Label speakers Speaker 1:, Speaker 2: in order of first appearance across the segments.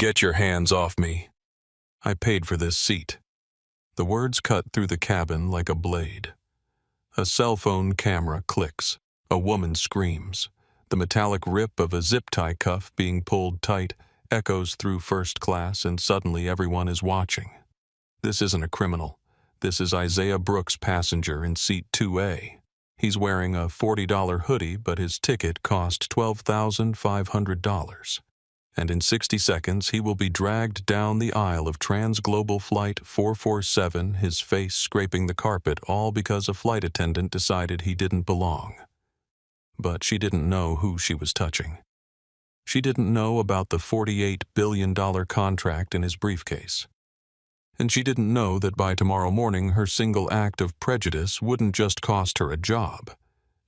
Speaker 1: "Get your hands off me. I paid for this seat." The words cut through the cabin like a blade. A cell phone camera clicks. A woman screams. The metallic rip of a zip tie cuff being pulled tight echoes through first class, and suddenly everyone is watching. This isn't a criminal. This is Isaiah Brooks, passenger in seat 2A. He's wearing a $40 hoodie, but his ticket cost $12,500. And in 60 seconds, he will be dragged down the aisle of TransGlobal Flight 447, his face scraping the carpet, all because a flight attendant decided he didn't belong. But she didn't know who she was touching. She didn't know about the $48 billion contract in his briefcase. And she didn't know that by tomorrow morning her single act of prejudice wouldn't just cost her a job.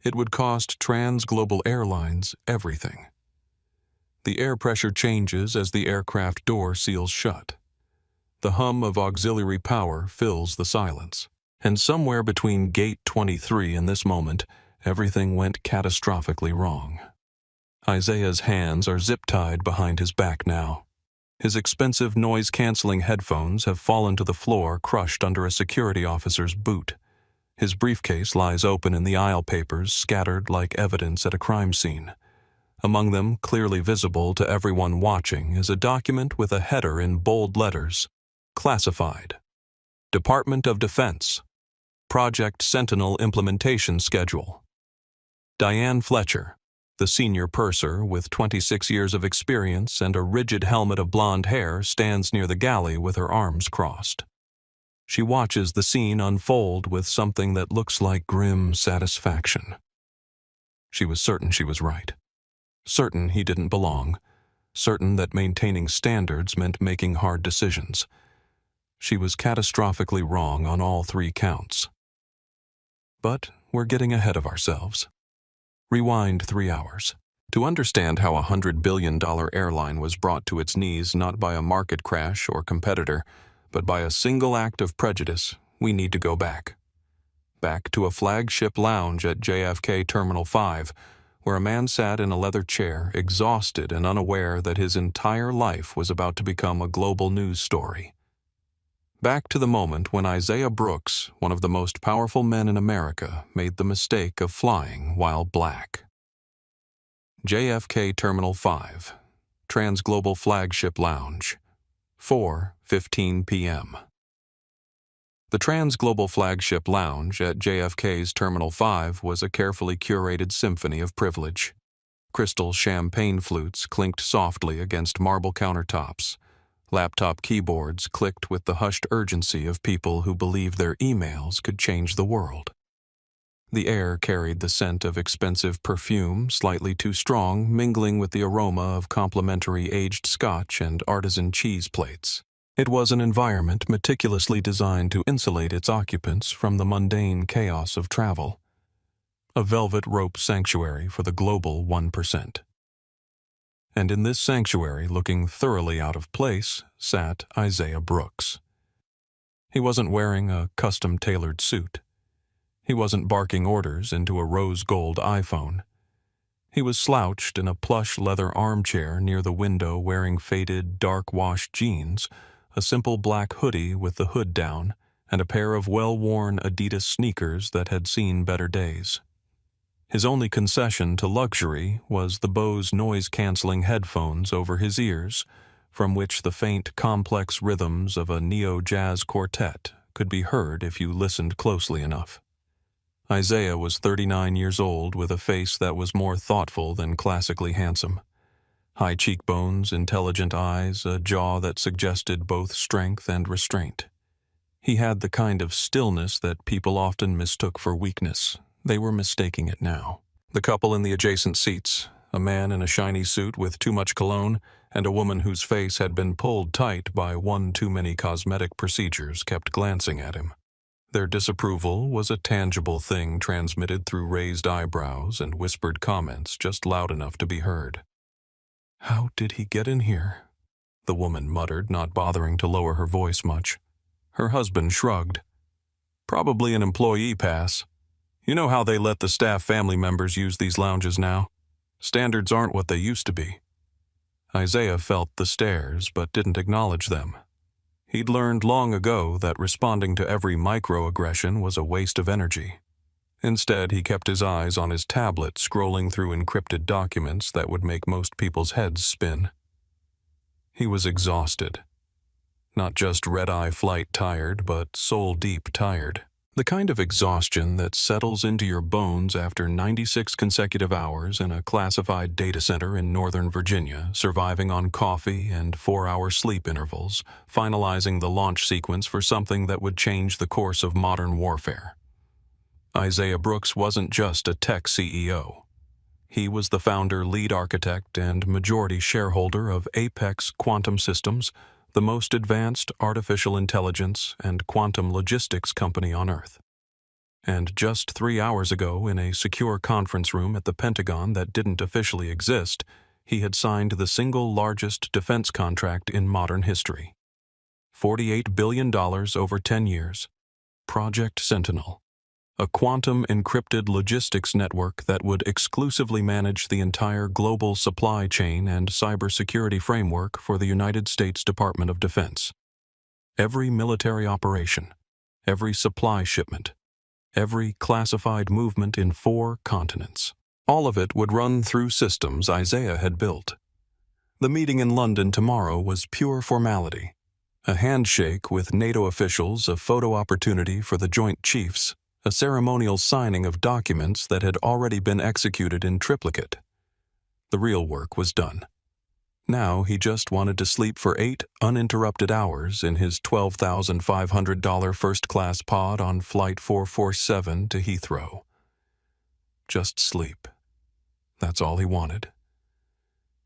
Speaker 1: It would cost TransGlobal Airlines everything. The air pressure changes as the aircraft door seals shut. The hum of auxiliary power fills the silence. And somewhere between Gate 23 and this moment, everything went catastrophically wrong. Isaiah's hands are zip-tied behind his back now. His expensive noise-canceling headphones have fallen to the floor, crushed under a security officer's boot. His briefcase lies open in the aisle, papers scattered like evidence at a crime scene. Among them, clearly visible to everyone watching, is a document with a header in bold letters. Classified. Department of Defense. Project Sentinel Implementation Schedule. Diane Fletcher, the senior purser with 26 years of experience and a rigid helmet of blonde hair, stands near the galley with her arms crossed. She watches the scene unfold with something that looks like grim satisfaction. She was certain she was right. Certain he didn't belong. Certain that maintaining standards meant making hard decisions. She was catastrophically wrong on all 3 counts. But we're getting ahead of ourselves. Rewind 3 hours. To understand how a $100 billion airline was brought to its knees not by a market crash or competitor, but by a single act of prejudice, we need to go back. Back to a flagship lounge at JFK Terminal 5, where a man sat in a leather chair, exhausted and unaware that his entire life was about to become a global news story. Back to the moment when Isaiah Brooks, one of the most powerful men in America, made the mistake of flying while black. JFK Terminal 5, TransGlobal Flagship Lounge, 4:15 p.m. The TransGlobal Flagship Lounge at JFK's Terminal 5 was a carefully curated symphony of privilege. Crystal champagne flutes clinked softly against marble countertops. Laptop keyboards clicked with the hushed urgency of people who believed their emails could change the world. The air carried the scent of expensive perfume, slightly too strong, mingling with the aroma of complimentary aged scotch and artisan cheese plates. It was an environment meticulously designed to insulate its occupants from the mundane chaos of travel. A velvet rope sanctuary for the global 1%. And in this sanctuary, looking thoroughly out of place, sat Isaiah Brooks. He wasn't wearing a custom-tailored suit. He wasn't barking orders into a rose-gold iPhone. He was slouched in a plush leather armchair near the window, wearing faded, dark-washed jeans, a simple black hoodie with the hood down, and a pair of well-worn Adidas sneakers that had seen better days. His only concession to luxury was the Bose noise-canceling headphones over his ears, from which the faint, complex rhythms of a neo-jazz quartet could be heard if you listened closely enough. Isaiah was 39 years old with a face that was more thoughtful than classically handsome. High cheekbones, intelligent eyes, a jaw that suggested both strength and restraint. He had the kind of stillness that people often mistook for weakness. They were mistaking it now. The couple in the adjacent seats, a man in a shiny suit with too much cologne, and a woman whose face had been pulled tight by one too many cosmetic procedures, kept glancing at him. Their disapproval was a tangible thing transmitted through raised eyebrows and whispered comments just loud enough to be heard. "How did he get in here?" the woman muttered, not bothering to lower her voice much. Her husband shrugged. "Probably an employee pass. You know how they let the staff family members use these lounges now? Standards aren't what they used to be." Isaiah felt the stares but didn't acknowledge them. He'd learned long ago that responding to every microaggression was a waste of energy. Instead, he kept his eyes on his tablet, scrolling through encrypted documents that would make most people's heads spin. He was exhausted. Not just red-eye flight tired, but soul-deep tired. The kind of exhaustion that settles into your bones after 96 consecutive hours in a classified data center in Northern Virginia, surviving on coffee and 4-hour sleep intervals, finalizing the launch sequence for something that would change the course of modern warfare. Isaiah Brooks wasn't just a tech CEO. He was the founder, lead architect, and majority shareholder of Apex Quantum Systems, the most advanced artificial intelligence and quantum logistics company on Earth. And just 3 hours ago, in a secure conference room at the Pentagon that didn't officially exist, he had signed the single largest defense contract in modern history. $48 billion over 10 years. Project Sentinel, a quantum encrypted logistics network that would exclusively manage the entire global supply chain and cybersecurity framework for the United States Department of Defense. Every military operation, every supply shipment, every classified movement in 4 continents. All of it would run through systems Isaiah had built. The meeting in London tomorrow was pure formality. A handshake with NATO officials, a photo opportunity for the Joint Chiefs, a ceremonial signing of documents that had already been executed in triplicate. The real work was done. Now he just wanted to sleep for 8 uninterrupted hours in his $12,500 first-class pod on Flight 447 to Heathrow. Just sleep. That's all he wanted.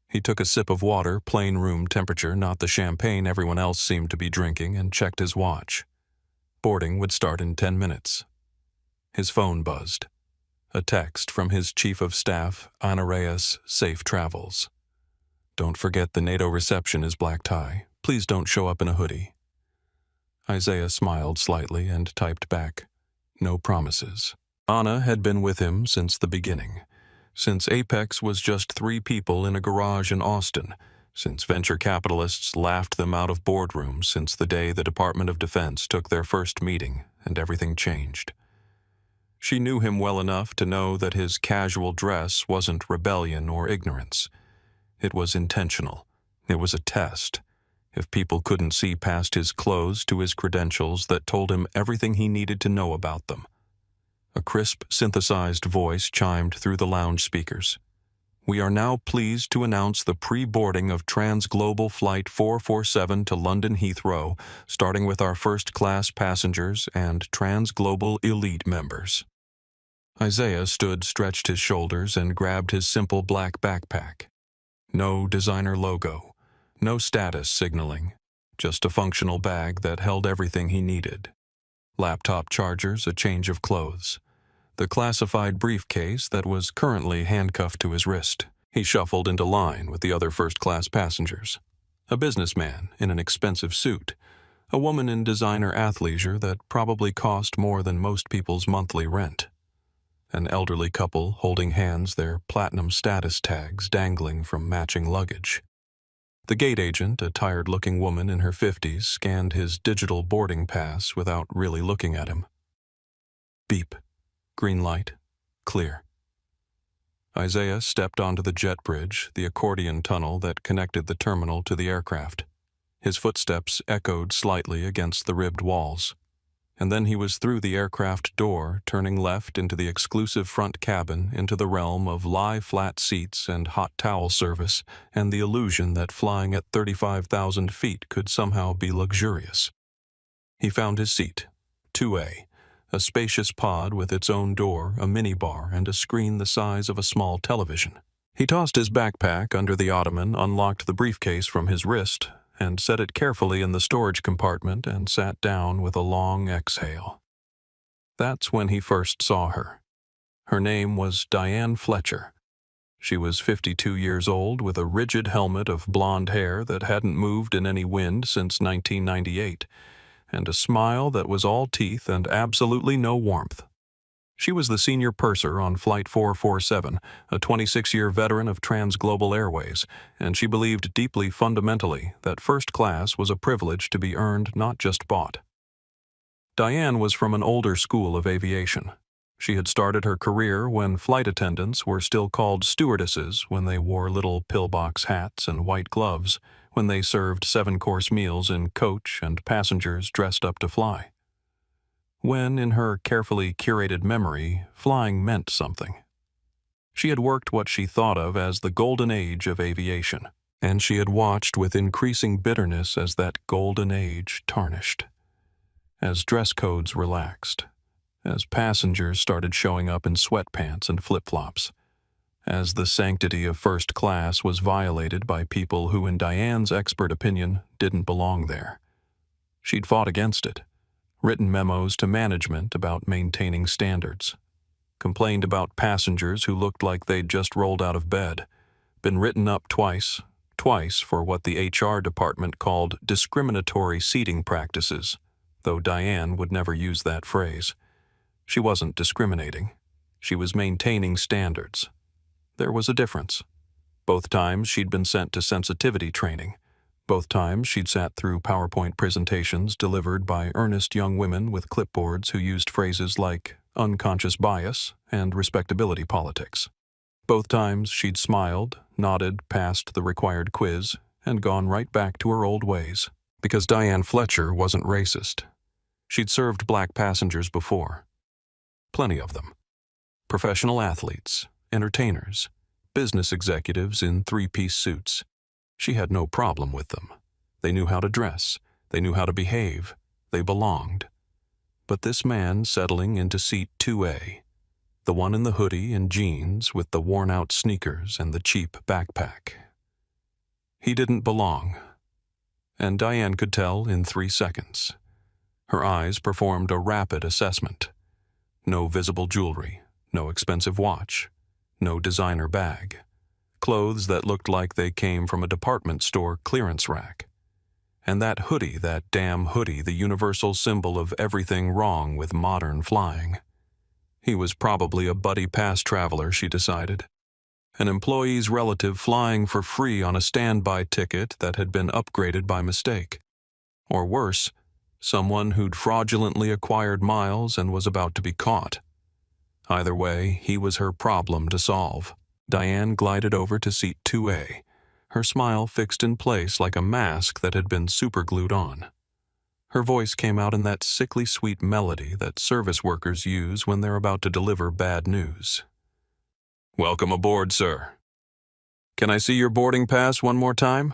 Speaker 1: He took a sip of water, plain room temperature, not the champagne everyone else seemed to be drinking, and checked his watch. Boarding would start in 10 minutes. His phone buzzed. A text from his chief of staff, Honoraeus, safe travels. Don't forget the NATO reception is black tie. Please don't show up in a hoodie. Isaiah smiled slightly and typed back, no promises. Anna had been with him since the beginning. Since Apex was just 3 people in a garage in Austin. Since venture capitalists laughed them out of boardrooms since the day the Department of Defense took their first meeting and everything changed. She knew him well enough to know that his casual dress wasn't rebellion or ignorance. It was intentional. It was a test. If people couldn't see past his clothes to his credentials that told him everything he needed to know about them. A crisp, synthesized voice chimed through the lounge speakers. We are now pleased to announce the pre-boarding of TransGlobal Flight 447 to London Heathrow, starting with our first-class passengers and TransGlobal Elite members. Isaiah stretched his shoulders, and grabbed his simple black backpack. No designer logo, no status signaling, just a functional bag that held everything he needed. Laptop chargers, a change of clothes. The classified briefcase that was currently handcuffed to his wrist. He shuffled into line with the other first-class passengers. A businessman in an expensive suit. A woman in designer athleisure that probably cost more than most people's monthly rent. An elderly couple holding hands, their platinum status tags dangling from matching luggage. The gate agent, a tired-looking woman in her 50s, scanned his digital boarding pass without really looking at him. Beep. Green light. Clear. Isaiah stepped onto the jet bridge, the accordion tunnel that connected the terminal to the aircraft. His footsteps echoed slightly against the ribbed walls. And then he was through the aircraft door, turning left into the exclusive front cabin, into the realm of lie-flat seats and hot towel service, and the illusion that flying at 35,000 feet could somehow be luxurious. He found his seat, 2A, a spacious pod with its own door, a minibar, and a screen the size of a small television. He tossed his backpack under the ottoman, unlocked the briefcase from his wrist, and set it carefully in the storage compartment and sat down with a long exhale. That's when he first saw her. Her name was Diane Fletcher. She was 52 years old with a rigid helmet of blonde hair that hadn't moved in any wind since 1998, and a smile that was all teeth and absolutely no warmth. She was the senior purser on Flight 447, a 26-year veteran of TransGlobal Airways, and she believed deeply fundamentally that first class was a privilege to be earned, not just bought. Diane was from an older school of aviation. She had started her career when flight attendants were still called stewardesses when they wore little pillbox hats and white gloves, when they served 7-course meals in coach and passengers dressed up to fly. When, in her carefully curated memory, flying meant something. She had worked what she thought of as the golden age of aviation, and she had watched with increasing bitterness as that golden age tarnished. As dress codes relaxed, as passengers started showing up in sweatpants and flip-flops, as the sanctity of first class was violated by people who, in Diane's expert opinion, didn't belong there. She'd fought against it, written memos to management about maintaining standards, complained about passengers who looked like they'd just rolled out of bed, been written up twice for what the HR department called discriminatory seating practices, though Diane would never use that phrase. She wasn't discriminating. She was maintaining standards. There was a difference. Both times she'd been sent to sensitivity training. Both times she'd sat through PowerPoint presentations delivered by earnest young women with clipboards who used phrases like unconscious bias and respectability politics. Both times she'd smiled, nodded past the required quiz, and gone right back to her old ways. Because Diane Fletcher wasn't racist. She'd served black passengers before. Plenty of them. Professional athletes, entertainers, business executives in 3-piece suits. She had no problem with them. They knew how to dress. They knew how to behave. They belonged. But this man settling into seat 2A, the one in the hoodie and jeans with the worn-out sneakers and the cheap backpack, he didn't belong. And Diane could tell in 3 seconds. Her eyes performed a rapid assessment. No visible jewelry, no expensive watch, no designer bag. Clothes that looked like they came from a department store clearance rack. And that hoodie, that damn hoodie, the universal symbol of everything wrong with modern flying. He was probably a buddy pass traveler, she decided. An employee's relative flying for free on a standby ticket that had been upgraded by mistake. Or worse, someone who'd fraudulently acquired miles and was about to be caught. Either way, he was her problem to solve. Diane glided over to seat 2A, her smile fixed in place like a mask that had been superglued on. Her voice came out in that sickly sweet melody that service workers use when they're about to deliver bad news. "Welcome aboard, sir. Can I see your boarding pass one more time?"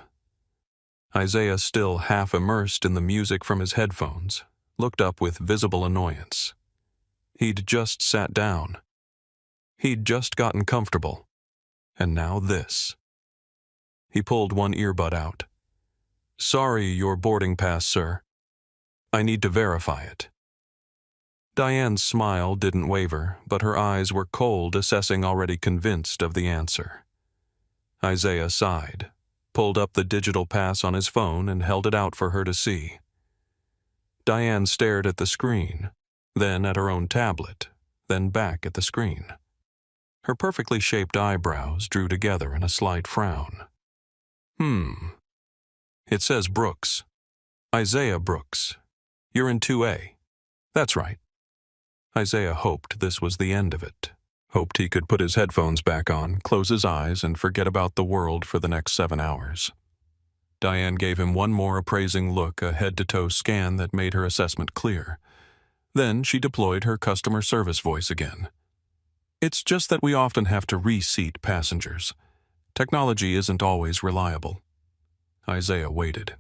Speaker 1: Isaiah, still half immersed in the music from his headphones, looked up with visible annoyance. He'd just sat down. He'd just gotten comfortable. And now this. He pulled one earbud out. "Sorry, your boarding pass, sir. I need to verify it." Diane's smile didn't waver, but her eyes were cold, assessing, already convinced of the answer. Isaiah sighed, pulled up the digital pass on his phone and held it out for her to see. Diane stared at the screen, then at her own tablet, then back at the screen. Her perfectly shaped eyebrows drew together in a slight frown. It says Brooks. Isaiah Brooks. You're in 2A. That's right. Isaiah hoped this was the end of it. Hoped he could put his headphones back on, close his eyes, and forget about the world for the next 7 hours. Diane gave him one more appraising look, a head-to-toe scan that made her assessment clear. Then she deployed her customer service voice again. "It's just that we often have to reseat passengers. Technology isn't always reliable." Isaiah waited.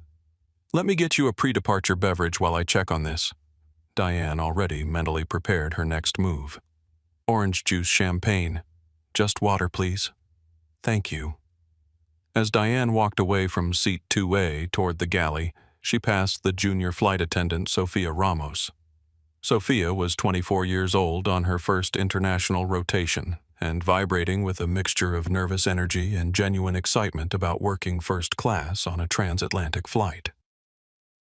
Speaker 1: "Let me get you a pre-departure beverage while I check on this." Diane already mentally prepared her next move. "Orange juice champagne. Just water, please." "Thank you." As Diane walked away from seat 2A toward the galley, she passed the junior flight attendant, Sophia Ramos. Sophia was 24 years old on her first international rotation and vibrating with a mixture of nervous energy and genuine excitement about working first class on a transatlantic flight.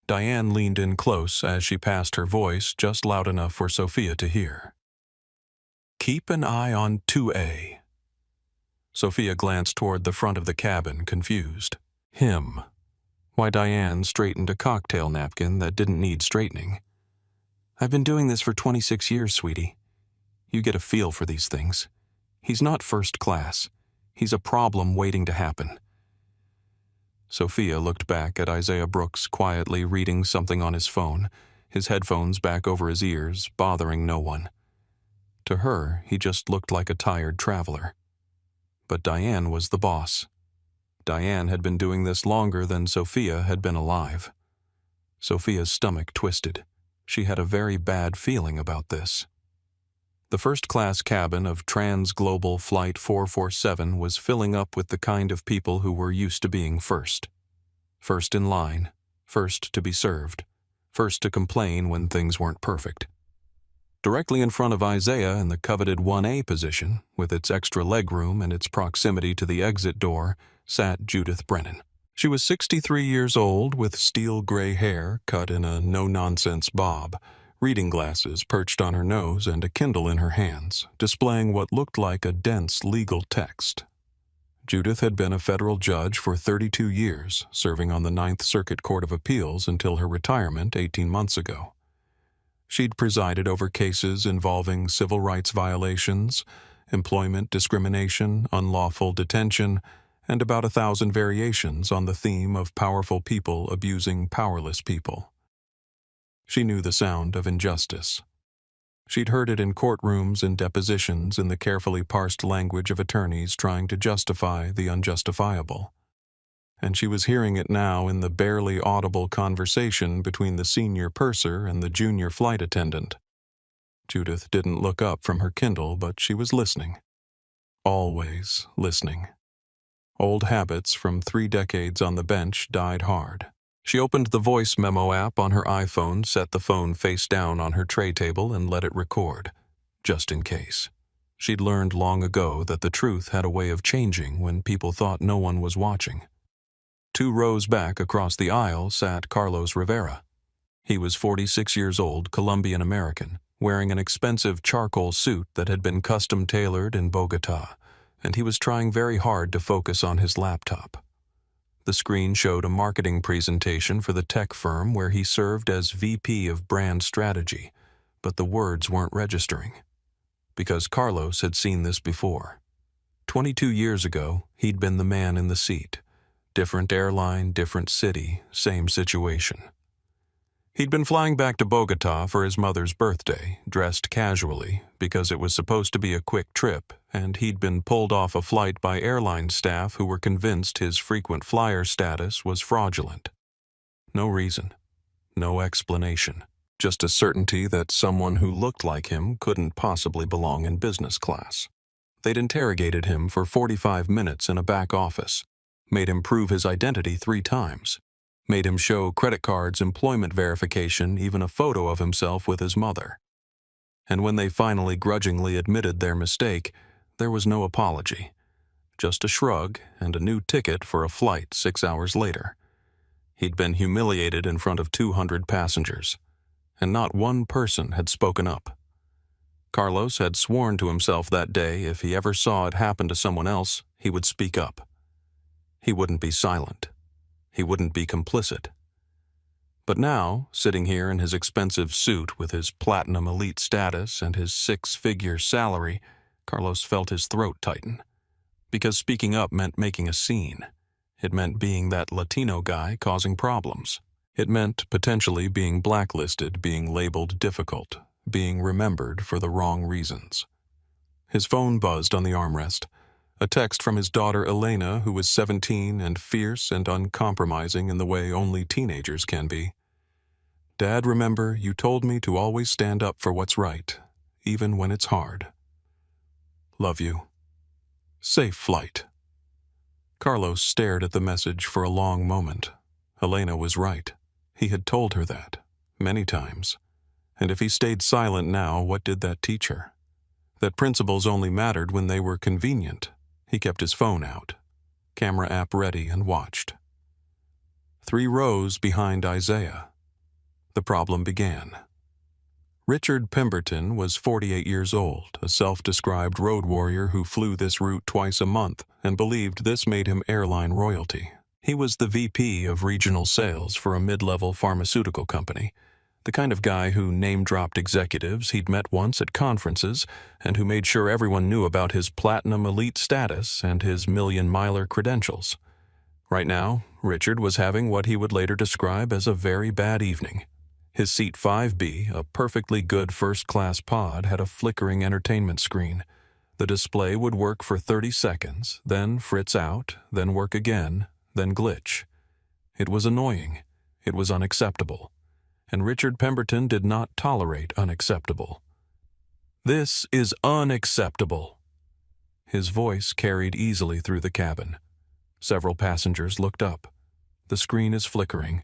Speaker 1: Diane leaned in close as she passed her voice just loud enough for Sophia to hear. Keep an eye on 2A. Sophia glanced toward the front of the cabin, confused. Him. Why, Diane straightened a cocktail napkin that didn't need straightening. I've been doing this for 26 years, sweetie. You get a feel for these things. He's not first class. He's a problem waiting to happen. Sophia looked back at Isaiah Brooks quietly reading something on his phone, his headphones back over his ears, bothering no one. To her, he just looked like a tired traveler. But Diane was the boss. Diane had been doing this longer than Sophia had been alive. Sophia's stomach twisted. She had a very bad feeling about this. The first-class cabin of TransGlobal Flight 447 was filling up with the kind of people who were used to being first. First in line, first to be served, first to complain when things weren't perfect. Directly in front of Isaiah in the coveted 1A position, with its extra legroom and its proximity to the exit door, sat Judith Brennan. She was 63 years old with steel gray hair cut in a no-nonsense bob, reading glasses perched on her nose and a Kindle in her hands, displaying what looked like a dense legal text. Judith had been a federal judge for 32 years, serving on the Ninth Circuit Court of Appeals until her retirement 18 months ago. She'd presided over cases involving civil rights violations, employment discrimination, unlawful detention, and about 1,000 variations on the theme of powerful people abusing powerless people. She knew the sound of injustice. She'd heard it in courtrooms and depositions in the carefully parsed language of attorneys trying to justify the unjustifiable. And she was hearing it now in the barely audible conversation between the senior purser and the junior flight attendant. Judith didn't look up from her Kindle, but she was listening. Always listening. Old habits from 3 decades on the bench died hard. She opened the voice memo app on her iPhone, set the phone face down on her tray table, and let it record, just in case. She'd learned long ago that the truth had a way of changing when people thought no one was watching. 2 rows back across the aisle sat Carlos Rivera. He was 46 years old, Colombian-American, wearing an expensive charcoal suit that had been custom-tailored in Bogota, and he was trying very hard to focus on his laptop. The screen showed a marketing presentation for the tech firm where he served as VP of Brand Strategy, but the words weren't registering. Because Carlos had seen this before. 22 years ago, he'd been the man in the seat. Different airline, different city, same situation. He'd been flying back to Bogota for his mother's birthday, dressed casually, because it was supposed to be a quick trip, and he'd been pulled off a flight by airline staff who were convinced his frequent flyer status was fraudulent. No reason. No explanation. Just a certainty that someone who looked like him couldn't possibly belong in business class. They'd interrogated him for 45 minutes in a back office, made him prove his identity 3 times, made him show credit cards, employment verification, even a photo of himself with his mother. And when they finally grudgingly admitted their mistake, there was no apology, just a shrug and a new ticket for a flight 6 hours later. He'd been humiliated in front of 200 passengers, and not one person had spoken up. Carlos had sworn to himself that day if he ever saw it happen to someone else, he would speak up. He wouldn't be silent. He wouldn't be complicit. But now, sitting here in his expensive suit with his platinum elite status and his 6-figure salary, Carlos felt his throat tighten. Because speaking up meant making a scene. It meant being that Latino guy causing problems. It meant potentially being blacklisted, being labeled difficult, being remembered for the wrong reasons. His phone buzzed on the armrest. A text from his daughter Elena, who was 17 and fierce and uncompromising in the way only teenagers can be. Dad, remember, you told me to always stand up for what's right, even when it's hard. Love you. Safe flight. Carlos stared at the message for a long moment. Elena was right. He had told her that, many times. And if he stayed silent now, what did that teach her? That principles only mattered when they were convenient. He kept his phone out, camera app ready, and watched. 3 rows behind Isaiah. The problem began. Richard Pemberton was 48 years old, a self-described road warrior who flew this route twice a month and believed this made him airline royalty. He was the VP of regional sales for a mid-level pharmaceutical company, the kind of guy who name-dropped executives he'd met once at conferences and who made sure everyone knew about his platinum elite status and his million-miler credentials. Right now, Richard was having what he would later describe as a very bad evening. His seat 5B, a perfectly good first-class pod, had a flickering entertainment screen. The display would work for 30 seconds, then fritz out, then work again, then glitch. It was annoying. It was unacceptable. And Richard Pemberton did not tolerate unacceptable. "This is unacceptable." His voice carried easily through the cabin. Several passengers looked up. "The screen is flickering.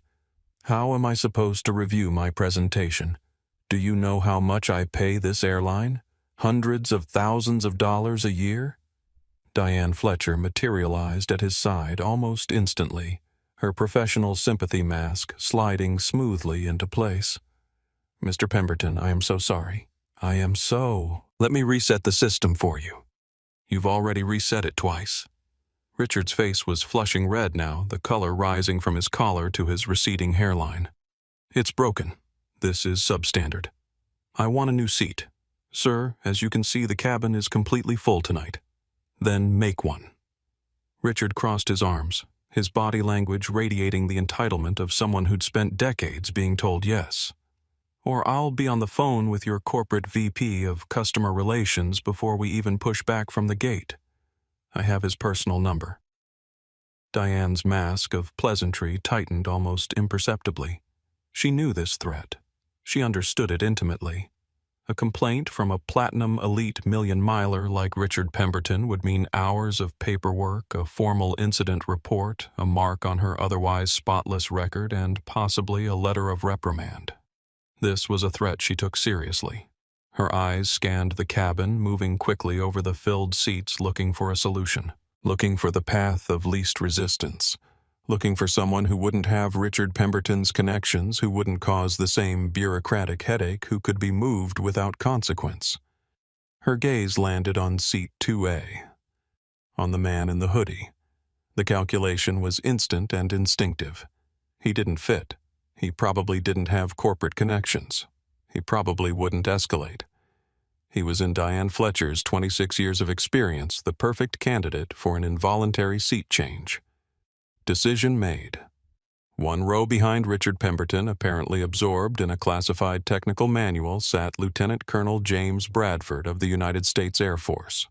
Speaker 1: How am I supposed to review my presentation? Do you know how much I pay this airline? Hundreds of thousands of dollars a year?" Diane Fletcher materialized at his side almost instantly, her professional sympathy mask sliding smoothly into place. "Mr. Pemberton, I am so sorry. Let me reset the system for you." "You've already reset it twice." Richard's face was flushing red now, the color rising from his collar to his receding hairline. "It's broken. This is substandard. I want a new seat. Sir, as you can see, the cabin is completely full tonight." "Then make one." Richard crossed his arms, his body language radiating the entitlement of someone who'd spent decades being told yes. "Or I'll be on the phone with your corporate VP of customer relations before we even push back from the gate. I have his personal number." Diane's mask of pleasantry tightened almost imperceptibly. She knew this threat. She understood it intimately. A complaint from a platinum elite million-miler like Richard Pemberton would mean hours of paperwork, a formal incident report, a mark on her otherwise spotless record, and possibly a letter of reprimand. This was a threat she took seriously. Her eyes scanned the cabin, moving quickly over the filled seats looking for a solution, looking for the path of least resistance, looking for someone who wouldn't have Richard Pemberton's connections, who wouldn't cause the same bureaucratic headache, who could be moved without consequence. Her gaze landed on seat 2A, on the man in the hoodie. The calculation was instant and instinctive. He didn't fit. He probably didn't have corporate connections. He probably wouldn't escalate. He was in Diane Fletcher's 26 years of experience, the perfect candidate for an involuntary seat change. Decision made. One row behind Richard Pemberton, apparently absorbed in a classified technical manual, sat Lieutenant Colonel James Bradford of the United States Air Force.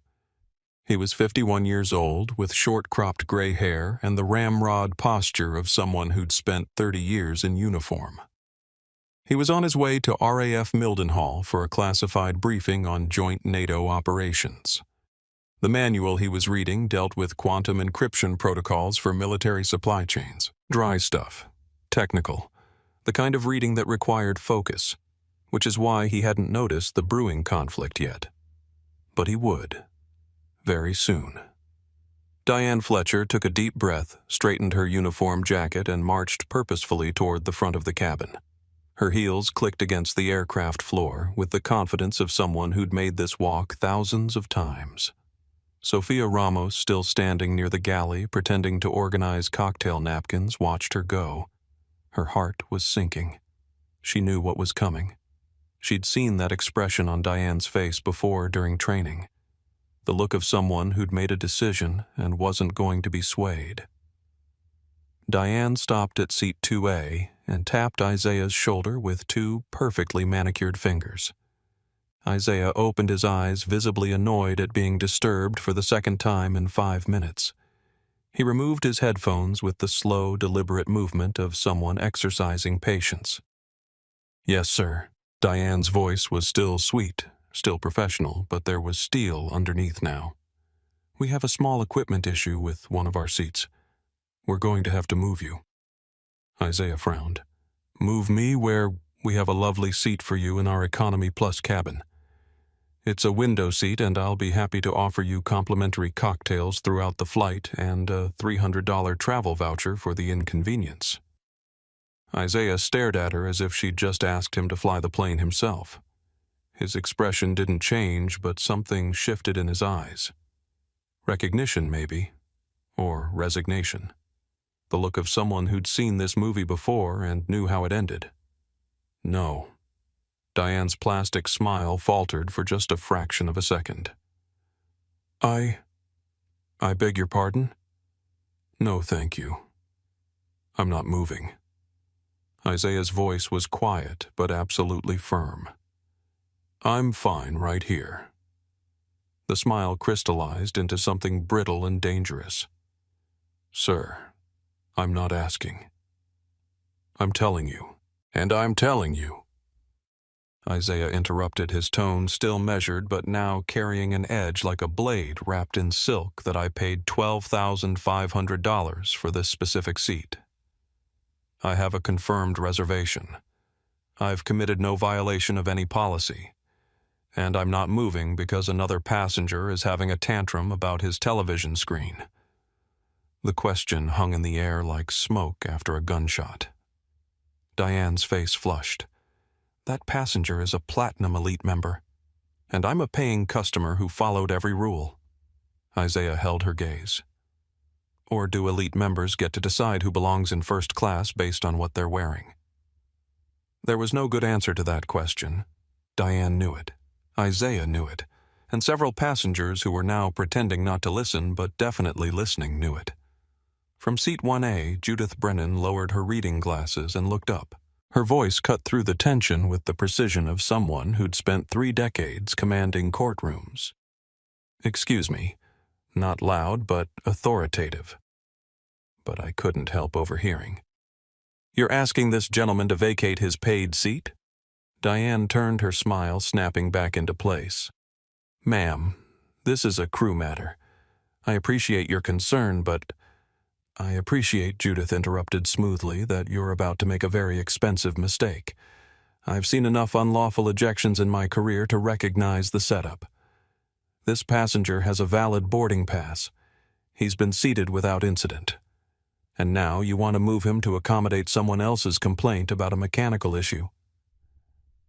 Speaker 1: He was 51 years old, with short-cropped gray hair and the ramrod posture of someone who'd spent 30 years in uniform. He was on his way to RAF Mildenhall for a classified briefing on joint NATO operations. The manual he was reading dealt with quantum encryption protocols for military supply chains. Dry stuff. Technical. The kind of reading that required focus, which is why he hadn't noticed the brewing conflict yet. But he would. Very soon. Diane Fletcher took a deep breath, straightened her uniform jacket, and marched purposefully toward the front of the cabin. Her heels clicked against the aircraft floor with the confidence of someone who'd made this walk thousands of times. Sophia Ramos, still standing near the galley, pretending to organize cocktail napkins, watched her go. Her heart was sinking. She knew what was coming. She'd seen that expression on Diane's face before during training. The look of someone who'd made a decision and wasn't going to be swayed. Diane stopped at seat 2A and tapped Isaiah's shoulder with two perfectly manicured fingers. Isaiah opened his eyes, visibly annoyed at being disturbed for the second time in 5 minutes. He removed his headphones with the slow, deliberate movement of someone exercising patience. "Yes, sir." Diane's voice was still sweet, still professional, but there was steel underneath now. "We have a small equipment issue with one of our seats. We're going to have to move you." Isaiah frowned. "Move me where we have a lovely seat for you in our Economy Plus cabin. It's a window seat, and I'll be happy to offer you complimentary cocktails throughout the flight and a $300 travel voucher for the inconvenience." Isaiah stared at her as if she'd just asked him to fly the plane himself. His expression didn't change, but something shifted in his eyes. Recognition, maybe, or resignation. The look of someone who'd seen this movie before and knew how it ended. No. Diane's plastic smile faltered for just a fraction of a second. I beg your pardon? No, thank you. I'm not moving. Isaiah's voice was quiet, but absolutely firm. I'm fine right here. The smile crystallized into something brittle and dangerous. Sir, I'm not asking. I'm telling you, and I'm telling you. Isaiah interrupted, his tone still measured but now carrying an edge like a blade wrapped in silk, that I paid $12,500 for this specific seat. I have a confirmed reservation. I've committed no violation of any policy. And I'm not moving because another passenger is having a tantrum about his television screen. The question hung in the air like smoke after a gunshot. Diane's face flushed. That passenger is a Platinum Elite member, and I'm a paying customer who followed every rule. Isaiah held her gaze. Or do Elite members get to decide who belongs in first class based on what they're wearing? There was no good answer to that question. Diane knew it. Isaiah knew it, and several passengers who were now pretending not to listen but definitely listening knew it. From seat 1A, Judith Brennan lowered her reading glasses and looked up. Her voice cut through the tension with the precision of someone who'd spent 3 decades commanding courtrooms. Excuse me, not loud but authoritative. But I couldn't help overhearing. You're asking this gentleman to vacate his paid seat? Diane turned, her smile snapping back into place. Ma'am, this is a crew matter. I appreciate your concern, but... I appreciate, Judith interrupted smoothly, that you're about to make a very expensive mistake. I've seen enough unlawful ejections in my career to recognize the setup. This passenger has a valid boarding pass. He's been seated without incident. And now you want to move him to accommodate someone else's complaint about a mechanical issue.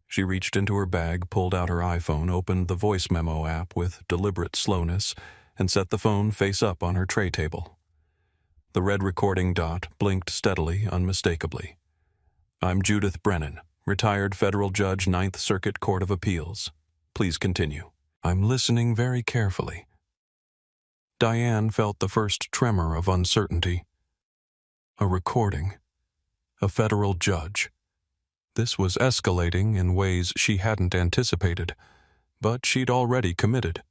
Speaker 1: She reached into her bag, pulled out her iPhone, opened the voice memo app with deliberate slowness, and set the phone face up on her tray table. The red recording dot blinked steadily, unmistakably. I'm Judith Brennan, retired federal judge, 9th Circuit Court of Appeals. Please continue. I'm listening very carefully. Diane felt the first tremor of uncertainty. A recording. A federal judge. This was escalating in ways she hadn't anticipated, but she'd already committed.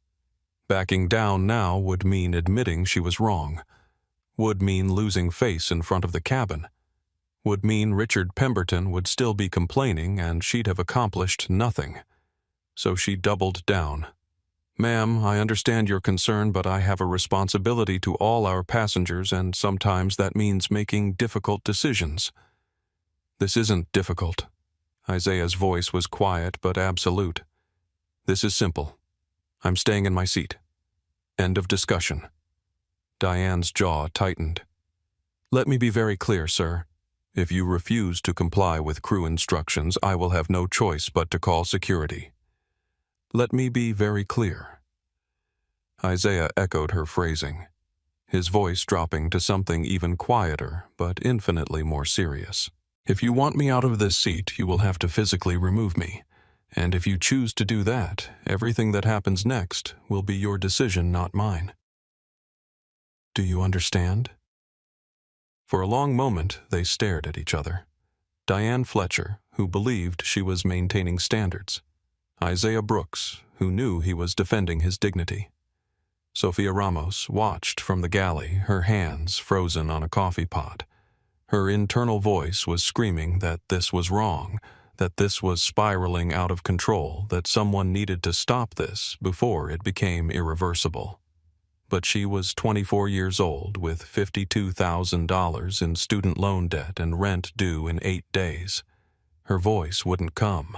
Speaker 1: Backing down now would mean admitting she was wrong. Would mean losing face in front of the cabin. Would mean Richard Pemberton would still be complaining and she'd have accomplished nothing. So she doubled down. Ma'am, I understand your concern, but I have a responsibility to all our passengers, and sometimes that means making difficult decisions. This isn't difficult. Isaiah's voice was quiet but absolute. This is simple. I'm staying in my seat. End of discussion. Diane's jaw tightened. Let me be very clear, sir. If you refuse to comply with crew instructions, I will have no choice but to call security. Let me be very clear. Isaiah echoed her phrasing, his voice dropping to something even quieter but infinitely more serious. If you want me out of this seat, you will have to physically remove me. And if you choose to do that, everything that happens next will be your decision, not mine. Do you understand? For a long moment, they stared at each other. Diane Fletcher, who believed she was maintaining standards. Isaiah Brooks, who knew he was defending his dignity. Sophia Ramos watched from the galley, her hands frozen on a coffee pot. Her internal voice was screaming that this was wrong, that this was spiraling out of control, that someone needed to stop this before it became irreversible. But she was 24 years old with $52,000 in student loan debt and rent due in 8 days. Her voice wouldn't come.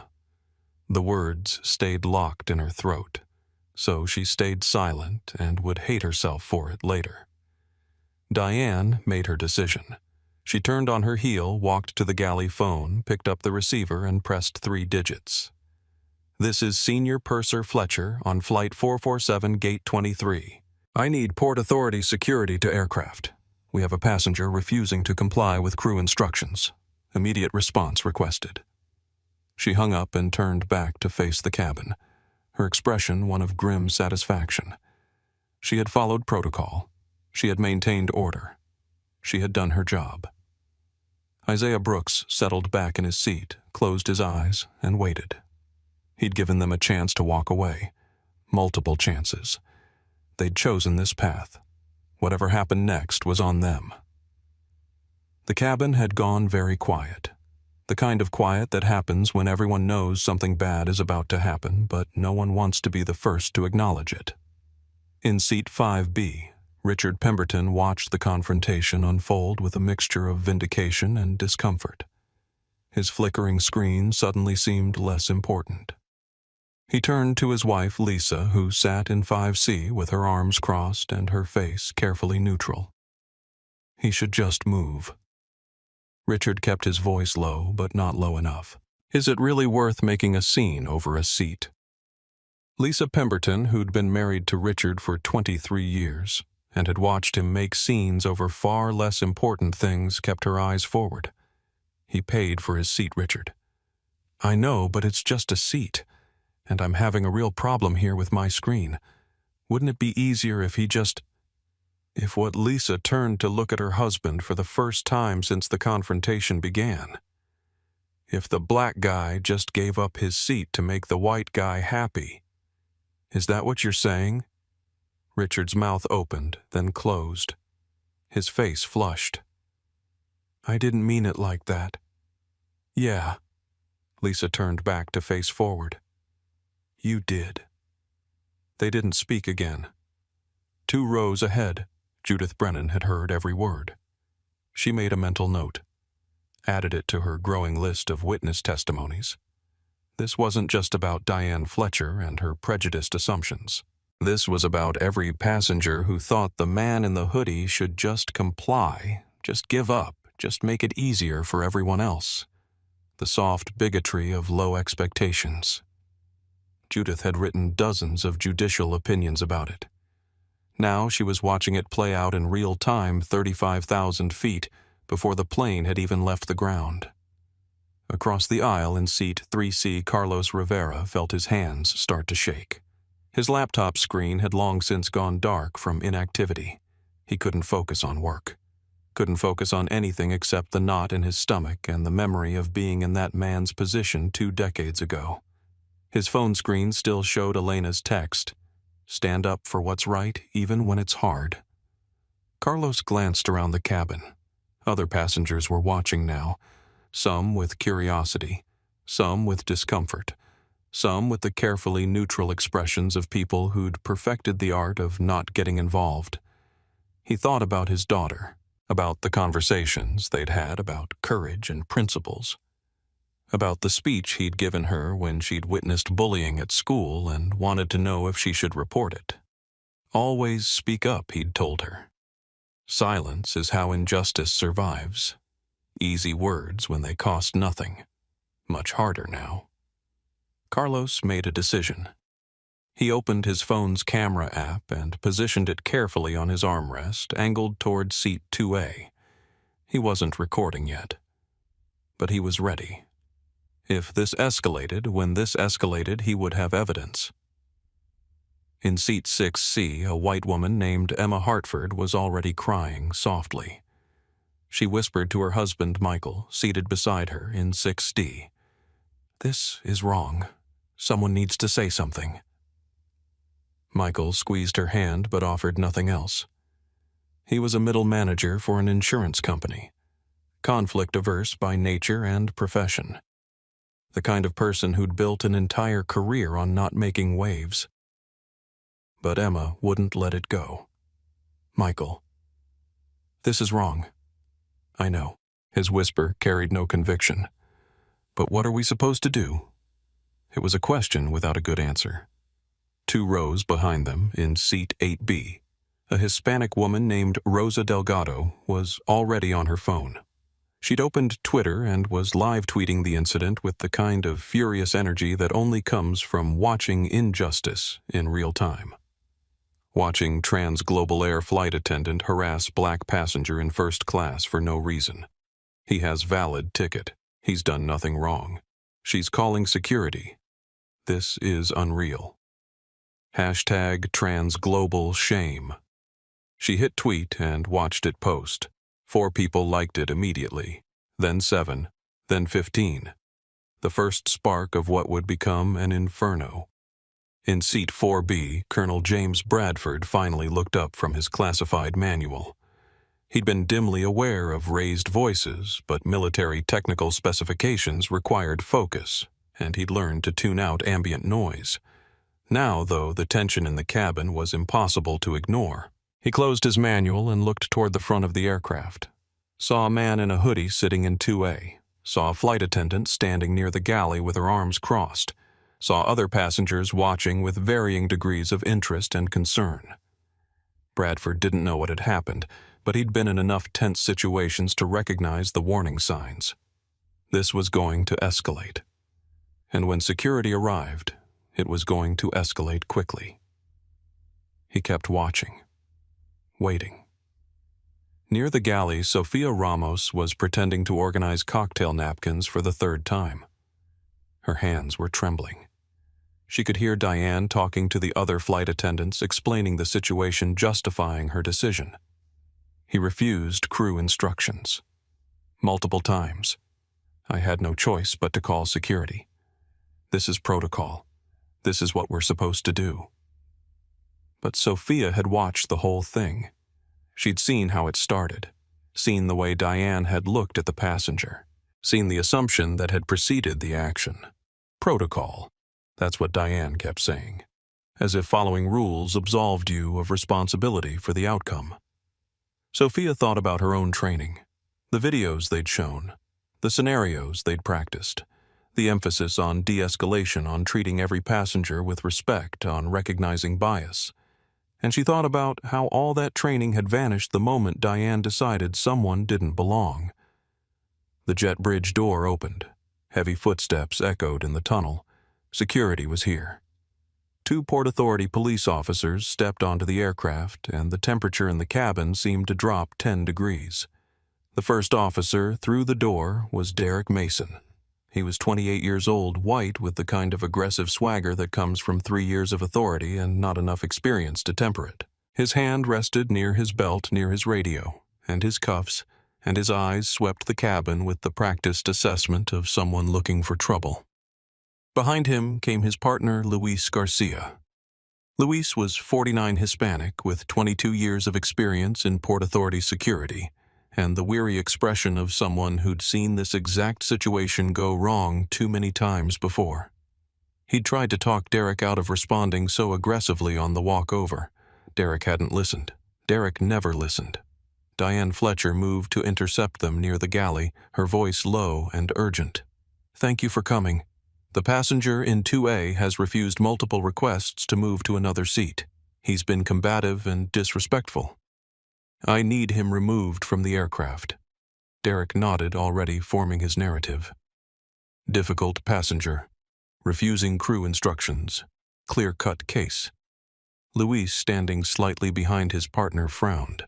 Speaker 1: The words stayed locked in her throat, so she stayed silent and would hate herself for it later. Diane made her decision. She turned on her heel, walked to the galley phone, picked up the receiver, and pressed 3 digits. This is Senior Purser Fletcher on Flight 447 Gate 23. I need Port Authority security to aircraft. We have a passenger refusing to comply with crew instructions. Immediate response requested. She hung up and turned back to face the cabin, her expression one of grim satisfaction. She had followed protocol. She had maintained order. She had done her job. Isaiah Brooks settled back in his seat, closed his eyes, and waited. He'd given them a chance to walk away. Multiple chances. They'd chosen this path. Whatever happened next was on them. The cabin had gone very quiet. The kind of quiet that happens when everyone knows something bad is about to happen, but no one wants to be the first to acknowledge it. In seat 5B, Richard Pemberton watched the confrontation unfold with a mixture of vindication and discomfort. His flickering screen suddenly seemed less important. He turned to his wife, Lisa, who sat in 5C with her arms crossed and her face carefully neutral. He should just move. Richard kept his voice low, but not low enough. Is it really worth making a scene over a seat? Lisa Pemberton, who'd been married to Richard for 23 years and had watched him make scenes over far less important things, kept her eyes forward. He paid for his seat, Richard. I know, but it's just a seat. And I'm having a real problem here with my screen. Wouldn't it be easier if he just... If what Lisa turned to look at her husband for the first time since the confrontation began. If the black guy just gave up his seat to make the white guy happy. Is that what you're saying? Richard's mouth opened, then closed. His face flushed. I didn't mean it like that. Yeah. Lisa turned back to face forward. You did. They didn't speak again. 2 rows ahead, Judith Brennan had heard every word. She made a mental note, added it to her growing list of witness testimonies. This wasn't just about Diane Fletcher and her prejudiced assumptions. This was about every passenger who thought the man in the hoodie should just comply, just give up, just make it easier for everyone else. The soft bigotry of low expectations. Judith had written dozens of judicial opinions about it. Now she was watching it play out in real time 35,000 feet before the plane had even left the ground. Across the aisle in seat 3C, Carlos Rivera felt his hands start to shake. His laptop screen had long since gone dark from inactivity. He couldn't focus on work. Couldn't focus on anything except the knot in his stomach and the memory of being in that man's position 2 decades ago. His phone screen still showed Elena's text, "Stand up for what's right, even when it's hard." Carlos glanced around the cabin. Other passengers were watching now, some with curiosity, some with discomfort, some with the carefully neutral expressions of people who'd perfected the art of not getting involved. He thought about his daughter, about the conversations they'd had about courage and principles, about the speech he'd given her when she'd witnessed bullying at school and wanted to know if she should report it. Always speak up, he'd told her. Silence is how injustice survives. Easy words when they cost nothing. Much harder now. Carlos made a decision. He opened his phone's camera app and positioned it carefully on his armrest, angled toward seat 2A. He wasn't recording yet. But he was ready. If this escalated, when this escalated, he would have evidence. In seat 6C, a white woman named Emma Hartford was already crying softly. She whispered to her husband, Michael, seated beside her in 6D. This is wrong. Someone needs to say something. Michael squeezed her hand but offered nothing else. He was a middle manager for an insurance company, conflict-averse by nature and profession. The kind of person who'd built an entire career on not making waves. But Emma wouldn't let it go. Michael. This is wrong. I know. His whisper carried no conviction. But what are we supposed to do? It was a question without a good answer. 2 rows behind them, in seat 8B, a Hispanic woman named Rosa Delgado was already on her phone. She'd opened Twitter and was live tweeting the incident with the kind of furious energy that only comes from watching injustice in real time. Watching TransGlobal Air flight attendant harass black passenger in first class for no reason. He has valid ticket. He's done nothing wrong. She's calling security. This is unreal. Hashtag TransGlobal shame. She hit tweet and watched it post. 4 people liked it immediately, then 7, then 15. The first spark of what would become an inferno. In seat 4B, Colonel James Bradford finally looked up from his classified manual. He'd been dimly aware of raised voices, but military technical specifications required focus, and he'd learned to tune out ambient noise. Now, though, the tension in the cabin was impossible to ignore. He closed his manual and looked toward the front of the aircraft. Saw a man in a hoodie sitting in 2A. Saw a flight attendant standing near the galley with her arms crossed. Saw other passengers watching with varying degrees of interest and concern. Bradford didn't know what had happened, but he'd been in enough tense situations to recognize the warning signs. This was going to escalate. And when security arrived, it was going to escalate quickly. He kept watching. Waiting. Near the galley, Sophia Ramos was pretending to organize cocktail napkins for the 3rd time. Her hands were trembling. She could hear Diane talking to the other flight attendants, explaining the situation, justifying her decision. He refused crew instructions. Multiple times. I had no choice but to call security. This is protocol. This is what we're supposed to do. But Sophia had watched the whole thing. She'd seen how it started, seen the way Diane had looked at the passenger, seen the assumption that had preceded the action. Protocol. That's what Diane kept saying, as if following rules absolved you of responsibility for the outcome. Sophia thought about her own training, the videos they'd shown, the scenarios they'd practiced, the emphasis on de-escalation, on treating every passenger with respect, on recognizing bias. And she thought about how all that training had vanished the moment Diane decided someone didn't belong. The jet bridge door opened. Heavy footsteps echoed in the tunnel. Security was here. 2 Port Authority police officers stepped onto the aircraft, and the temperature in the cabin seemed to drop 10 degrees. The first officer through the door was Derek Mason. He was 28 years old, white, with the kind of aggressive swagger that comes from 3 years of authority and not enough experience to temper it. His hand rested near his belt near his radio, and his cuffs, and his eyes swept the cabin with the practiced assessment of someone looking for trouble. Behind him came his partner, Luis Garcia. Luis was 49, Hispanic, with 22 years of experience in Port Authority security, and the weary expression of someone who'd seen this exact situation go wrong too many times before. He'd tried to talk Derek out of responding so aggressively on the walk over. Derek hadn't listened. Derek never listened. Diane Fletcher moved to intercept them near the galley, her voice low and urgent. "Thank you for coming. The passenger in 2A has refused multiple requests to move to another seat. He's been combative and disrespectful. I need him removed from the aircraft." Derek nodded, already forming his narrative. Difficult passenger. Refusing crew instructions. Clear-cut case. Luis, standing slightly behind his partner, frowned.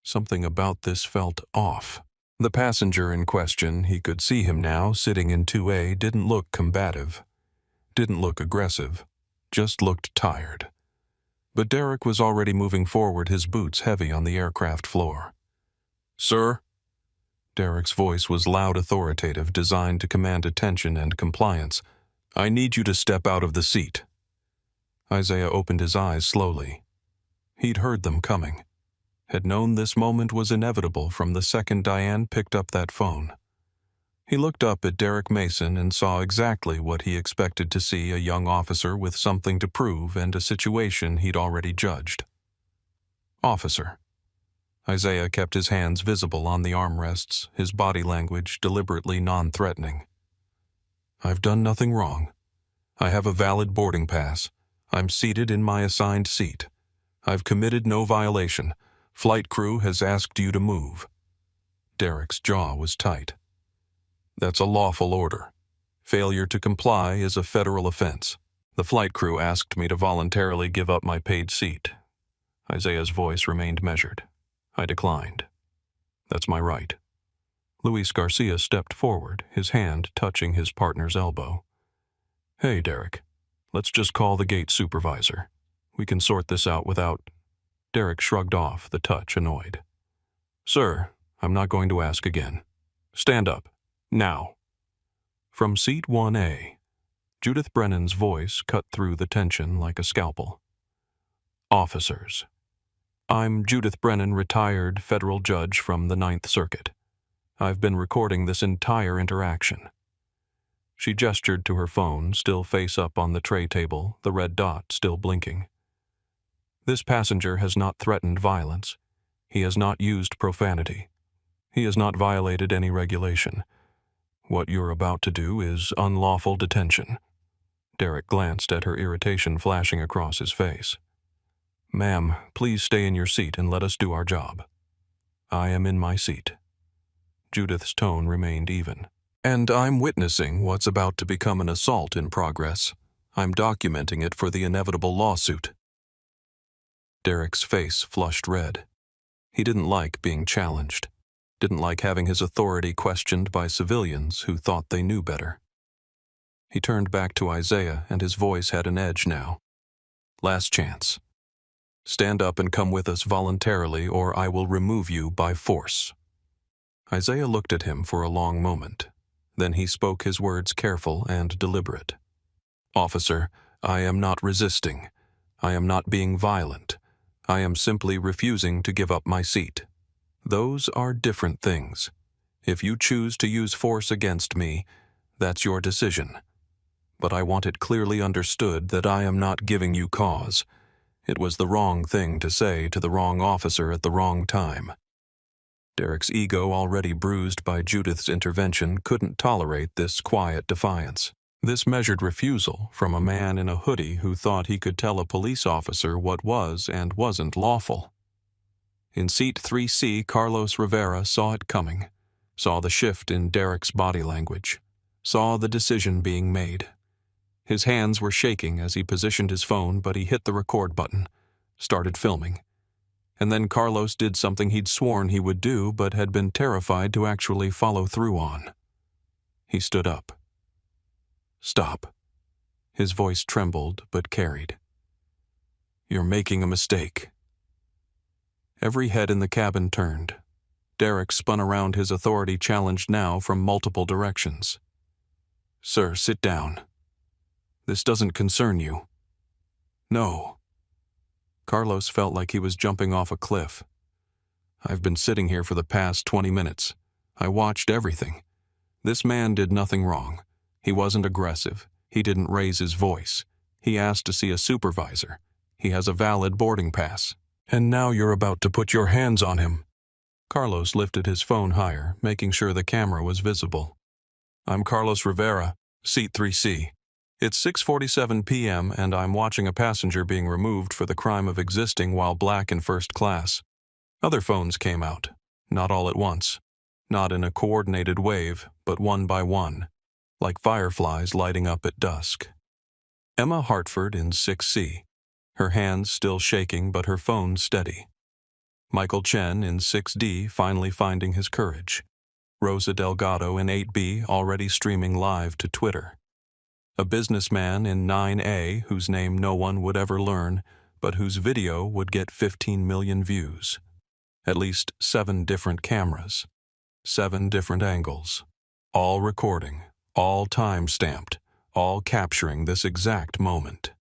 Speaker 1: Something about this felt off. The passenger in question, he could see him now, sitting in 2A, didn't look combative. Didn't look aggressive. Just looked tired. But Derek was already moving forward, his boots heavy on the aircraft floor. "Sir?" Derek's voice was loud, authoritative, designed to command attention and compliance. "I need you to step out of the seat." Isaiah opened his eyes slowly. He'd heard them coming. Had known this moment was inevitable from the second Diane picked up that phone. He looked up at Derek Mason and saw exactly what he expected to see, a young officer with something to prove and a situation he'd already judged. Officer. Isaiah kept his hands visible on the armrests, his body language deliberately non-threatening. "I've done nothing wrong. I have a valid boarding pass. I'm seated in my assigned seat. I've committed no violation. Flight crew has asked you to move." Derek's jaw was tight. That's a lawful order. Failure to comply is a federal offense. The flight crew asked me to voluntarily give up my paid seat. Isaiah's voice remained measured. I declined. That's my right. Luis Garcia stepped forward, his hand touching his partner's elbow. Hey, Derek. Let's just call the gate supervisor. We can sort this out without... Derek shrugged off the touch, annoyed. Sir, I'm not going to ask again. Stand up. Now. From seat 1A, Judith Brennan's voice cut through the tension like a scalpel. Officers. I'm Judith Brennan, retired federal judge from the Ninth Circuit. I've been recording this entire interaction. She gestured to her phone, still face up on the tray table, the red dot still blinking. This passenger has not threatened violence. He has not used profanity. He has not violated any regulation. What you're about to do is unlawful detention. Derek glanced at her irritation flashing across his face. Ma'am, please stay in your seat and let us do our job. I am in my seat. Judith's tone remained even. And I'm witnessing what's about to become an assault in progress. I'm documenting it for the inevitable lawsuit. Derek's face flushed red. He didn't like being challenged. Didn't like having his authority questioned by civilians who thought they knew better. He turned back to Isaiah, and his voice had an edge now. Last chance. Stand up and come with us voluntarily, or I will remove you by force. Isaiah looked at him for a long moment. Then he spoke his words careful and deliberate. Officer, I am not resisting. I am not being violent. I am simply refusing to give up my seat. Those are different things. If you choose to use force against me, that's your decision. But I want it clearly understood that I am not giving you cause. It was the wrong thing to say to the wrong officer at the wrong time. Derek's ego, already bruised by Judith's intervention, couldn't tolerate this quiet defiance. This measured refusal from a man in a hoodie who thought he could tell a police officer what was and wasn't lawful. In seat 3C, Carlos Rivera saw it coming, saw the shift in Derek's body language, saw the decision being made. His hands were shaking as he positioned his phone, but he hit the record button, started filming. And then Carlos did something he'd sworn he would do, but had been terrified to actually follow through on. He stood up. Stop. His voice trembled, but carried. You're making a mistake. Every head in the cabin turned. Derek spun around, his authority challenged now from multiple directions. Sir, sit down. This doesn't concern you. No. Carlos felt like he was jumping off a cliff. I've been sitting here for the past 20 minutes. I watched everything. This man did nothing wrong. He wasn't aggressive. He didn't raise his voice. He asked to see a supervisor. He has a valid boarding pass. And now you're about to put your hands on him. Carlos lifted his phone higher, making sure the camera was visible. I'm Carlos Rivera, seat 3C. It's 6:47 p.m. and I'm watching a passenger being removed for the crime of existing while black in first class. Other phones came out, not all at once, not in a coordinated wave, but one by one, like fireflies lighting up at dusk. Emma Hartford in 6C, her hands still shaking but her phone steady. Michael Chen in 6D finally finding his courage. Rosa Delgado in 8B already streaming live to Twitter. A businessman in 9A whose name no one would ever learn, but whose video would get 15 million views. At least 7 different cameras, 7 different angles, all recording, all time-stamped, all capturing this exact moment.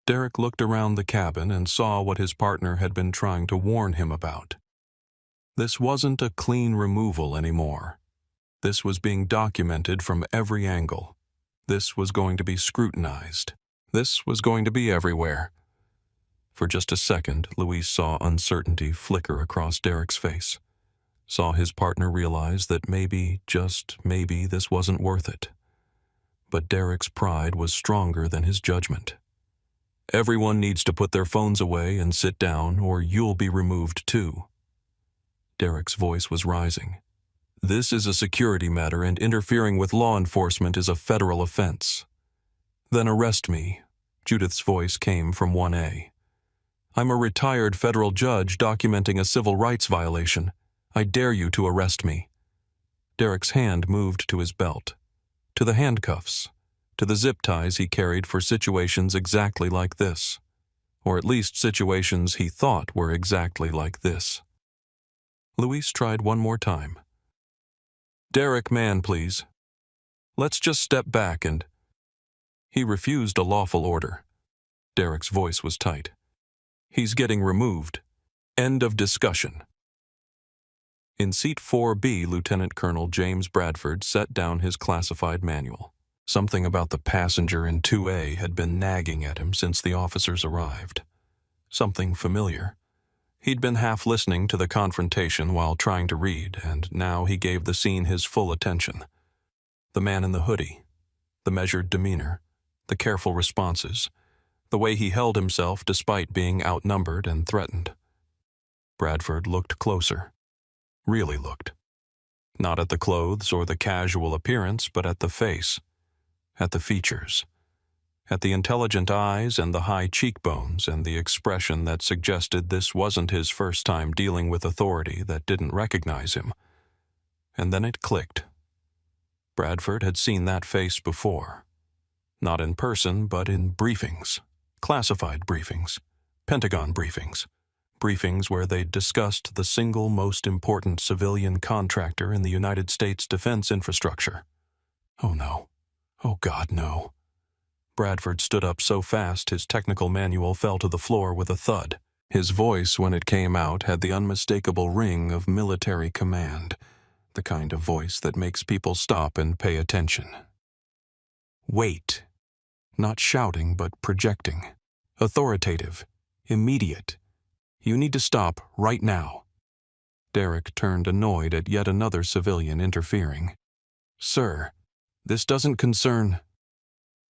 Speaker 1: Derek looked around the cabin and saw what his partner had been trying to warn him about. This wasn't a clean removal anymore. This was being documented from every angle. This was going to be scrutinized. This was going to be everywhere. For just a second, Luis saw uncertainty flicker across Derek's face. Saw his partner realize that maybe, just maybe, this wasn't worth it. But Derek's pride was stronger than his judgment. Everyone needs to put their phones away and sit down, or you'll be removed too. Derek's voice was rising. "This is a security matter, and interfering with law enforcement is a federal offense." "Then arrest me," Judith's voice came from 1A. "I'm a retired federal judge documenting a civil rights violation. I dare you to arrest me." Derek's hand moved to his belt, to the handcuffs, to the zip ties he carried for situations exactly like this, or at least situations he thought were exactly like this. Luis tried one more time. "Derek, man, please. Let's just step back and—" He refused a lawful order. Derek's voice was tight. "He's getting removed. End of discussion." In seat 4B, Lieutenant Colonel James Bradford set down his classified manual. Something about the passenger in 2A had been nagging at him since the officers arrived. Something familiar. He'd been half listening to the confrontation while trying to read, and now he gave the scene his full attention. The man in the hoodie, the measured demeanor, the careful responses, the way he held himself despite being outnumbered and threatened. Bradford looked closer. Really looked. Not at the clothes or the casual appearance, but at the face, at the features, at the intelligent eyes and the high cheekbones and the expression that suggested this wasn't his first time dealing with authority that didn't recognize him. And then it clicked. Bradford had seen that face before. Not in person, but in briefings, classified briefings, Pentagon briefings. Briefings where they discussed the single most important civilian contractor in the United States defense infrastructure. Oh no. Oh God, no. Bradford stood up so fast his technical manual fell to the floor with a thud. His voice, when it came out, had the unmistakable ring of military command, the kind of voice that makes people stop and pay attention. Wait. Not shouting, but projecting. Authoritative. Immediate. You need to stop right now. Derek turned annoyed at yet another civilian interfering. "Sir, this doesn't concern—"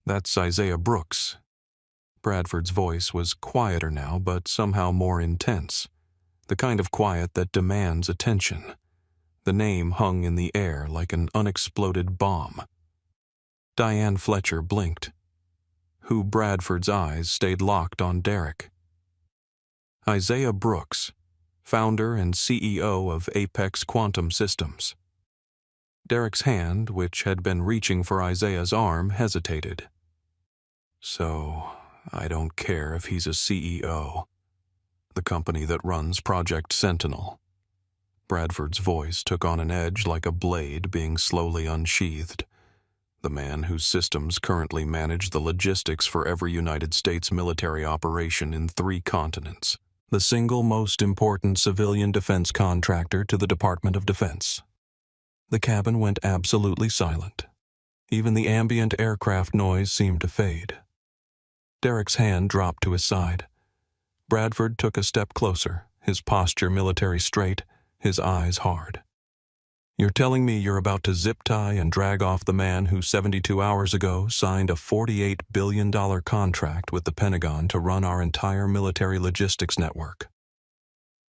Speaker 1: "That's Isaiah Brooks." Bradford's voice was quieter now, but somehow more intense. The kind of quiet that demands attention. The name hung in the air like an unexploded bomb. Diane Fletcher blinked. Bradford's eyes stayed locked on Derek. Isaiah Brooks, founder and CEO of Apex Quantum Systems. Derek's hand, which had been reaching for Isaiah's arm, hesitated. "So, I don't care if he's a CEO. The company that runs Project Sentinel." Bradford's voice took on an edge like a blade being slowly unsheathed. The man whose systems currently manage the logistics for every United States military operation in 3 continents. The single most important civilian defense contractor to the Department of Defense. The cabin went absolutely silent. Even the ambient aircraft noise seemed to fade. Derek's hand dropped to his side. Bradford took a step closer, his posture military straight, his eyes hard. "You're telling me you're about to zip tie and drag off the man who 72 hours ago signed a $48 billion contract with the Pentagon to run our entire military logistics network?"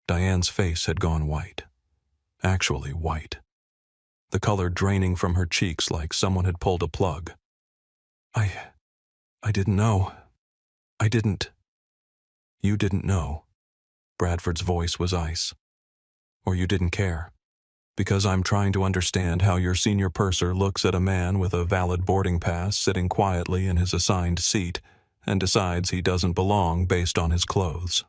Speaker 1: Diane's face had gone white. Actually white. The color draining from her cheeks like someone had pulled a plug. I didn't know. I didn't." "You didn't know." Bradford's voice was ice. "Or you didn't care. Because I'm trying to understand how your senior purser looks at a man with a valid boarding pass sitting quietly in his assigned seat and decides he doesn't belong based on his clothes."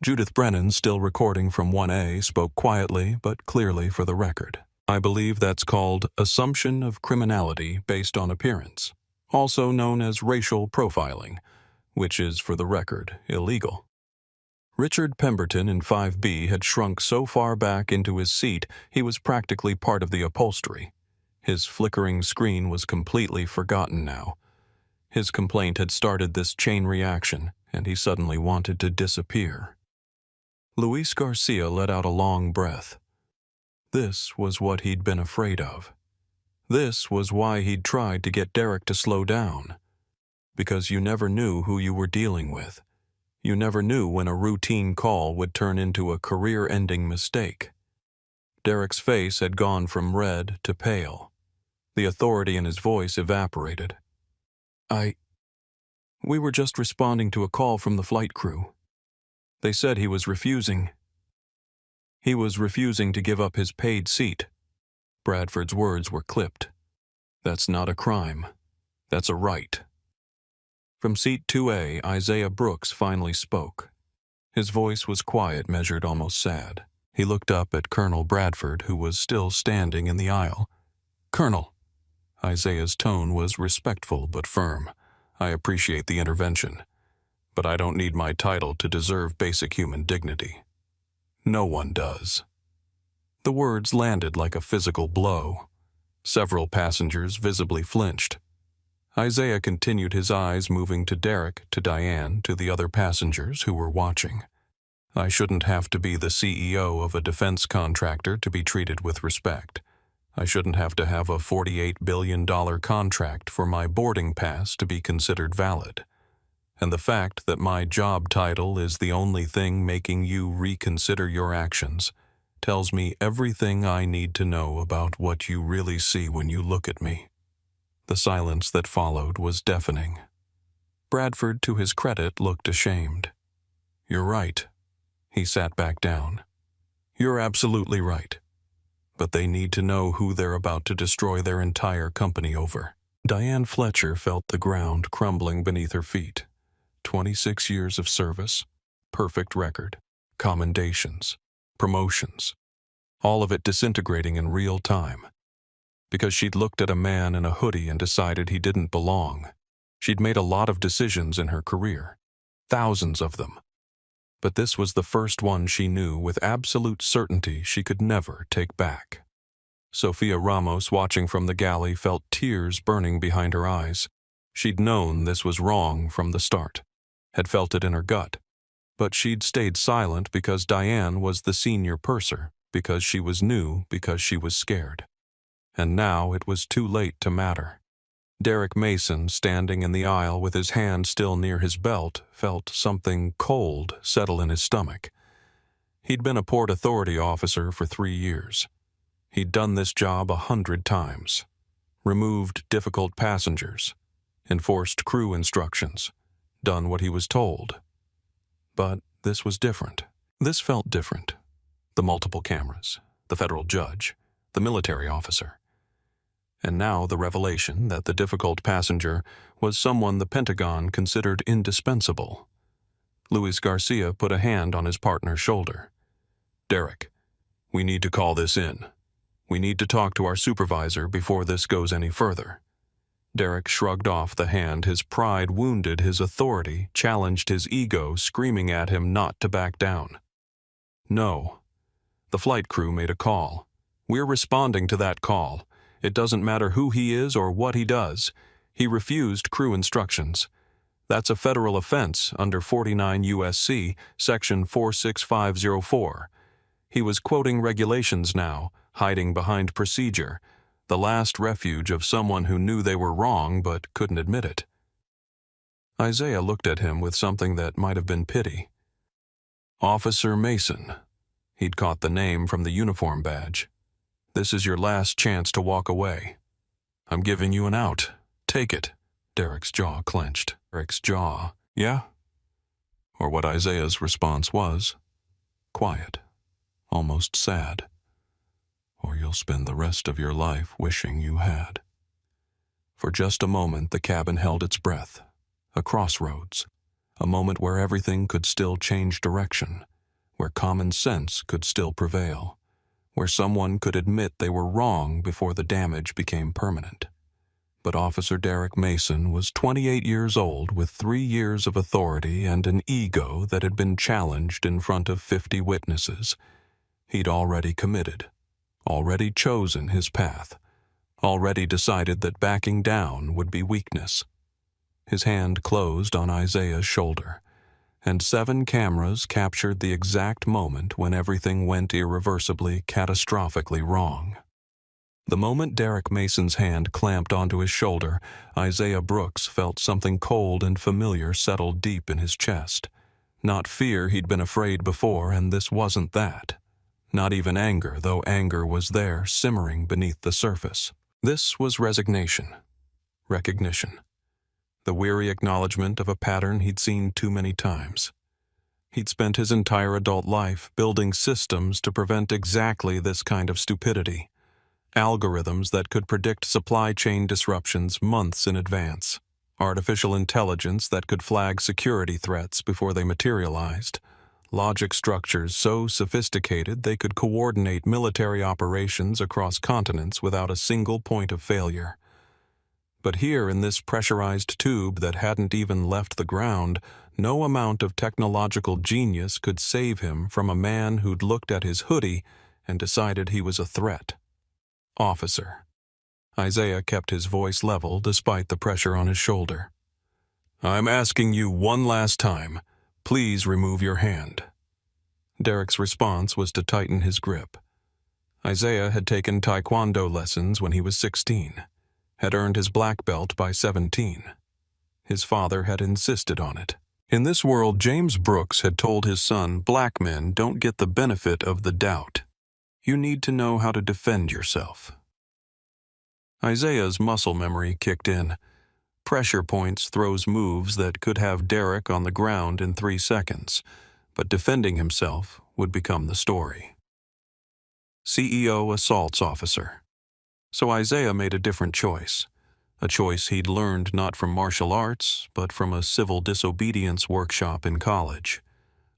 Speaker 1: Judith Brennan, still recording from 1A, spoke quietly but clearly for the record. "I believe that's called assumption of criminality based on appearance, also known as racial profiling, which is, for the record, illegal." Richard Pemberton in 5B had shrunk so far back into his seat he was practically part of the upholstery. His flickering screen was completely forgotten now. His complaint had started this chain reaction, and he suddenly wanted to disappear. Luis Garcia let out a long breath. This was what he'd been afraid of. This was why he'd tried to get Derek to slow down. Because you never knew who you were dealing with. You never knew when a routine call would turn into a career-ending mistake. Derek's face had gone from red to pale. The authority in his voice evaporated. We were just responding to a call from the flight crew. They said he was refusing. He was refusing to give up his paid seat. Bradford's words were clipped. That's not a crime. That's a right. From seat 2A, Isaiah Brooks finally spoke. His voice was quiet, measured, almost sad. He looked up at Colonel Bradford, who was still standing in the aisle. "Colonel." Isaiah's tone was respectful but firm. "I appreciate the intervention, but I don't need my title to deserve basic human dignity. No one does." The words landed like a physical blow. Several passengers visibly flinched. Isaiah continued, his eyes moving to Derek, to Diane, to the other passengers who were watching. "I shouldn't have to be the CEO of a defense contractor to be treated with respect. I shouldn't have to have a $48 billion contract for my boarding pass to be considered valid. And the fact that my job title is the only thing making you reconsider your actions tells me everything I need to know about what you really see when you look at me." The silence that followed was deafening. Bradford, to his credit, looked ashamed. "You're right." He sat back down. "You're absolutely right. But they need to know who they're about to destroy their entire company over." Diane Fletcher felt the ground crumbling beneath her feet. 26 years of service, perfect record, commendations, promotions, all of it disintegrating in real time. Because she'd looked at a man in a hoodie and decided he didn't belong. She'd made a lot of decisions in her career, thousands of them. But this was the first one she knew with absolute certainty she could never take back. Sophia Ramos, watching from the galley, felt tears burning behind her eyes. She'd known this was wrong from the start, had felt it in her gut. But she'd stayed silent because Diane was the senior purser, because she was new, because she was scared. And now it was too late to matter. Derek Mason, standing in the aisle with his hand still near his belt, felt something cold settle in his stomach. He'd been a Port Authority officer for 3 years. He'd done this job 100 times. Removed difficult passengers. Enforced crew instructions. Done what he was told. But this was different. This felt different. The multiple cameras, the federal judge, the military officer. And now the revelation that the difficult passenger was someone the Pentagon considered indispensable. Luis Garcia put a hand on his partner's shoulder. "Derek, we need to call this in. We need to talk to our supervisor before this goes any further." Derek shrugged off the hand. His pride wounded his authority, challenged his ego, screaming at him not to back down. "No. The flight crew made a call. We're responding to that call. It doesn't matter who he is or what he does. He refused crew instructions. That's a federal offense under 49 U.S.C. Section 46504. He was quoting regulations now, hiding behind procedure, the last refuge of someone who knew they were wrong but couldn't admit it. Isaiah looked at him with something that might have been pity. "Officer Mason." He'd caught the name from the uniform badge. "This is your last chance to walk away. I'm giving you an out. Take it." Derek's jaw clenched. Derek's jaw. "Yeah?" Or what Isaiah's response was. Quiet. Almost sad. "Or you'll spend the rest of your life wishing you had." For just a moment the cabin held its breath. A crossroads. A moment where everything could still change direction. Where common sense could still prevail. Where someone could admit they were wrong before the damage became permanent. But Officer Derek Mason was 28 years old with 3 years of authority and an ego that had been challenged in front of 50 witnesses. He'd already committed, already chosen his path, already decided that backing down would be weakness. His hand closed on Isaiah's shoulder, and 7 cameras captured the exact moment when everything went irreversibly, catastrophically wrong. The moment Derek Mason's hand clamped onto his shoulder, Isaiah Brooks felt something cold and familiar settle deep in his chest. Not fear, he'd been afraid before, and this wasn't that. Not even anger, though anger was there, simmering beneath the surface. This was resignation, recognition, the weary acknowledgement of a pattern he'd seen too many times. He'd spent his entire adult life building systems to prevent exactly this kind of stupidity, algorithms that could predict supply chain disruptions months in advance, artificial intelligence that could flag security threats before they materialized, logic structures so sophisticated they could coordinate military operations across continents without a single point of failure. But here in this pressurized tube that hadn't even left the ground, no amount of technological genius could save him from a man who'd looked at his hoodie and decided he was a threat. Officer. Isaiah kept his voice level despite the pressure on his shoulder. "I'm asking you one last time. Please remove your hand." Derek's response was to tighten his grip. Isaiah had taken taekwondo lessons when he was 16, had earned his black belt by 17. His father had insisted on it. In this world, James Brooks had told his son, black men don't get the benefit of the doubt. You need to know how to defend yourself. Isaiah's muscle memory kicked in. Pressure points throws moves that could have Derek on the ground in 3 seconds, but defending himself would become the story. CEO assaults officer. So Isaiah made a different choice, a choice he'd learned not from martial arts, but from a civil disobedience workshop in college,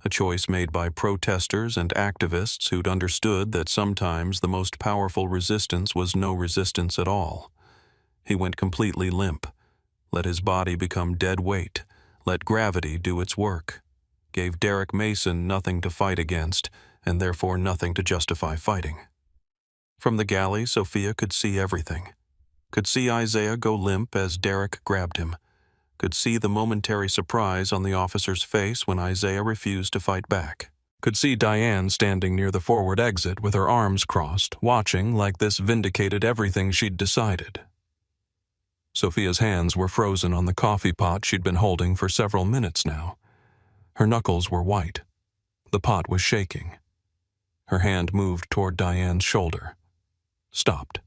Speaker 1: a choice made by protesters and activists who'd understood that sometimes the most powerful resistance was no resistance at all. He went completely limp, let his body become dead weight, let gravity do its work, gave Derek Mason nothing to fight against, and therefore nothing to justify fighting. From the galley, Sophia could see everything. Could see Isaiah go limp as Derek grabbed him. Could see the momentary surprise on the officer's face when Isaiah refused to fight back. Could see Diane standing near the forward exit with her arms crossed, watching like this vindicated everything she'd decided. Sophia's hands were frozen on the coffee pot she'd been holding for several minutes now. Her knuckles were white. The pot was shaking. Her hand moved toward Diane's shoulder. Stopped.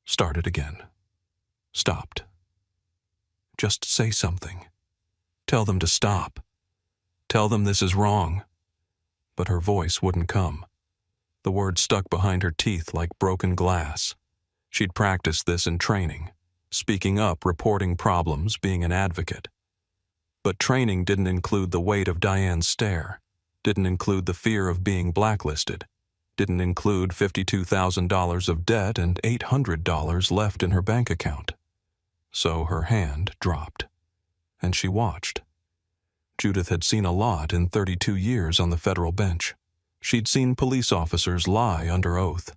Speaker 1: Started again. Stopped. Just say something. Tell them to stop. Tell them this is wrong. But her voice wouldn't come. The words stuck behind her teeth like broken glass. She'd practiced this in training, speaking up, reporting problems, being an advocate. But training didn't include the weight of Diane's stare, didn't include the fear of being blacklisted, didn't include $52,000 of debt and $800 left in her bank account. So her hand dropped, and she watched. Judith had seen a lot in 32 years on the federal bench. She'd seen police officers lie under oath.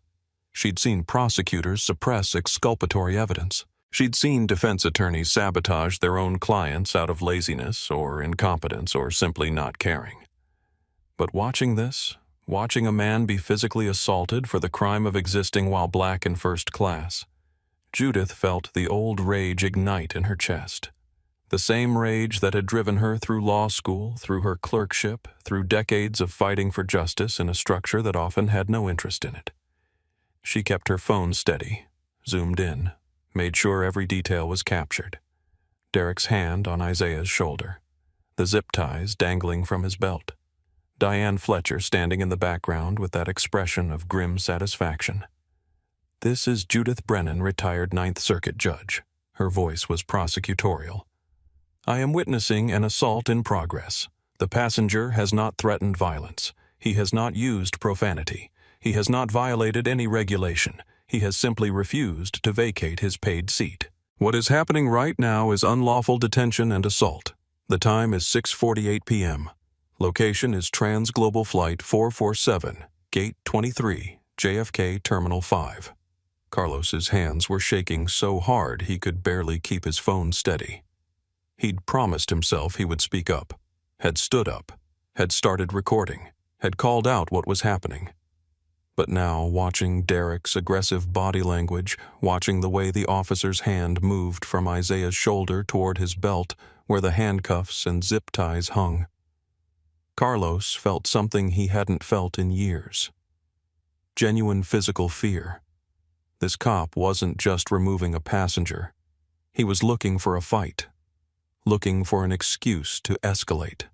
Speaker 1: She'd seen prosecutors suppress exculpatory evidence. She'd seen defense attorneys sabotage their own clients out of laziness or incompetence or simply not caring. But watching this, watching a man be physically assaulted for the crime of existing while black in first class, Judith felt the old rage ignite in her chest. The same rage that had driven her through law school, through her clerkship, through decades of fighting for justice in a structure that often had no interest in it. She kept her phone steady, zoomed in, made sure every detail was captured. Derek's hand on Isaiah's shoulder, the zip ties dangling from his belt. Diane Fletcher standing in the background with that expression of grim satisfaction. "This is Judith Brennan, retired Ninth Circuit judge." Her voice was prosecutorial. "I am witnessing an assault in progress. The passenger has not threatened violence. He has not used profanity. He has not violated any regulation. He has simply refused to vacate his paid seat. What is happening right now is unlawful detention and assault. The time is 6:48 p.m. Location is TransGlobal Flight 447, Gate 23, JFK Terminal 5. Carlos's hands were shaking so hard he could barely keep his phone steady. He'd promised himself he would speak up, had stood up, had started recording, had called out what was happening. But now, watching Derek's aggressive body language, watching the way the officer's hand moved from Isaiah's shoulder toward his belt where the handcuffs and zip ties hung, Carlos felt something he hadn't felt in years. Genuine physical fear. This cop wasn't just removing a passenger. He was looking for a fight, looking for an excuse to escalate.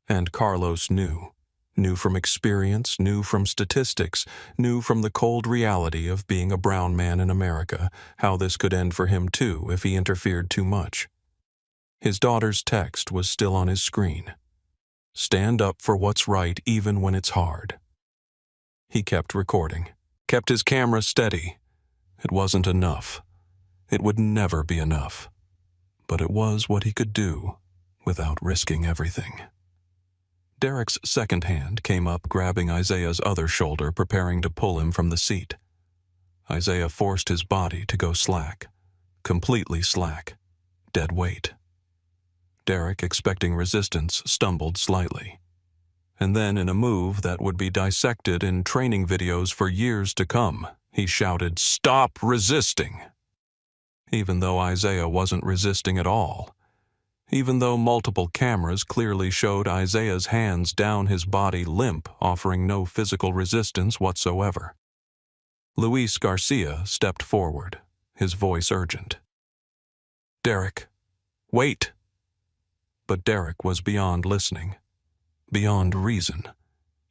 Speaker 1: And Carlos knew. Knew from experience, knew from statistics, knew from the cold reality of being a brown man in America how this could end for him too if he interfered too much. His daughter's text was still on his screen. Stand up for what's right even when it's hard. He kept recording, kept his camera steady. It wasn't enough. It would never be enough. But it was what he could do without risking everything. Derek's second hand came up, grabbing Isaiah's other shoulder, preparing to pull him from the seat. Isaiah forced his body to go slack, completely slack, dead weight. Derek, expecting resistance, stumbled slightly. And then, in a move that would be dissected in training videos for years to come, he shouted, "Stop resisting!" Even though Isaiah wasn't resisting at all. Even though multiple cameras clearly showed Isaiah's hands down his body limp, offering no physical resistance whatsoever. Luis Garcia stepped forward, his voice urgent. "Derek, wait!" But Derek was beyond listening, beyond reason.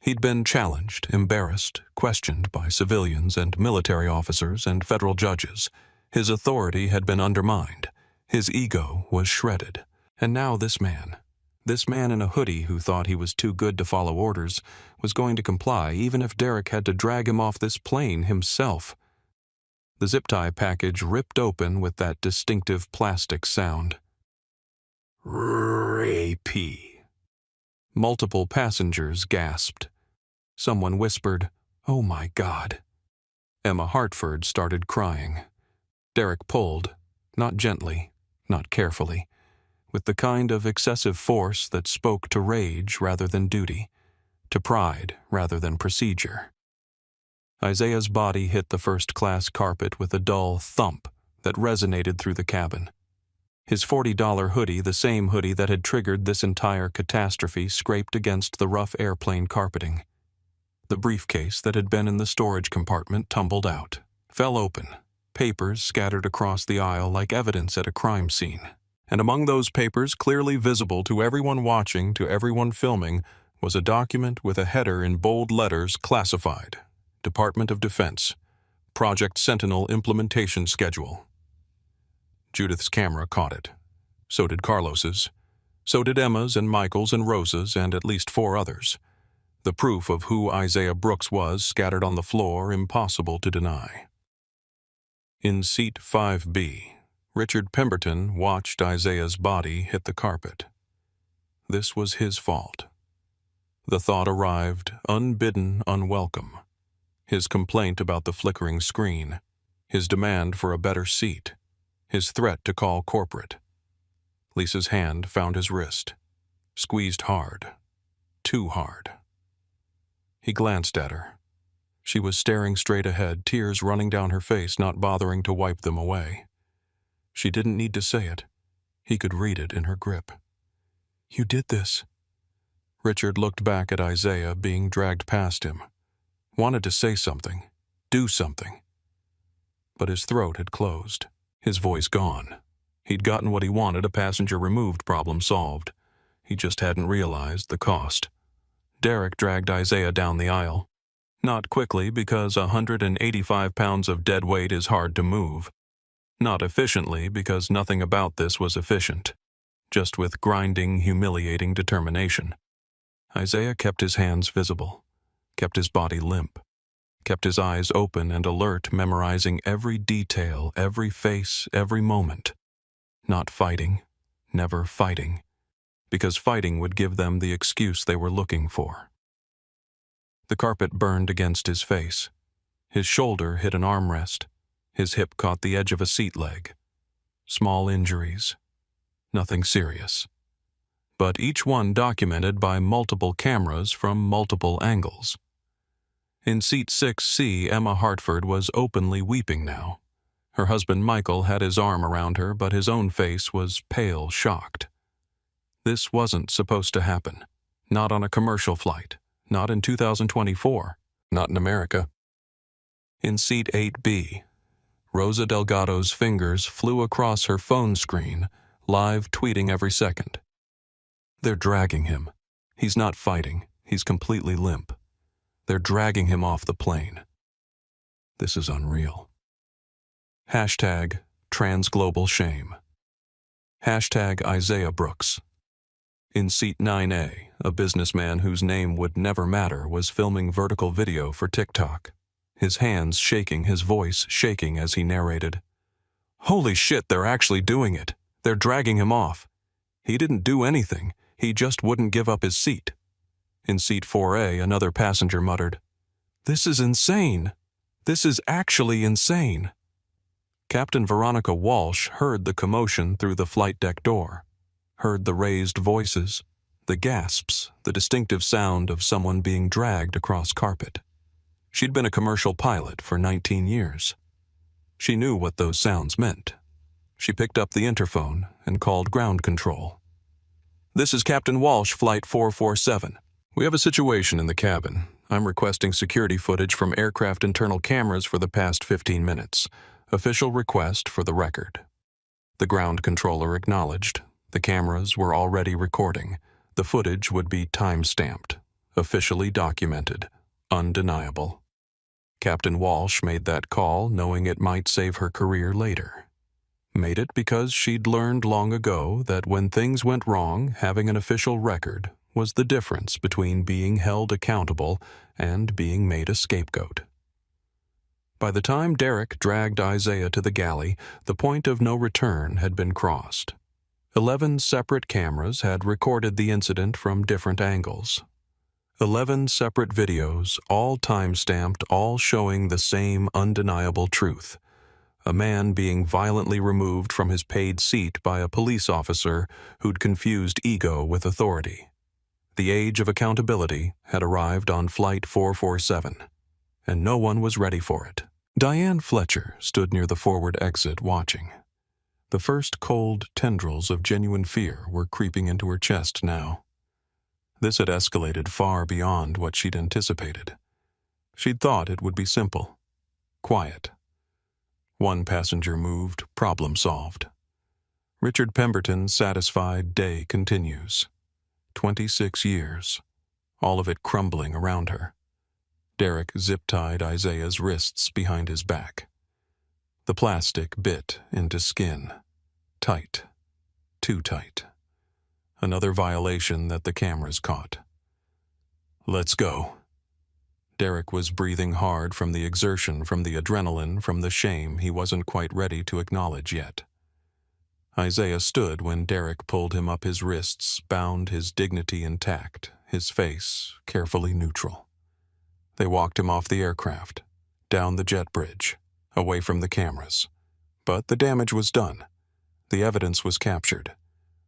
Speaker 1: He'd been challenged, embarrassed, questioned by civilians and military officers and federal judges. His authority had been undermined. His ego was shredded. And now this man in a hoodie who thought he was too good to follow orders, was going to comply even if Derek had to drag him off this plane himself. The zip tie package ripped open with that distinctive plastic sound. Rapey. Multiple passengers gasped. Someone whispered, "Oh my God." Emma Hartford started crying. Derek pulled, not gently, not carefully, with the kind of excessive force that spoke to rage rather than duty, to pride rather than procedure. Isaiah's body hit the first-class carpet with a dull thump that resonated through the cabin. His $40 hoodie, the same hoodie that had triggered this entire catastrophe, scraped against the rough airplane carpeting. The briefcase that had been in the storage compartment tumbled out, fell open, papers scattered across the aisle like evidence at a crime scene. And among those papers, clearly visible to everyone watching, to everyone filming, was a document with a header in bold letters, classified. Department of Defense. Project Sentinel Implementation Schedule. Judith's camera caught it. So did Carlos's. So did Emma's and Michael's and Rosa's and at least 4 others. The proof of who Isaiah Brooks was scattered on the floor, impossible to deny. In seat 5B, Richard Pemberton watched Isaiah's body hit the carpet. This was his fault. The thought arrived, unbidden, unwelcome. His complaint about the flickering screen, his demand for a better seat, his threat to call corporate. Lisa's hand found his wrist, squeezed hard, too hard. He glanced at her. She was staring straight ahead, tears running down her face, not bothering to wipe them away. She didn't need to say it. He could read it in her grip. "You did this." Richard looked back at Isaiah being dragged past him. Wanted to say something, do something. But his throat had closed, his voice gone. He'd gotten what he wanted, a passenger removed, problem solved. He just hadn't realized the cost. Derek dragged Isaiah down the aisle. Not quickly, because 185 pounds of dead weight is hard to move. Not efficiently, because nothing about this was efficient. Just with grinding, humiliating determination. Isaiah kept his hands visible, kept his body limp, kept his eyes open and alert, memorizing every detail, every face, every moment. Not fighting, never fighting, because fighting would give them the excuse they were looking for. The carpet burned against his face. His shoulder hit an armrest. His hip caught the edge of a seat leg. Small injuries. Nothing serious. But each one documented by multiple cameras from multiple angles. In seat 6C, Emma Hartford was openly weeping now. Her husband Michael had his arm around her, but his own face was pale, shocked. This wasn't supposed to happen. Not on a commercial flight. Not in 2024. Not in America. In seat 8B, Rosa Delgado's fingers flew across her phone screen, live tweeting every second. They're dragging him. He's not fighting. He's completely limp. They're dragging him off the plane. This is unreal. Hashtag TransGlobal Shame. Hashtag Isaiah Brooks. In seat 9A, a businessman whose name would never matter was filming vertical video for TikTok. His hands shaking, his voice shaking as he narrated. Holy shit, they're actually doing it. They're dragging him off. He didn't do anything. He just wouldn't give up his seat. In seat 4A, another passenger muttered, "This is insane. This is actually insane." Captain Veronica Walsh heard the commotion through the flight deck door, heard the raised voices, the gasps, the distinctive sound of someone being dragged across carpet. She'd been a commercial pilot for 19 years. She knew what those sounds meant. She picked up the interphone and called ground control. "This is Captain Walsh, Flight 447. We have a situation in the cabin. I'm requesting security footage from aircraft internal cameras for the past 15 minutes. Official request for the record." The ground controller acknowledged. The cameras were already recording. The footage would be time-stamped, officially documented, undeniable. Captain Walsh made that call knowing it might save her career later. Made it because she'd learned long ago that when things went wrong, having an official record was the difference between being held accountable and being made a scapegoat. By the time Derek dragged Isaiah to the galley, the point of no return had been crossed. 11 separate cameras had recorded the incident from different angles. 11 separate videos, all time-stamped, all showing the same undeniable truth. A man being violently removed from his paid seat by a police officer who'd confused ego with authority. The age of accountability had arrived on Flight 447, and no one was ready for it. Diane Fletcher stood near the forward exit watching. The first cold tendrils of genuine fear were creeping into her chest now. This had escalated far beyond what she'd anticipated. She'd thought it would be simple, quiet. One passenger moved, problem solved. Richard Pemberton's satisfied day continues. 26 years, all of it crumbling around her. Derek zip-tied Isaiah's wrists behind his back. The plastic bit into skin. Tight. Too tight. Another violation that the cameras caught. "Let's go." Derek was breathing hard from the exertion, from the adrenaline, from the shame he wasn't quite ready to acknowledge yet. Isaiah stood when Derek pulled him up his wrists, bound, his dignity intact, his face carefully neutral. They walked him off the aircraft, down the jet bridge, away from the cameras. But the damage was done. The evidence was captured.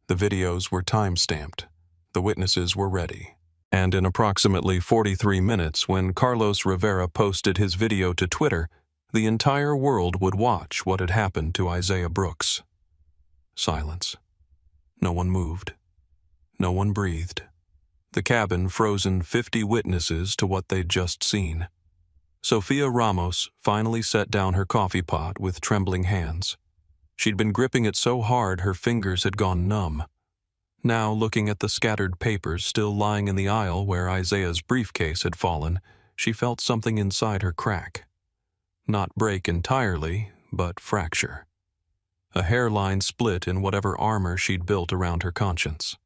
Speaker 1: The videos were time-stamped. The witnesses were ready. And in approximately 43 minutes, when Carlos Rivera posted his video to Twitter, the entire world would watch what had happened to Isaiah Brooks. Silence. No one moved. No one breathed. The cabin frozen 50 witnesses to what they'd just seen. Sofia Ramos finally set down her coffee pot with trembling hands. She'd been gripping it so hard her fingers had gone numb. Now, looking at the scattered papers still lying in the aisle where Isaiah's briefcase had fallen, she felt something inside her crack. Not break entirely, but fracture. A hairline split in whatever armor she'd built around her conscience.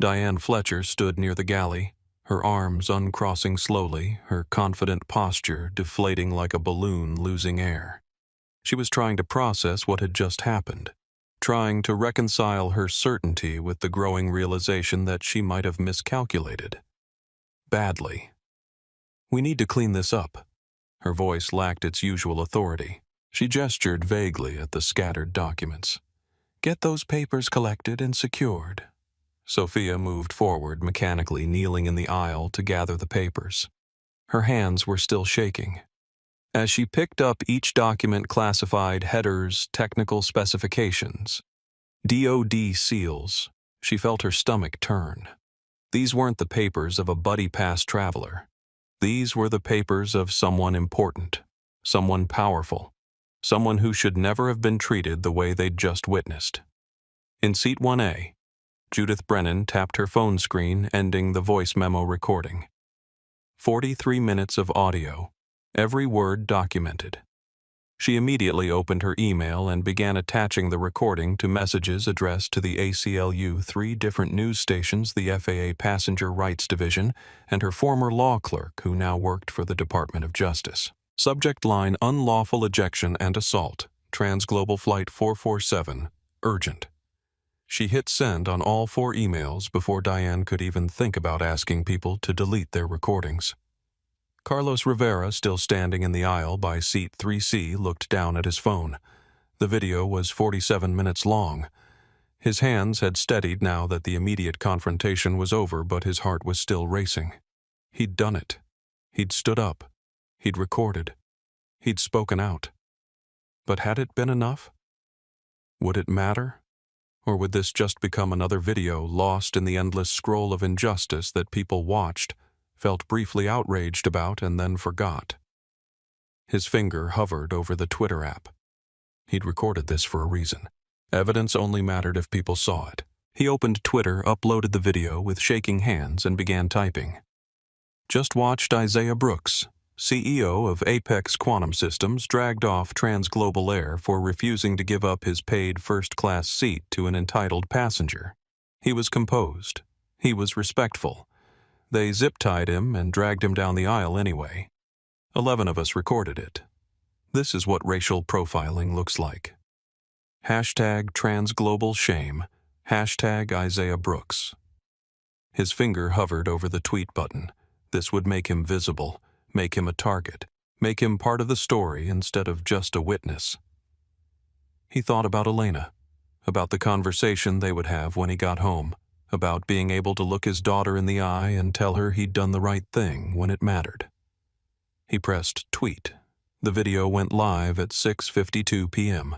Speaker 1: Diane Fletcher stood near the galley, her arms uncrossing slowly, her confident posture deflating like a balloon losing air. She was trying to process what had just happened, trying to reconcile her certainty with the growing realization that she might have miscalculated. Badly. "We need to clean this up." Her voice lacked its usual authority. She gestured vaguely at the scattered documents. "Get those papers collected and secured." Sophia moved forward, mechanically kneeling in the aisle to gather the papers. Her hands were still shaking. As she picked up each document classified headers, technical specifications, DoD seals, she felt her stomach turn. These weren't the papers of a buddy pass traveler. These were the papers of someone important, someone powerful, someone who should never have been treated the way they'd just witnessed. In seat 1A, Judith Brennan tapped her phone screen, ending the voice memo recording. 43 minutes of audio, every word documented. She immediately opened her email and began attaching the recording to messages addressed to the ACLU, 3 different news stations, the FAA Passenger Rights Division, and her former law clerk, who now worked for the Department of Justice. Subject line: unlawful ejection and assault. TransGlobal Flight 447, urgent. She hit send on all 4 emails before Diane could even think about asking people to delete their recordings. Carlos Rivera, still standing in the aisle by seat 3C, looked down at his phone. The video was 47 minutes long. His hands had steadied now that the immediate confrontation was over, but his heart was still racing. He'd done it. He'd stood up. He'd recorded. He'd spoken out. But had it been enough? Would it matter? Or would this just become another video lost in the endless scroll of injustice that people watched, felt briefly outraged about, and then forgot? His finger hovered over the Twitter app. He'd recorded this for a reason. Evidence only mattered if people saw it. He opened Twitter, uploaded the video with shaking hands, and began typing. Just watched Isaiah Brooks, CEO of Apex Quantum Systems, dragged off TransGlobal Air for refusing to give up his paid first-class seat to an entitled passenger. He was composed. He was respectful. They zip-tied him and dragged him down the aisle anyway. 11 of us recorded it. This is what racial profiling looks like. Hashtag TransGlobal Shame. Hashtag Isaiah Brooks. His finger hovered over the tweet button. This would make him visible, make him a target, make him part of the story instead of just a witness. He thought about Elena, about the conversation they would have when he got home, about being able to look his daughter in the eye and tell her he'd done the right thing when it mattered. He pressed tweet. The video went live at 6:52 p.m.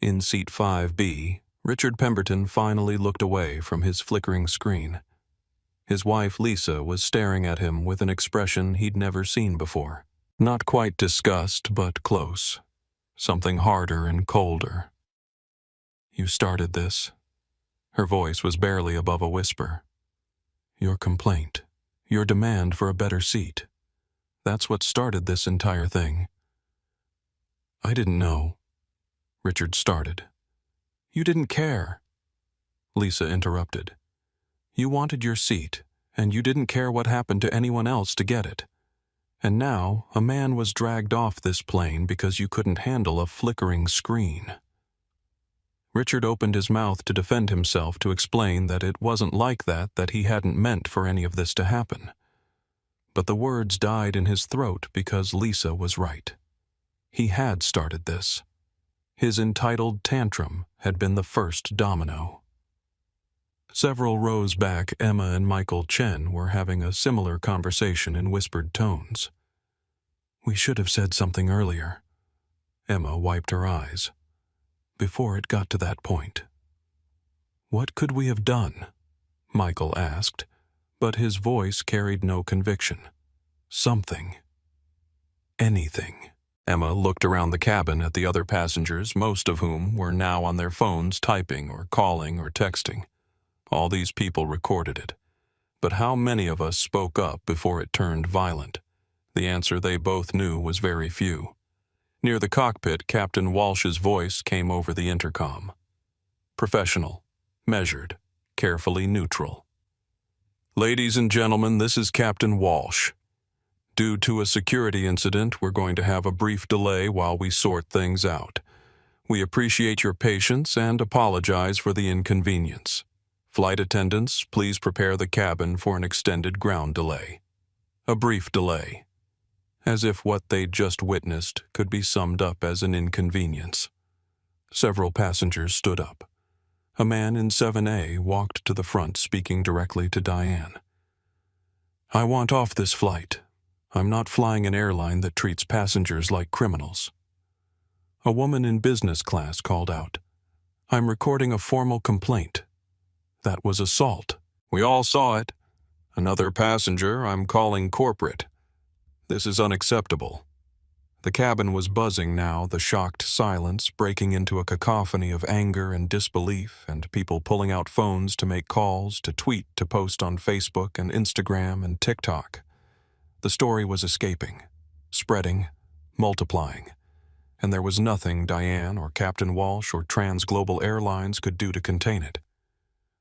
Speaker 1: In seat 5B, Richard Pemberton finally looked away from his flickering screen. His wife, Lisa, was staring at him with an expression he'd never seen before. Not quite disgust, but close. Something harder and colder. "You started this." Her voice was barely above a whisper. "Your complaint, your demand for a better seat. That's what started this entire thing." "I didn't know," Richard started. "You didn't care," Lisa interrupted. "You wanted your seat, and you didn't care what happened to anyone else to get it. And now a man was dragged off this plane because you couldn't handle a flickering screen." Richard opened his mouth to defend himself, to explain that it wasn't like that he hadn't meant for any of this to happen. But the words died in his throat because Lisa was right. He had started this. His entitled tantrum had been the first domino. Several rows back, Emma and Michael Chen were having a similar conversation in whispered tones. "We should have said something earlier." Emma wiped her eyes. "Before it got to that point." "What could we have done?" Michael asked, but his voice carried no conviction. "Something. Anything." Emma looked around the cabin at the other passengers, most of whom were now on their phones typing or calling or texting. All these people recorded it. But how many of us spoke up before it turned violent? The answer they both knew was very few. Near the cockpit, Captain Walsh's voice came over the intercom. Professional, measured, carefully neutral. "Ladies and gentlemen, this is Captain Walsh. Due to a security incident, we're going to have a brief delay while we sort things out. We appreciate your patience and apologize for the inconvenience. Flight attendants, please prepare the cabin for an extended ground delay." A brief delay. As if what they'd just witnessed could be summed up as an inconvenience. Several passengers stood up. A man in 7A walked to the front, speaking directly to Diane. "I want off this flight. I'm not flying an airline that treats passengers like criminals." A woman in business class called out, "I'm recording a formal complaint. That was assault. We all saw it. Another passenger, I'm calling corporate. This is unacceptable." The cabin was buzzing now, the shocked silence breaking into a cacophony of anger and disbelief, and people pulling out phones to make calls, to tweet, to post on Facebook and Instagram and TikTok. The story was escaping, spreading, multiplying, and there was nothing Diane or Captain Walsh or TransGlobal Airlines could do to contain it.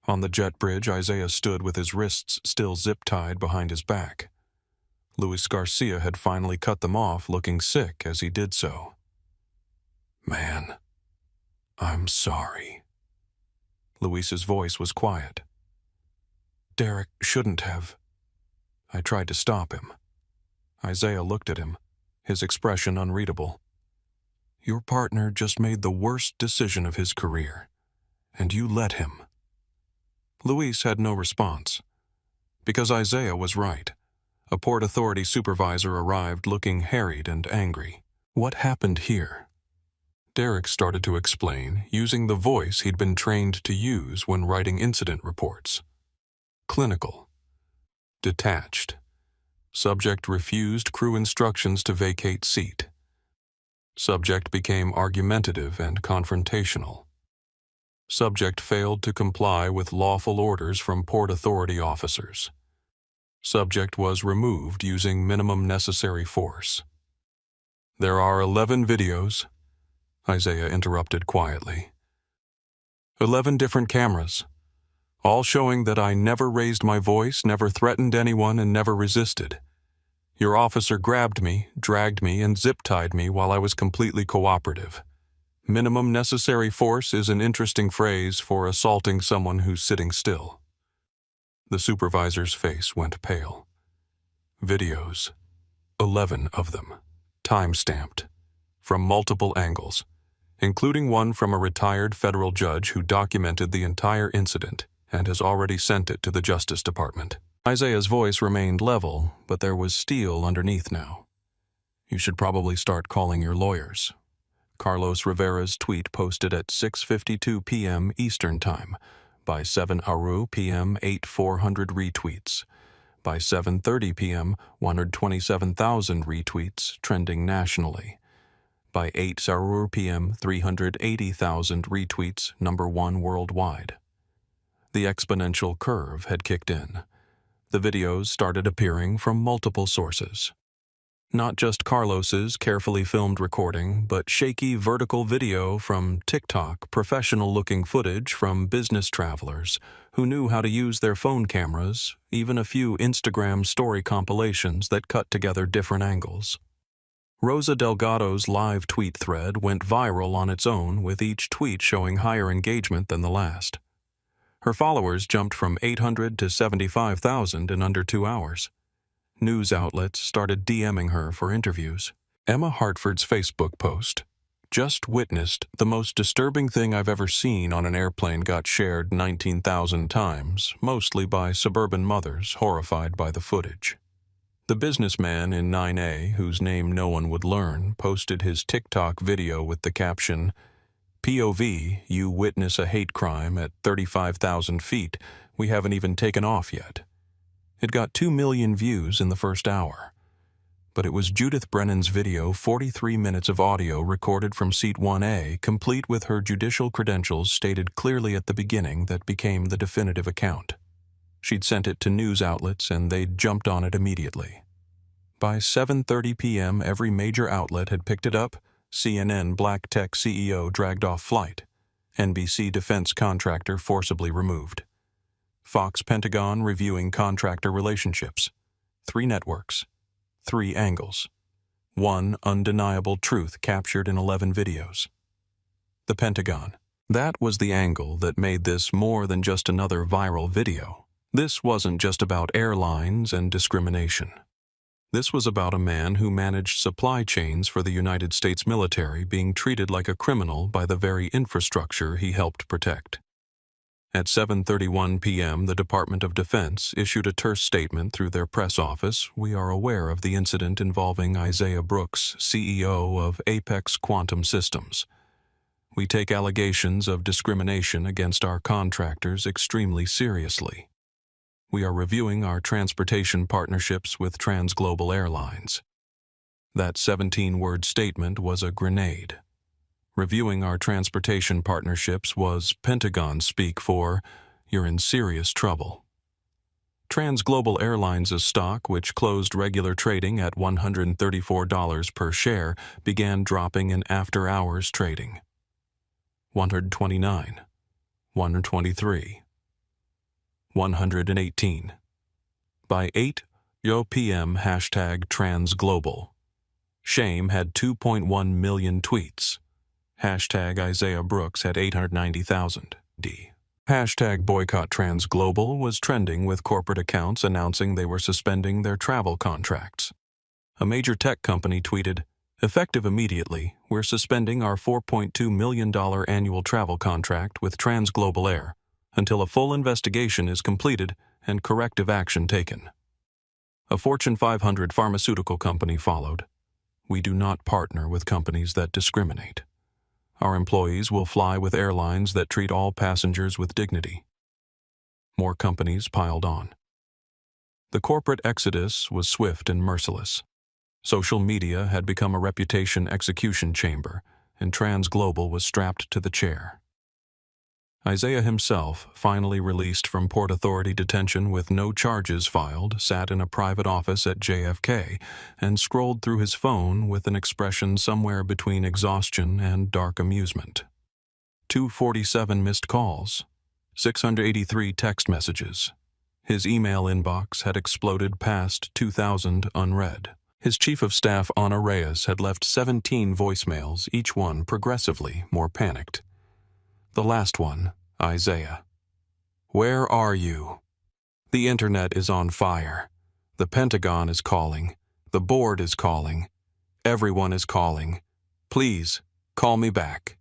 Speaker 1: On the jet bridge, Isaiah stood with his wrists still zip-tied behind his back. Luis Garcia had finally cut them off, looking sick as he did so. "Man, I'm sorry." Luis's voice was quiet. "Derek shouldn't have." I tried to stop him. Isaiah looked at him, his expression unreadable. "Your partner just made the worst decision of his career, and you let him." Luis had no response, because Isaiah was right. A Port Authority supervisor arrived looking harried and angry. "What happened here?" Derek started to explain, using the voice he'd been trained to use when writing incident reports. Clinical. Detached. Subject refused crew instructions to vacate seat. Subject became argumentative and confrontational. Subject failed to comply with lawful orders from Port Authority officers. Subject was removed using minimum necessary force. "There are 11 videos," Isaiah interrupted quietly. 11 different cameras, all showing that I never raised my voice, never threatened anyone, and never resisted. Your officer grabbed me, dragged me, and zip-tied me while I was completely cooperative. Minimum necessary force is an interesting phrase for assaulting someone who's sitting still. The supervisor's face went pale. Videos. 11 of them. Time-stamped. From multiple angles, including one from a retired federal judge who documented the entire incident and has already sent it to the Justice Department. Isaiah's voice remained level, but there was steel underneath now. "You should probably start calling your lawyers." Carlos Rivera's tweet posted at 6:52 p.m. Eastern Time. By 7 Aru p.m., 8,400 retweets. By 7:30 p.m., 127,000 retweets, trending nationally. By 8 Sarur p.m., 380,000 retweets, #1 worldwide. The exponential curve had kicked in. The videos started appearing from multiple sources. Not just Carlos's carefully filmed recording, but shaky vertical video from TikTok, professional-looking footage from business travelers who knew how to use their phone cameras, even a few Instagram story compilations that cut together different angles. Rosa Delgado's live tweet thread went viral on its own, with each tweet showing higher engagement than the last. Her followers jumped from 800 to 75,000 in under 2 hours. News outlets started DMing her for interviews. Emma Hartford's Facebook post, "Just witnessed the most disturbing thing I've ever seen on an airplane," got shared 19,000 times, mostly by suburban mothers horrified by the footage. The businessman in 9A, whose name no one would learn, posted his TikTok video with the caption, "POV, you witness a hate crime at 35,000 feet. We haven't even taken off yet." It got 2 million views in the first hour. But it was Judith Brennan's video, 43 minutes of audio recorded from seat 1A, complete with her judicial credentials stated clearly at the beginning, that became the definitive account. She'd sent it to news outlets and they'd jumped on it immediately. By 7:30 p.m., every major outlet had picked it up. CNN Black Tech CEO dragged off flight. NBC defense contractor forcibly removed. Fox Pentagon reviewing contractor relationships. 3 networks. 3 angles. 1 undeniable truth captured in 11 videos. The Pentagon. That was the angle that made this more than just another viral video. This wasn't just about airlines and discrimination. This was about a man who managed supply chains for the United States military being treated like a criminal by the very infrastructure he helped protect. At 7:31 p.m., the Department of Defense issued a terse statement through their press office. "We are aware of the incident involving Isaiah Brooks, CEO of Apex Quantum Systems. We take allegations of discrimination against our contractors extremely seriously. We are reviewing our transportation partnerships with TransGlobal Airlines." That 17-word statement was a grenade. Reviewing our transportation partnerships was Pentagon speak for, "You're in serious trouble." TransGlobal Airlines' stock, which closed regular trading at $134 per share, began dropping in after-hours trading. 129, 123, 118. By 8 p.m. #TransGlobal. Shame had 2.1 million tweets. Isaiah Brooks had 890,000. #boycott TransGlobal was trending with corporate accounts announcing they were suspending their travel contracts. A major tech company tweeted, "Effective immediately, we're suspending our $4.2 million annual travel contract with TransGlobal Air until a full investigation is completed and corrective action taken." A Fortune 500 pharmaceutical company followed. "We do not partner with companies that discriminate. Our employees will fly with airlines that treat all passengers with dignity." More companies piled on. The corporate exodus was swift and merciless. Social media had become a reputation execution chamber, and TransGlobal was strapped to the chair. Isaiah himself, finally released from Port Authority detention with no charges filed, sat in a private office at JFK and scrolled through his phone with an expression somewhere between exhaustion and dark amusement. 247 missed calls, 683 text messages. His email inbox had exploded past 2,000 unread. His chief of staff, Ana Reyes, had left 17 voicemails, each one progressively more panicked. The last one, Isaiah. "Where are you? The internet is on fire. The Pentagon is calling. The board is calling. Everyone is calling. Please, call me back."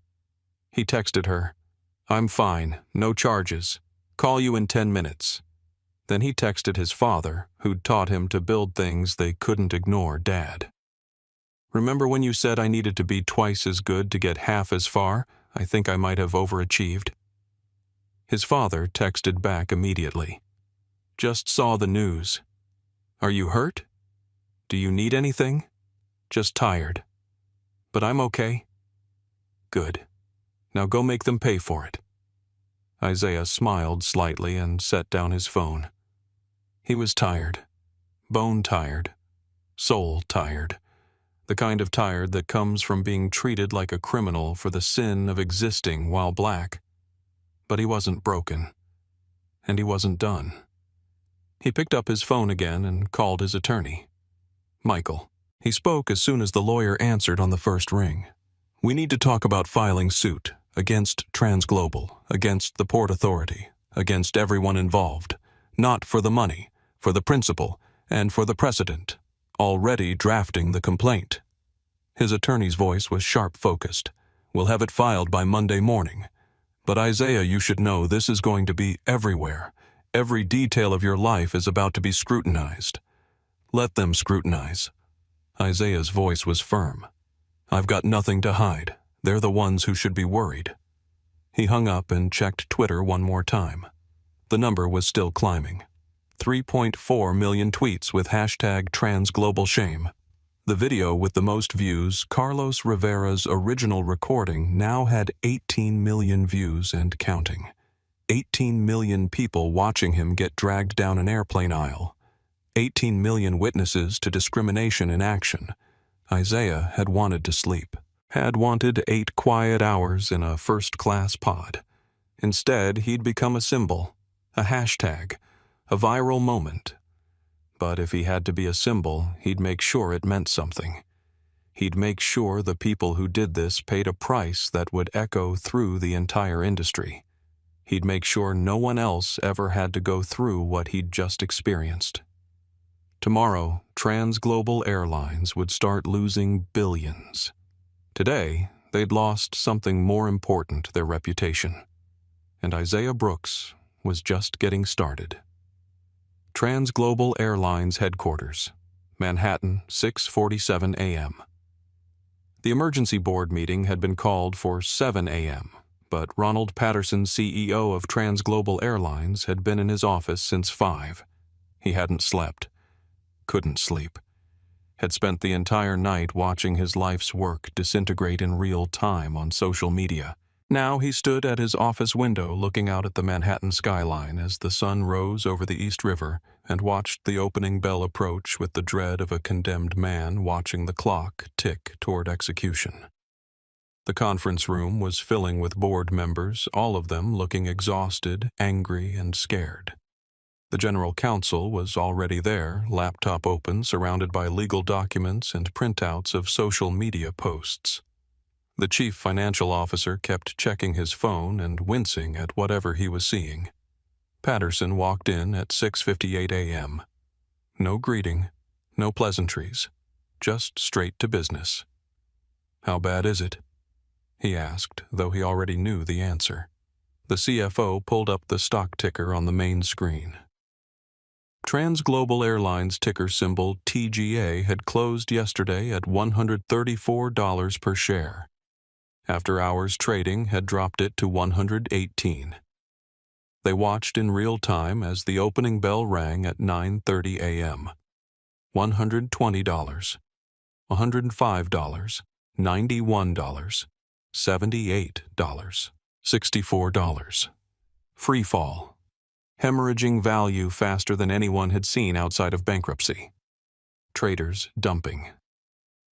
Speaker 1: He texted her, "I'm fine, no charges. Call you in 10 minutes. Then he texted his father, who'd taught him to build things they couldn't ignore, Dad. "Remember when you said I needed to be twice as good to get half as far? I think I might have overachieved." His father texted back immediately. "Just saw the news. Are you hurt? Do you need anything? Just tired. But I'm okay." "Good. Now go make them pay for it." Isaiah smiled slightly and set down his phone. He was tired. Bone tired. Soul tired. The kind of tired that comes from being treated like a criminal for the sin of existing while black. But he wasn't broken. And he wasn't done. He picked up his phone again and called his attorney. Michael. He spoke as soon as the lawyer answered on the first ring. "We need to talk about filing suit against TransGlobal, against the Port Authority, against everyone involved. Not for the money, for the principle, and for the precedent. Already drafting the complaint." His attorney's voice was sharp-focused. "We'll have it filed by Monday morning. But Isaiah, you should know this is going to be everywhere. Every detail of your life is about to be scrutinized. Let them scrutinize." Isaiah's voice was firm. "I've got nothing to hide. They're the ones who should be worried." He hung up and checked Twitter one more time. The number was still climbing. 3.4 million tweets with #TransGlobalShame. The video with the most views, Carlos Rivera's original recording, now had 18 million views and counting. 18 million people watching him get dragged down an airplane aisle. 18 million witnesses to discrimination in action. Isaiah had wanted to sleep. Had wanted 8 quiet hours in a first-class pod. Instead, he'd become a symbol, a hashtag, a viral moment. But if he had to be a symbol, he'd make sure it meant something. He'd make sure the people who did this paid a price that would echo through the entire industry. He'd make sure no one else ever had to go through what he'd just experienced. Tomorrow, TransGlobal Airlines would start losing billions. Today, they'd lost something more important, their reputation. And Isaiah Brooks was just getting started. TransGlobal Airlines headquarters, Manhattan, 6:47 a.m. The emergency board meeting had been called for 7 a.m., but Ronald Patterson, CEO of TransGlobal Airlines, had been in his office since 5. He hadn't slept. Couldn't sleep. had spent the entire night watching his life's work disintegrate in real time on social media. Now he stood at his office window looking out at the Manhattan skyline as the sun rose over the East River and watched the opening bell approach with the dread of a condemned man watching the clock tick toward execution. The conference room was filling with board members, all of them looking exhausted, angry, and scared. The general counsel was already there, laptop open, surrounded by legal documents and printouts of social media posts. The chief financial officer kept checking his phone and wincing at whatever he was seeing. Patterson walked in at 6:58 a.m. No greeting, no pleasantries, just straight to business. "How bad is it?" he asked, though he already knew the answer. The CFO pulled up the stock ticker on the main screen. TransGlobal Airline's ticker symbol TGA had closed yesterday at $134 per share. After hours trading had dropped it to $118. They watched in real time as the opening bell rang at 9:30 a.m. $120, $105, $91, $78, $64. Free fall. Hemorrhaging value faster than anyone had seen outside of bankruptcy. Traders dumping.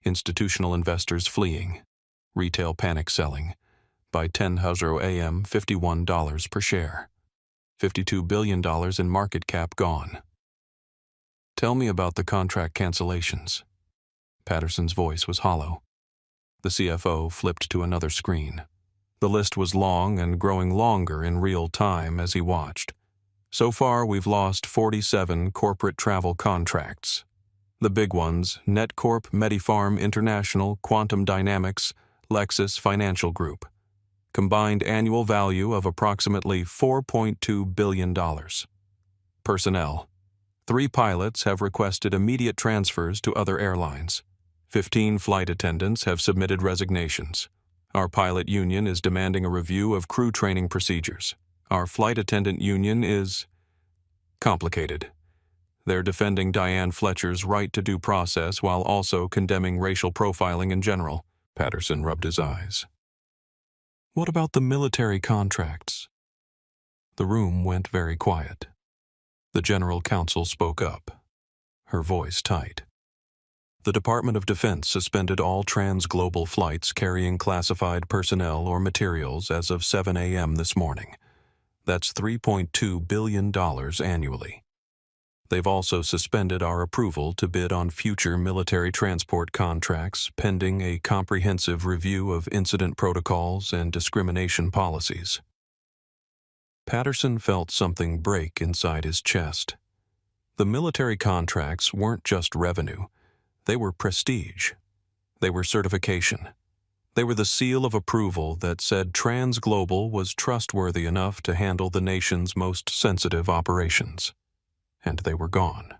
Speaker 1: Institutional investors fleeing. Retail panic selling. By 10:00 a.m., $51 per share. $52 billion in market cap gone. "Tell me about the contract cancellations." Patterson's voice was hollow. The CFO flipped to another screen. The list was long and growing longer in real time as he watched. So far, we've lost 47 corporate travel contracts. The big ones: NetCorp, MediPharm International, Quantum Dynamics, Lexus Financial Group. Combined annual value of approximately $4.2 billion. Personnel. 3 pilots have requested immediate transfers to other airlines. 15 flight attendants have submitted resignations. Our pilot union is demanding a review of crew training procedures. Our flight attendant union is complicated. They're defending Diane Fletcher's right to due process while also condemning racial profiling in general. Patterson rubbed his eyes. "What about the military contracts?" The room went very quiet. The general counsel spoke up, her voice tight. "The Department of Defense suspended all TransGlobal flights carrying classified personnel or materials as of 7 a.m. this morning. That's $3.2 billion annually. They've also suspended our approval to bid on future military transport contracts pending a comprehensive review of incident protocols and discrimination policies." Patterson felt something break inside his chest. The military contracts weren't just revenue. They were prestige. They were certification. They were the seal of approval that said TransGlobal was trustworthy enough to handle the nation's most sensitive operations. And they were gone.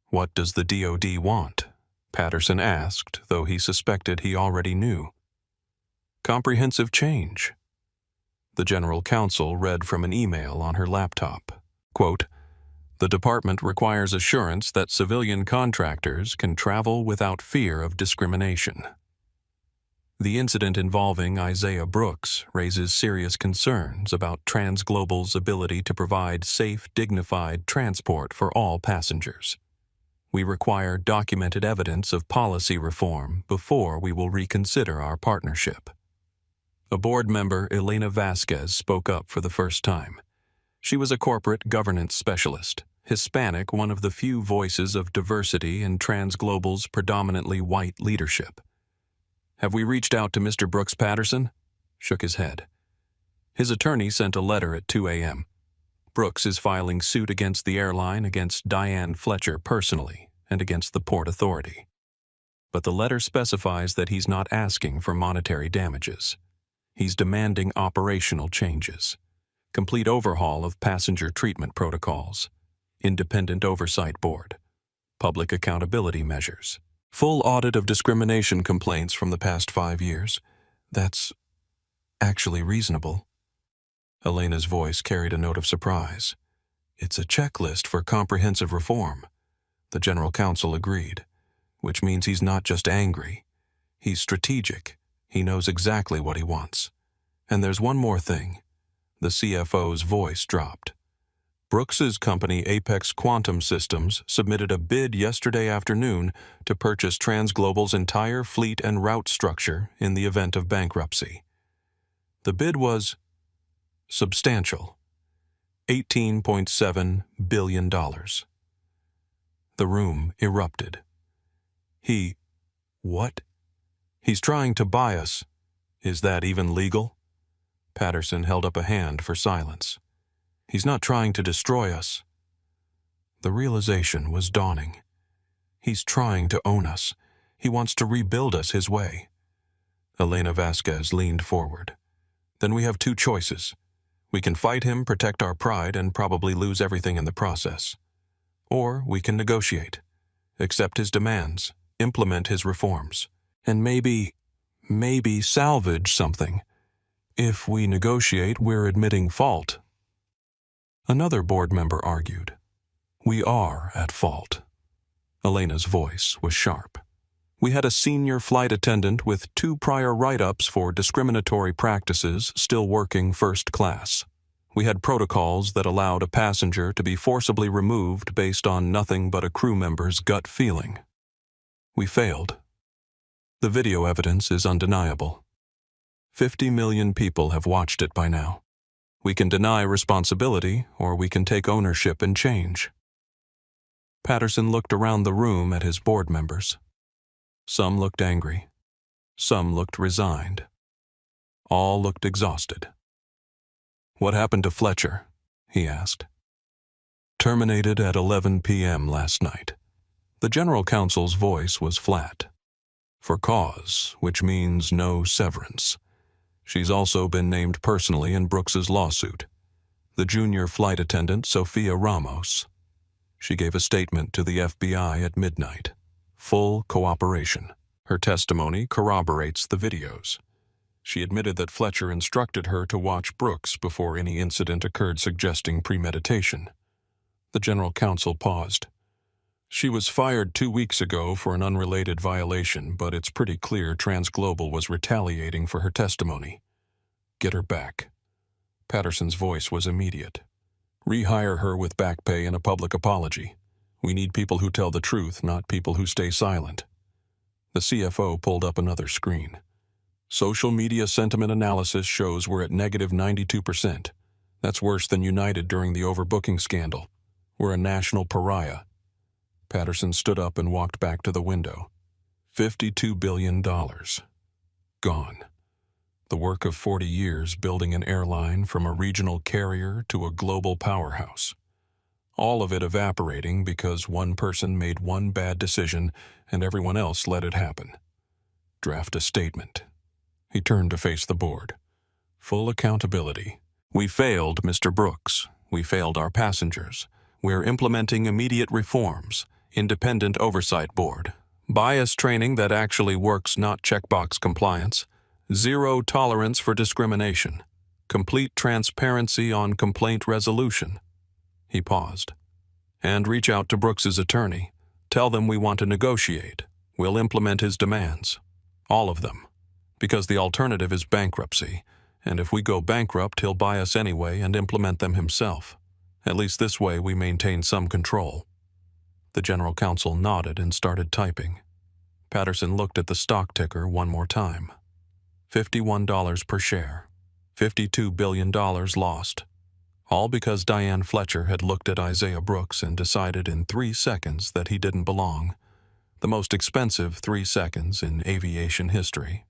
Speaker 1: "What does the DoD want?" Patterson asked, though he suspected he already knew. "Comprehensive change." The general counsel read from an email on her laptop. Quote, "The department requires assurance that civilian contractors can travel without fear of discrimination." The incident involving Isaiah Brooks raises serious concerns about TransGlobal's ability to provide safe, dignified transport for all passengers. We require documented evidence of policy reform before we will reconsider our partnership. A board member, Elena Vasquez, spoke up for the first time. She was a corporate governance specialist, Hispanic, one of the few voices of diversity in TransGlobal's predominantly white leadership. "Have we reached out to Mr. Brooks Patterson?" Shook his head. His attorney sent a letter at 2 a.m. Brooks is filing suit against the airline, against Diane Fletcher personally, and against the Port Authority. But the letter specifies that he's not asking for monetary damages. He's demanding operational changes, complete overhaul of passenger treatment protocols, independent oversight board, public accountability measures, full audit of discrimination complaints from the past 5 years. That's actually reasonable. Elena's voice carried a note of surprise. "It's a checklist for comprehensive reform." The general counsel agreed. which means he's not just angry. He's strategic. He knows exactly what he wants. And there's one more thing. The CFO's voice dropped. Brooks's company, Apex Quantum Systems, submitted a bid yesterday afternoon to purchase TransGlobal's entire fleet and route structure in the event of bankruptcy. The bid was substantial. $18.7 billion. The room erupted. What? He's trying to buy us. Is that even legal? Patterson held up a hand for silence. He's not trying to destroy us. The realization was dawning. He's trying to own us. He wants to rebuild us his way. Elena Vasquez leaned forward. Then we have two choices. We can fight him, protect our pride, and probably lose everything in the process. Or we can negotiate, accept his demands, implement his reforms, and maybe salvage something. If we negotiate, we're admitting fault. Another board member argued. We are at fault. Elena's voice was sharp. We had a senior flight attendant with 2 prior write-ups for discriminatory practices still working first class. We had protocols that allowed a passenger to be forcibly removed based on nothing but a crew member's gut feeling. We failed. The video evidence is undeniable. 50 million people have watched it by now. We can deny responsibility, or we can take ownership and change. Patterson looked around the room at his board members. Some looked angry. Some looked resigned. All looked exhausted. What happened to Fletcher? He asked. Terminated at 11 p.m. last night. The general counsel's voice was flat. For cause, which means no severance. She's also been named personally in Brooks's lawsuit. The junior flight attendant, Sophia Ramos. She gave a statement to the FBI at midnight. Full cooperation. Her testimony corroborates the videos. She admitted that Fletcher instructed her to watch Brooks before any incident occurred suggesting premeditation. The general counsel paused. She was fired 2 weeks ago for an unrelated violation, but it's pretty clear TransGlobal was retaliating for her testimony. Get her back. Patterson's voice was immediate. Rehire her with back pay and a public apology. We need people who tell the truth, not people who stay silent. The CFO pulled up another screen. Social media sentiment analysis shows we're at negative 92%. That's worse than United during the overbooking scandal. We're a national pariah. Patterson stood up and walked back to the window. $52 billion. Gone. The work of 40 years building an airline from a regional carrier to a global powerhouse. All of it evaporating because one person made one bad decision and everyone else let it happen. Draft a statement. He turned to face the board. Full accountability. We failed, Mr. Brooks. We failed our passengers. We're implementing immediate reforms. Independent oversight board. Bias training that actually works, not checkbox compliance. Zero tolerance for discrimination. Complete transparency on complaint resolution. He paused. And reach out to Brooks's attorney. Tell them we want to negotiate. We'll implement his demands. All of them. Because the alternative is bankruptcy. And if we go bankrupt, he'll buy us anyway and implement them himself. At least this way we maintain some control. The general counsel nodded and started typing. Patterson looked at the stock ticker one more time. $51 per share. $52 billion lost. All because Diane Fletcher had looked at Isaiah Brooks and decided in 3 seconds that he didn't belong. The most expensive 3 seconds in aviation history.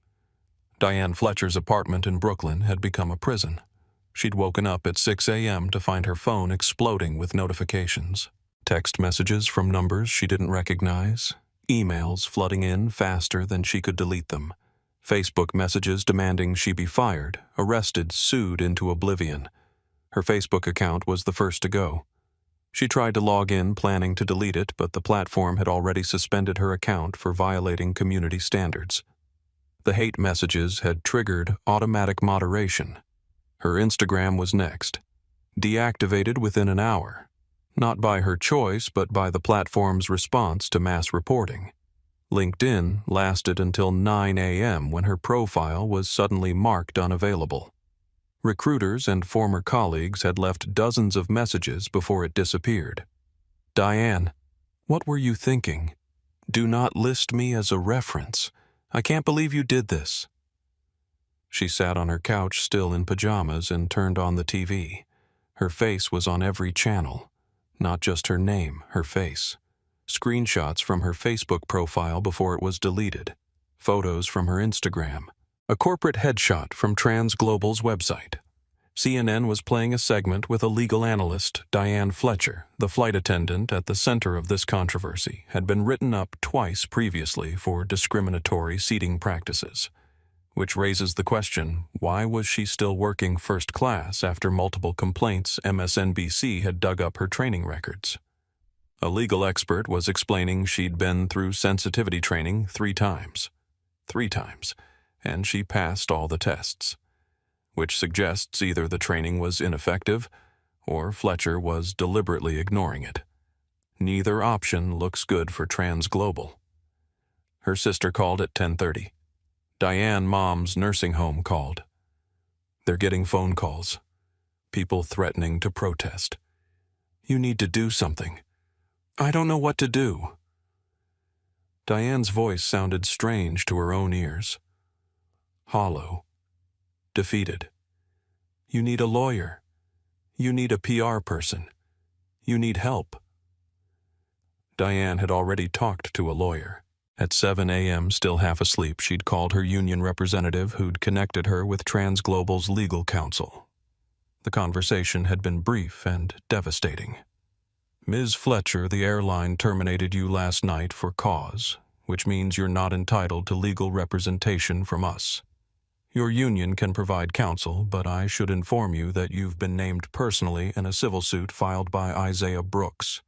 Speaker 1: Diane Fletcher's apartment in Brooklyn had become a prison. She'd woken up at 6 a.m. to find her phone exploding with notifications. Text messages from numbers she didn't recognize. Emails flooding in faster than she could delete them. Facebook messages demanding she be fired, arrested, sued into oblivion. Her Facebook account was the first to go. She tried to log in, planning to delete it, but the platform had already suspended her account for violating community standards. The hate messages had triggered automatic moderation. Her Instagram was next. Deactivated within an hour. Not by her choice, but by the platform's response to mass reporting. LinkedIn lasted until 9 a.m. when her profile was suddenly marked unavailable. Recruiters and former colleagues had left dozens of messages before it disappeared. "Diane, what were you thinking? Do not list me as a reference. I can't believe you did this." She sat on her couch still in pajamas and turned on the TV. Her face was on every channel. Not just her name, her face. Screenshots from her Facebook profile before it was deleted. Photos from her Instagram. A corporate headshot from TransGlobal's website. CNN was playing a segment with a legal analyst, Diane Fletcher, the flight attendant at the center of this controversy, had been written up twice previously for discriminatory seating practices. Which raises the question, why was she still working first class after multiple complaints MSNBC had dug up her training records? A legal expert was explaining she'd been through sensitivity training 3 times. 3 times. And she passed all the tests, which suggests either the training was ineffective or Fletcher was deliberately ignoring it. Neither option looks good for TransGlobal. Her sister called at 10:30. Diane Mom's nursing home called. They're getting phone calls. People threatening to protest. "You need to do something." "I don't know what to do." Diane's voice sounded strange to her own ears. Hollow. Defeated. "You need a lawyer. You need a PR person. You need help." Diane had already talked to a lawyer. At 7 a.m., still half asleep, she'd called her union representative who'd connected her with TransGlobal's legal counsel. The conversation had been brief and devastating. "Ms. Fletcher, the airline terminated you last night for cause, which means you're not entitled to legal representation from us. Your union can provide counsel, but I should inform you that you've been named personally in a civil suit filed by Isaiah Brooks.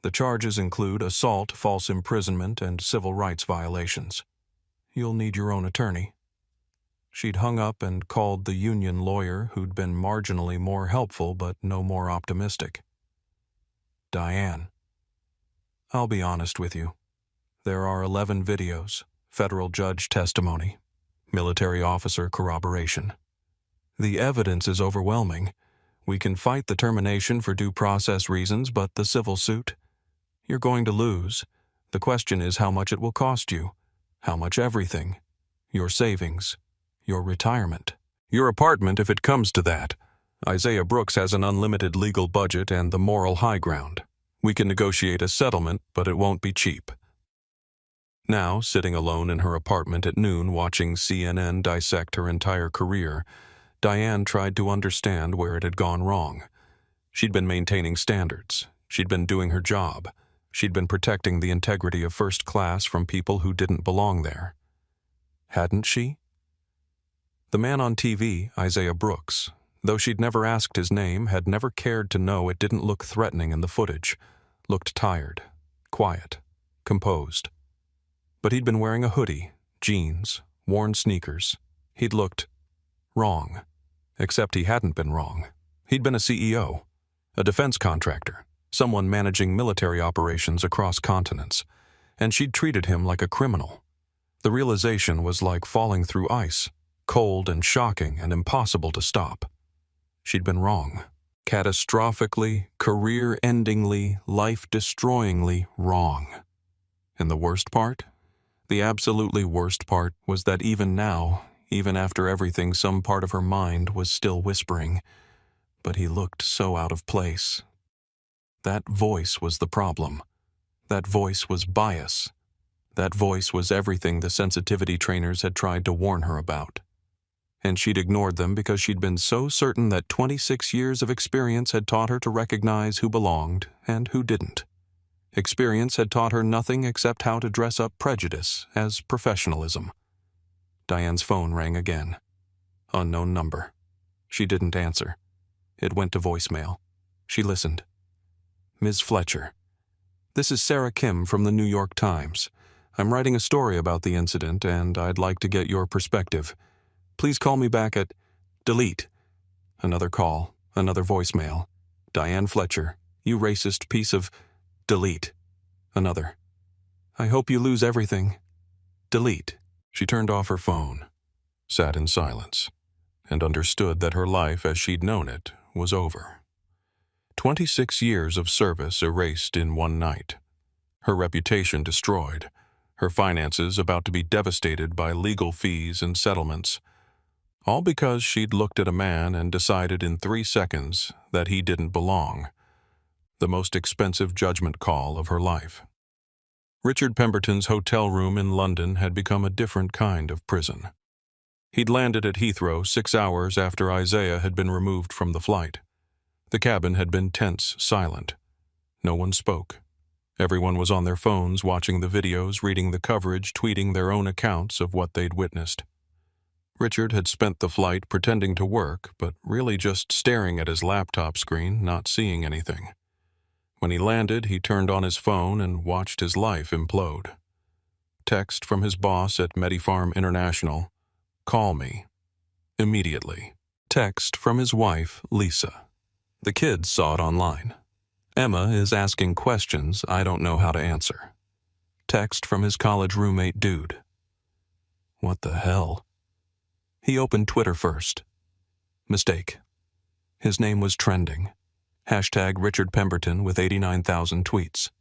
Speaker 1: The charges include assault, false imprisonment, and civil rights violations. You'll need your own attorney." She'd hung up and called the union lawyer who'd been marginally more helpful but no more optimistic. "Diane, I'll be honest with you. There are 11 videos, federal judge testimony, military officer corroboration. The evidence is overwhelming. We can fight the termination for due process reasons, but the civil suit? You're going to lose. The question is how much it will cost you. How much everything. Your savings. Your retirement. Your apartment if it comes to that. Isaiah Brooks has an unlimited legal budget and the moral high ground. We can negotiate a settlement, but it won't be cheap." Now, sitting alone in her apartment at noon watching CNN dissect her entire career, Diane tried to understand where it had gone wrong. She'd been maintaining standards. She'd been doing her job. She'd been protecting the integrity of first class from people who didn't belong there. Hadn't she? The man on TV, Isaiah Brooks, though she'd never asked his name, had never cared to know it didn't look threatening in the footage. Looked tired, quiet, composed. But he'd been wearing a hoodie, jeans, worn sneakers. He'd looked wrong. Except he hadn't been wrong. He'd been a CEO, a defense contractor, someone managing military operations across continents, and she'd treated him like a criminal. The realization was like falling through ice, cold and shocking and impossible to stop. She'd been wrong. Catastrophically, career-endingly, life-destroyingly wrong. And the worst part? The absolutely worst part was that even now, even after everything, some part of her mind was still whispering, but he looked so out of place. That voice was the problem. That voice was bias. That voice was everything the sensitivity trainers had tried to warn her about. And she'd ignored them because she'd been so certain that 26 years of experience had taught her to recognize who belonged and who didn't. Experience had taught her nothing except how to dress up prejudice as professionalism. Diane's phone rang again. Unknown number. She didn't answer. It went to voicemail. She listened. "Ms. Fletcher, this is Sarah Kim from the New York Times. I'm writing a story about the incident, and I'd like to get your perspective. Please call me back at..." Delete. Another call, another voicemail. "Diane Fletcher, you racist piece of..." Delete. Another. I hope you lose everything. Delete. She turned off her phone, sat in silence, and understood that her life as she'd known it was over. 26 years of service erased in one night. Her reputation destroyed, her finances about to be devastated by legal fees and settlements, all because she'd looked at a man and decided in 3 seconds that he didn't belong. The most expensive judgment call of her life. Richard Pemberton's hotel room in London had become a different kind of prison. He'd landed at Heathrow 6 hours after Isaiah had been removed from the flight. The cabin had been tense, silent. No one spoke. Everyone was on their phones, watching the videos, reading the coverage, tweeting their own accounts of what they'd witnessed. Richard had spent the flight pretending to work, but really just staring at his laptop screen, not seeing anything. When he landed, he turned on his phone and watched his life implode. Text from his boss at Medifarm International, "Call me. Immediately." Text from his wife, Lisa. The kids saw it online. "Emma is asking questions I don't know how to answer." Text from his college roommate, Dude. What the hell? He opened Twitter first. Mistake. His name was trending. Hashtag Richard Pemberton with 89,000 tweets.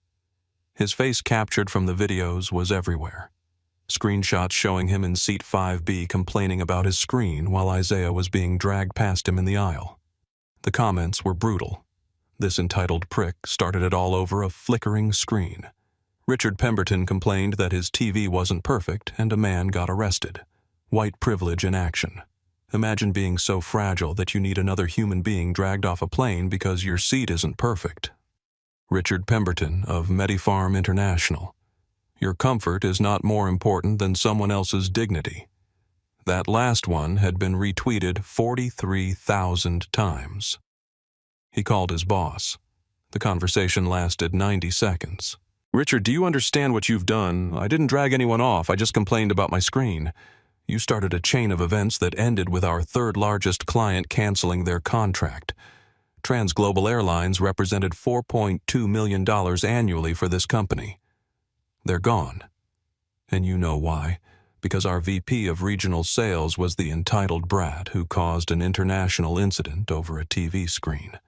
Speaker 1: His face captured from the videos was everywhere. Screenshots showing him in seat 5B complaining about his screen while Isaiah was being dragged past him in the aisle. The comments were brutal. This entitled prick started it all over a flickering screen. Richard Pemberton complained that his TV wasn't perfect and a man got arrested. White privilege in action. Imagine being so fragile that you need another human being dragged off a plane because your seat isn't perfect. Richard Pemberton of Medifarm International. Your comfort is not more important than someone else's dignity. That last one had been retweeted 43,000 times. He called his boss. The conversation lasted 90 seconds. "Richard, do you understand what you've done? I didn't drag anyone off, I just complained about my screen. You started a chain of events that ended with our third largest client canceling their contract. TransGlobal Airlines represented $4.2 million annually for this company. They're gone. And you know why. Because our VP of regional sales was the entitled brat who caused an international incident over a TV screen.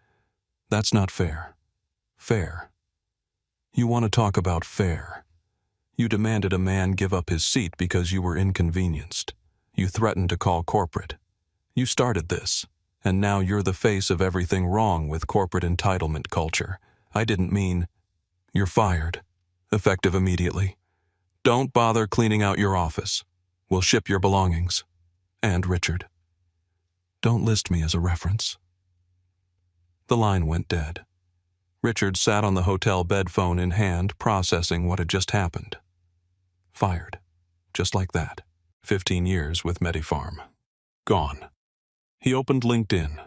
Speaker 1: That's not fair. Fair. You want to talk about fair. You demanded a man give up his seat because you were inconvenienced. You threatened to call corporate. You started this, and now you're the face of everything wrong with corporate entitlement culture. I didn't mean... You're fired. Effective immediately. Don't bother cleaning out your office. We'll ship your belongings. And Richard. Don't list me as a reference." The line went dead. Richard sat on the hotel bed, phone in hand, processing what had just happened. Fired. Just like that. 15 years with Medifarm. Gone. He opened LinkedIn.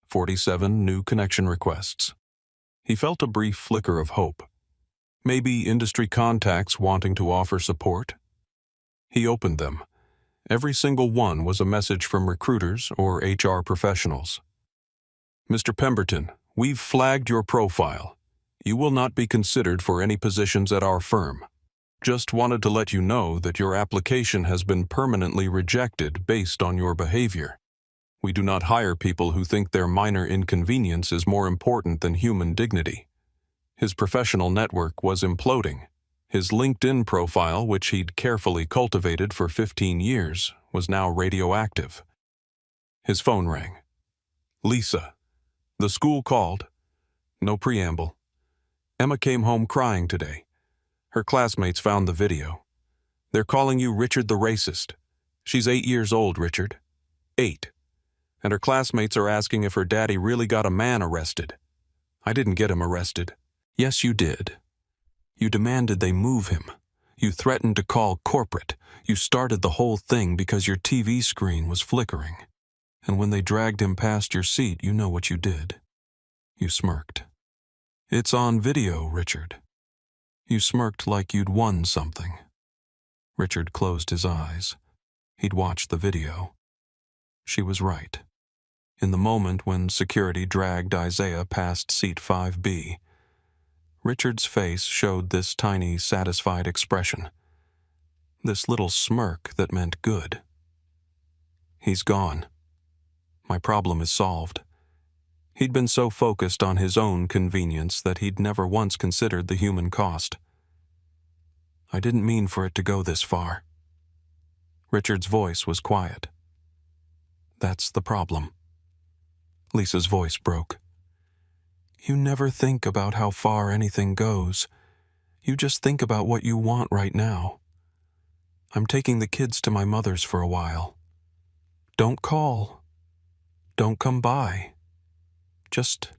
Speaker 1: 47 new connection requests. He felt a brief flicker of hope. Maybe industry contacts wanting to offer support? He opened them. Every single one was a message from recruiters or HR professionals. "Mr. Pemberton, we've flagged your profile. You will not be considered for any positions at our firm. Just wanted to let you know that your application has been permanently rejected based on your behavior. We do not hire people who think their minor inconvenience is more important than human dignity." His professional network was imploding. His LinkedIn profile, which he'd carefully cultivated for 15 years, was now radioactive. His phone rang. "Lisa. The school called." No preamble. "Emma came home crying today. Her classmates found the video. They're calling you Richard the racist. She's 8 years old, Richard. 8. And her classmates are asking if her daddy really got a man arrested. I didn't get him arrested." "Yes, you did. You demanded they move him. You threatened to call corporate. You started the whole thing because your TV screen was flickering. And when they dragged him past your seat, you know what you did." You smirked. "It's on video, Richard." You smirked like you'd won something. Richard closed his eyes. He'd watched the video. She was right. In the moment when security dragged Isaiah past seat 5B, Richard's face showed this tiny, satisfied expression. This little smirk that meant good. He's gone. My problem is solved. He'd been so focused on his own convenience that he'd never once considered the human cost. I didn't mean for it to go this far. Richard's voice was quiet. That's the problem. Lisa's voice broke. You never think about how far anything goes. You just think about what you want right now. I'm taking the kids to my mother's for a while. Don't call. Don't come by. Just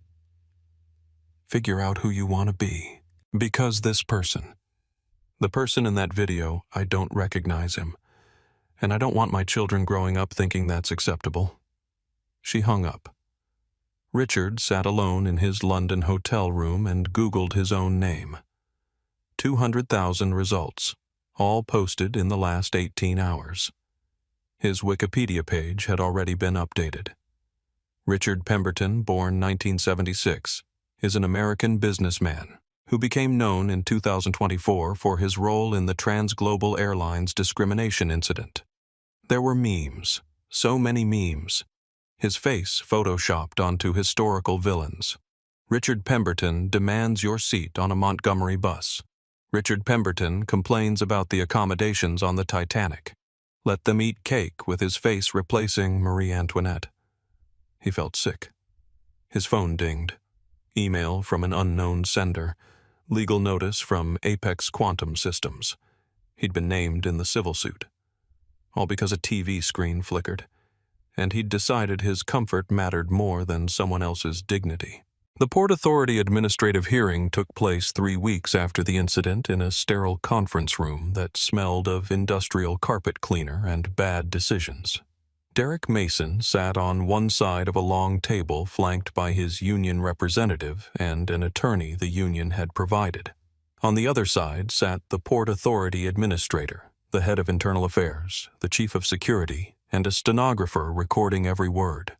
Speaker 1: figure out who you want to be. Because this person, the person in that video, I don't recognize him. And I don't want my children growing up thinking that's acceptable. She hung up. Richard sat alone in his London hotel room and Googled his own name. 200,000 results, all posted in the last 18 hours. His Wikipedia page had already been updated. Richard Pemberton, born 1976, is an American businessman who became known in 2024 for his role in the TransGlobal Airlines discrimination incident. There were memes, so many memes. His face photoshopped onto historical villains. Richard Pemberton demands your seat on a Montgomery bus. Richard Pemberton complains about the accommodations on the Titanic. Let them eat cake with his face replacing Marie Antoinette. He felt sick. His phone dinged. Email from an unknown sender. Legal notice from Apex Quantum Systems. He'd been named in the civil suit. All because a TV screen flickered. And he'd decided his comfort mattered more than someone else's dignity. The Port Authority administrative hearing took place 3 weeks after the incident in a sterile conference room that smelled of industrial carpet cleaner and bad decisions. Derek Mason sat on one side of a long table flanked by his union representative and an attorney the union had provided. On the other side sat the Port Authority administrator, the head of internal affairs, the chief of security, and a stenographer recording every word.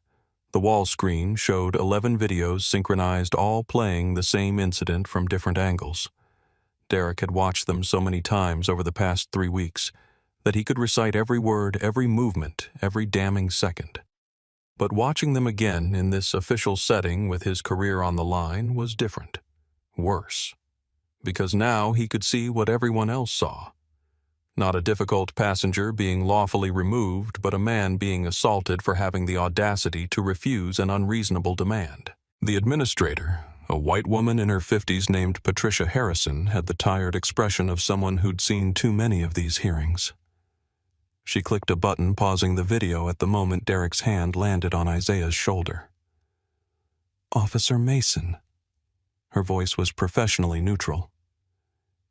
Speaker 1: The wall screen showed 11 videos synchronized, all playing the same incident from different angles. Derek had watched them so many times over the past 3 weeks that he could recite every word, every movement, every damning second. But watching them again in this official setting with his career on the line was different. Worse. Because now he could see what everyone else saw. Not a difficult passenger being lawfully removed, but a man being assaulted for having the audacity to refuse an unreasonable demand. The administrator, a white woman in her 50s named Patricia Harrison, had the tired expression of someone who'd seen too many of these hearings. She clicked a button, pausing the video at the moment Derek's hand landed on Isaiah's shoulder. Officer Mason. Her voice was professionally neutral.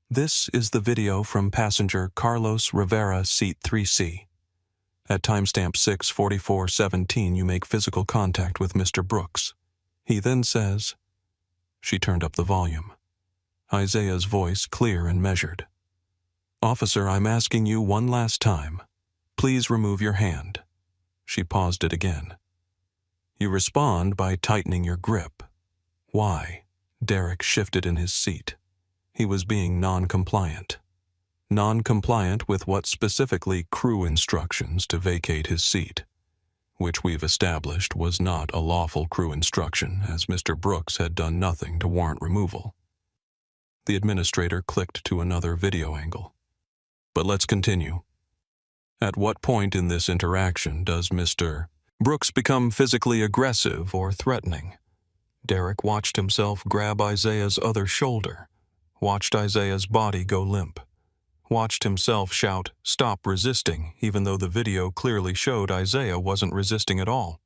Speaker 1: This is the video from passenger Carlos Rivera, seat 3C. At timestamp 6:44:17, you make physical contact with Mr. Brooks. He then says... She turned up the volume. Isaiah's voice clear and measured. Officer, I'm asking you one last time. Please remove your hand. She paused it again. You respond by tightening your grip. Why? Derek shifted in his seat. He was being non-compliant. Non-compliant with what specifically crew instructions to vacate his seat, which we've established was not a lawful crew instruction, as Mr. Brooks had done nothing to warrant removal. The administrator clicked to another video angle. But let's continue. At what point in this interaction does Mr. Brooks become physically aggressive or threatening? Derek watched himself grab Isaiah's other shoulder, watched Isaiah's body go limp, watched himself shout, "Stop resisting," even though the video clearly showed Isaiah wasn't resisting at all.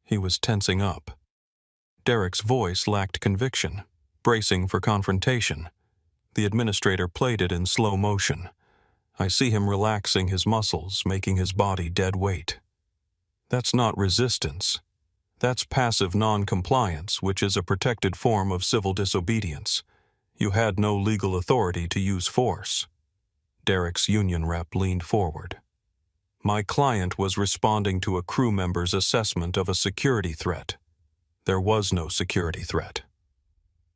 Speaker 1: He was tensing up. Derek's voice lacked conviction, bracing for confrontation. The administrator played it in slow motion. I see him relaxing his muscles, making his body dead weight. That's not resistance. That's passive non-compliance, which is a protected form of civil disobedience. You had no legal authority to use force. Derek's union rep leaned forward. My client was responding to a crew member's assessment of a security threat. There was no security threat.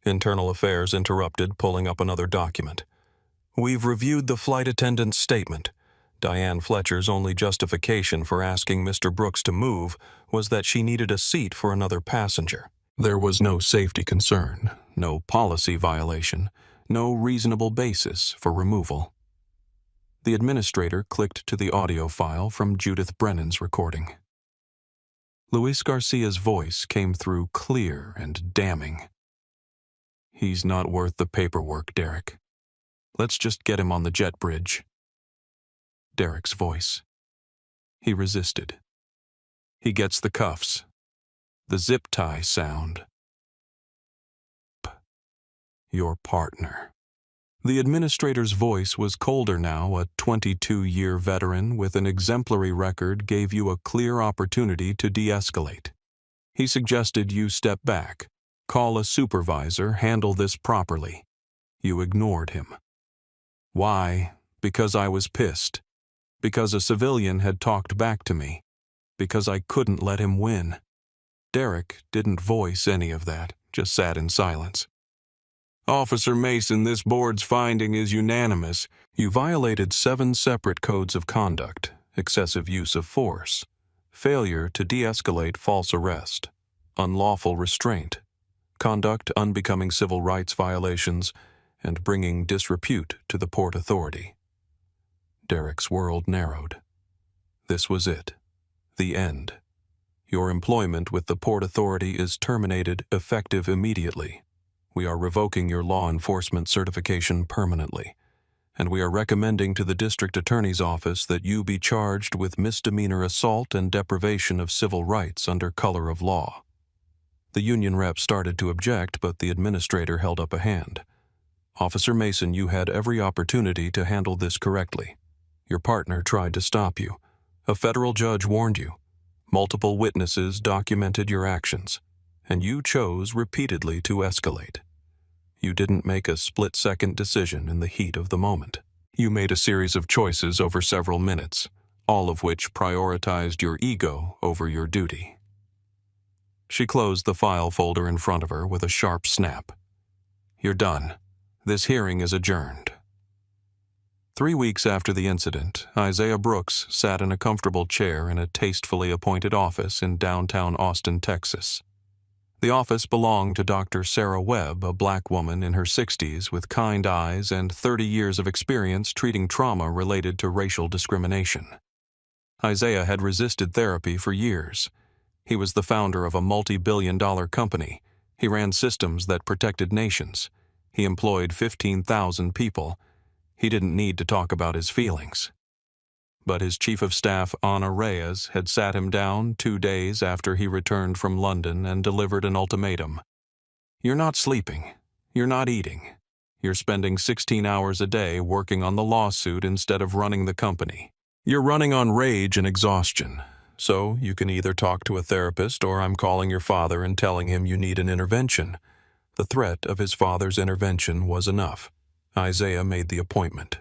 Speaker 1: Internal Affairs interrupted, pulling up another document. We've reviewed the flight attendant's statement. Diane Fletcher's only justification for asking Mr. Brooks to move was that she needed a seat for another passenger. There was no safety concern, no policy violation, no reasonable basis for removal. The administrator clicked to the audio file from Judith Brennan's recording. Luis Garcia's voice came through clear and damning. He's not worth the paperwork, Derek. Let's just get him on the jet bridge. Derek's voice. He resisted. He gets the cuffs. The zip tie sound. Your partner. The administrator's voice was colder now. A 22-year veteran with an exemplary record gave you a clear opportunity to de-escalate. He suggested you step back, call a supervisor, handle this properly. You ignored him. Why? Because I was pissed. Because a civilian had talked back to me. Because I couldn't let him win. Derek didn't voice any of that, just sat in silence. Officer Mason, this board's finding is unanimous. You violated 7 separate codes of conduct: excessive use of force, failure to de-escalate false arrest, unlawful restraint, conduct unbecoming civil rights violations, and bringing disrepute to the Port Authority. Derek's world narrowed. This was it. The end. Your employment with the Port Authority is terminated effective immediately. We are revoking your law enforcement certification permanently, and we are recommending to the District Attorney's Office that you be charged with misdemeanor assault and deprivation of civil rights under color of law. The union rep started to object, but the administrator held up a hand. Officer Mason, you had every opportunity to handle this correctly. Your partner tried to stop you. A federal judge warned you. Multiple witnesses documented your actions, and you chose repeatedly to escalate. You didn't make a split-second decision in the heat of the moment. You made a series of choices over several minutes, all of which prioritized your ego over your duty. She closed the file folder in front of her with a sharp snap. You're done. This hearing is adjourned. 3 weeks after the incident, Isaiah Brooks sat in a comfortable chair in a tastefully appointed office in downtown Austin, Texas. The office belonged to Dr. Sarah Webb, a black woman in her 60s with kind eyes and 30 years of experience treating trauma related to racial discrimination. Isaiah had resisted therapy for years. He was the founder of a multi-billion-dollar company. He ran systems that protected nations. He employed 15,000 people. He didn't need to talk about his feelings. But his chief of staff, Ana Reyes, had sat him down 2 days after he returned from London and delivered an ultimatum. You're not sleeping. You're not eating. You're spending 16 hours a day working on the lawsuit instead of running the company. You're running on rage and exhaustion. So you can either talk to a therapist or I'm calling your father and telling him you need an intervention. The threat of his father's intervention was enough. Isaiah made the appointment.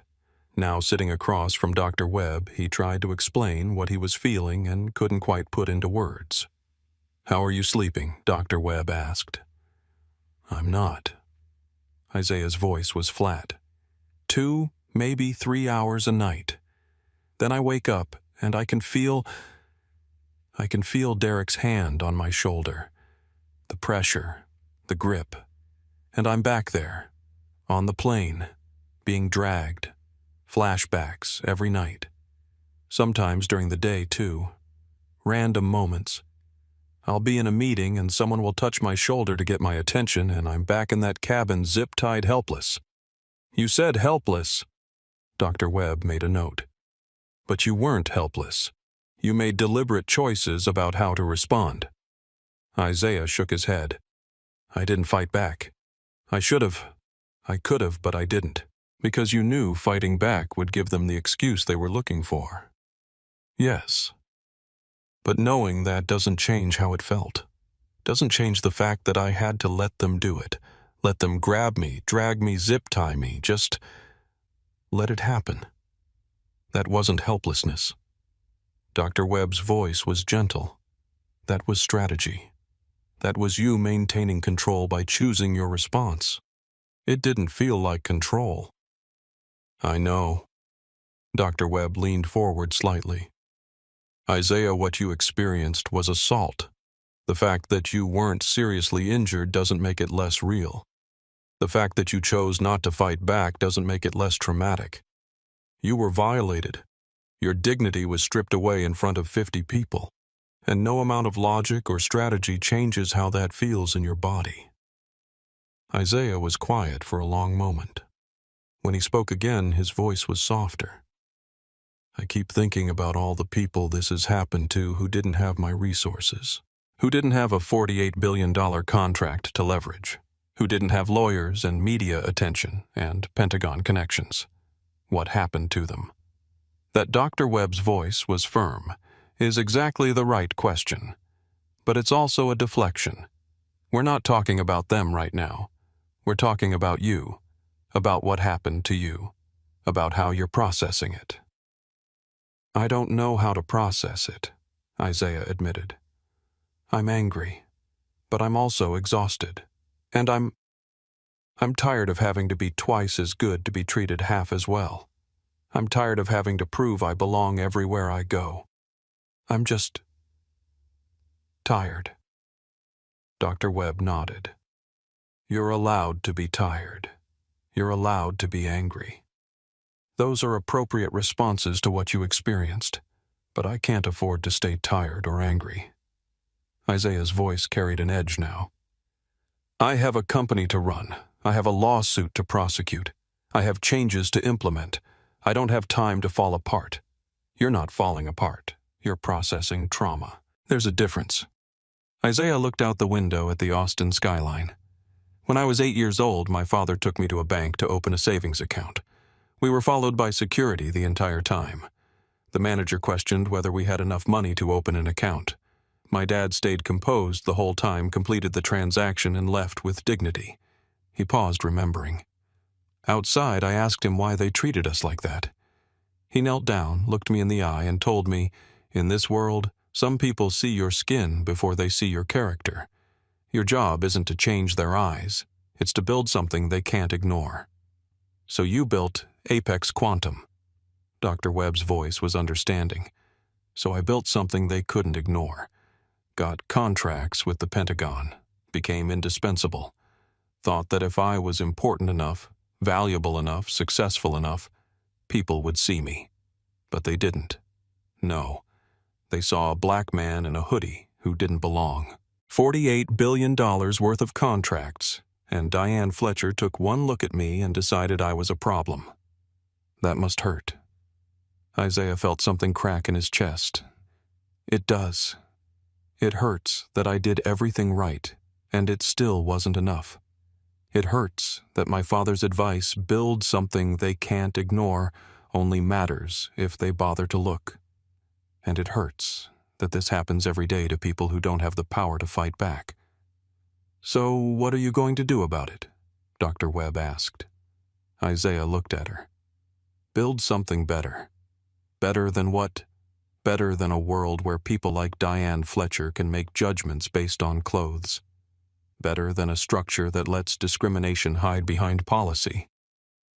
Speaker 1: Now sitting across from Dr. Webb, he tried to explain what he was feeling and couldn't quite put into words. How are you sleeping? Dr. Webb asked. I'm not. Isaiah's voice was flat. 2, maybe 3 hours a night. Then I wake up and I can feel Derek's hand on my shoulder. The pressure, the grip. And I'm back there, on the plane, being dragged. Flashbacks every night. Sometimes during the day, too. Random moments. I'll be in a meeting and someone will touch my shoulder to get my attention and I'm back in that cabin zip-tied helpless. You said helpless. Dr. Webb made a note. But you weren't helpless. You made deliberate choices about how to respond. Isaiah shook his head. I didn't fight back. I should have. I could have, but I didn't. Because you knew fighting back would give them the excuse they were looking for. Yes. But knowing that doesn't change how it felt. Doesn't change the fact that I had to let them do it. Let them grab me, drag me, zip-tie me, just let it happen. That wasn't helplessness. Dr. Webb's voice was gentle. That was strategy. That was you maintaining control by choosing your response. It didn't feel like control. I know. Dr. Webb leaned forward slightly. Isaiah, what you experienced was assault. The fact that you weren't seriously injured doesn't make it less real. The fact that you chose not to fight back doesn't make it less traumatic. You were violated. Your dignity was stripped away in front of 50 people, and no amount of logic or strategy changes how that feels in your body. Isaiah was quiet for a long moment. When he spoke again, his voice was softer. I keep thinking about all the people this has happened to who didn't have my resources, who didn't have a $48 billion contract to leverage, who didn't have lawyers and media attention and Pentagon connections. What happened to them? That Dr. Webb's voice was firm is exactly the right question, but it's also a deflection. We're not talking about them right now. We're talking about you, about what happened to you, about how you're processing it. I don't know how to process it, Isaiah admitted. I'm angry, but I'm also exhausted, and I'm tired of having to be twice as good to be treated half as well. I'm tired of having to prove I belong everywhere I go. I'm just tired. Dr. Webb nodded. You're allowed to be tired. You're allowed to be angry. Those are appropriate responses to what you experienced, but I can't afford to stay tired or angry. Isaiah's voice carried an edge now. I have a company to run. I have a lawsuit to prosecute. I have changes to implement. I don't have time to fall apart. You're not falling apart. You're processing trauma. There's a difference. Isaiah looked out the window at the Austin skyline. When I was 8 years old, my father took me to a bank to open a savings account. We were followed by security the entire time. The manager questioned whether we had enough money to open an account. My dad stayed composed the whole time, completed the transaction, and left with dignity. He paused, remembering. Outside, I asked him why they treated us like that. He knelt down, looked me in the eye, and told me, in this world, some people see your skin before they see your character. Your job isn't to change their eyes. It's to build something they can't ignore. So you built Apex Quantum. Dr. Webb's voice was understanding. So I built something they couldn't ignore. Got contracts with the Pentagon. Became indispensable. Thought that if I was important enough, valuable enough, successful enough, people would see me. But they didn't. No. They saw a black man in a hoodie who didn't belong. $48 billion worth of contracts, and Diane Fletcher took one look at me and decided I was a problem. That must hurt. Isaiah felt something crack in his chest. It does. It hurts that I did everything right, and it still wasn't enough. It hurts that my father's advice, build something they can't ignore, only matters if they bother to look. And it hurts that this happens every day to people who don't have the power to fight back. So what are you going to do about it? Dr. Webb asked. Isaiah looked at her. Build something better. Better than what? Better than a world where people like Diane Fletcher can make judgments based on clothes. Better than a structure that lets discrimination hide behind policy.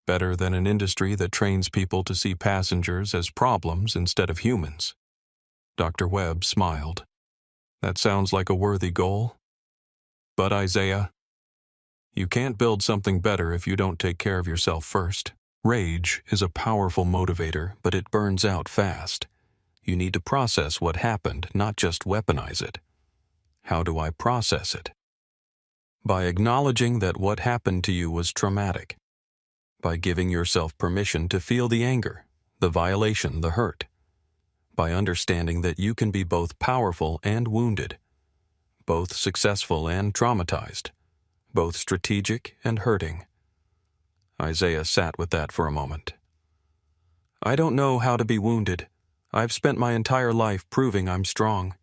Speaker 1: Better than an industry that trains people to see passengers as problems instead of humans. Dr. Webb smiled. That sounds like a worthy goal. But Isaiah, you can't build something better if you don't take care of yourself first. Rage is a powerful motivator, but it burns out fast. You need to process what happened, not just weaponize it. How do I process it? By acknowledging that what happened to you was traumatic. By giving yourself permission to feel the anger, the violation, the hurt. By understanding that you can be both powerful and wounded, both successful and traumatized, both strategic and hurting. Isaiah sat with that for a moment. I don't know how to be wounded. I've spent my entire life proving I'm strong.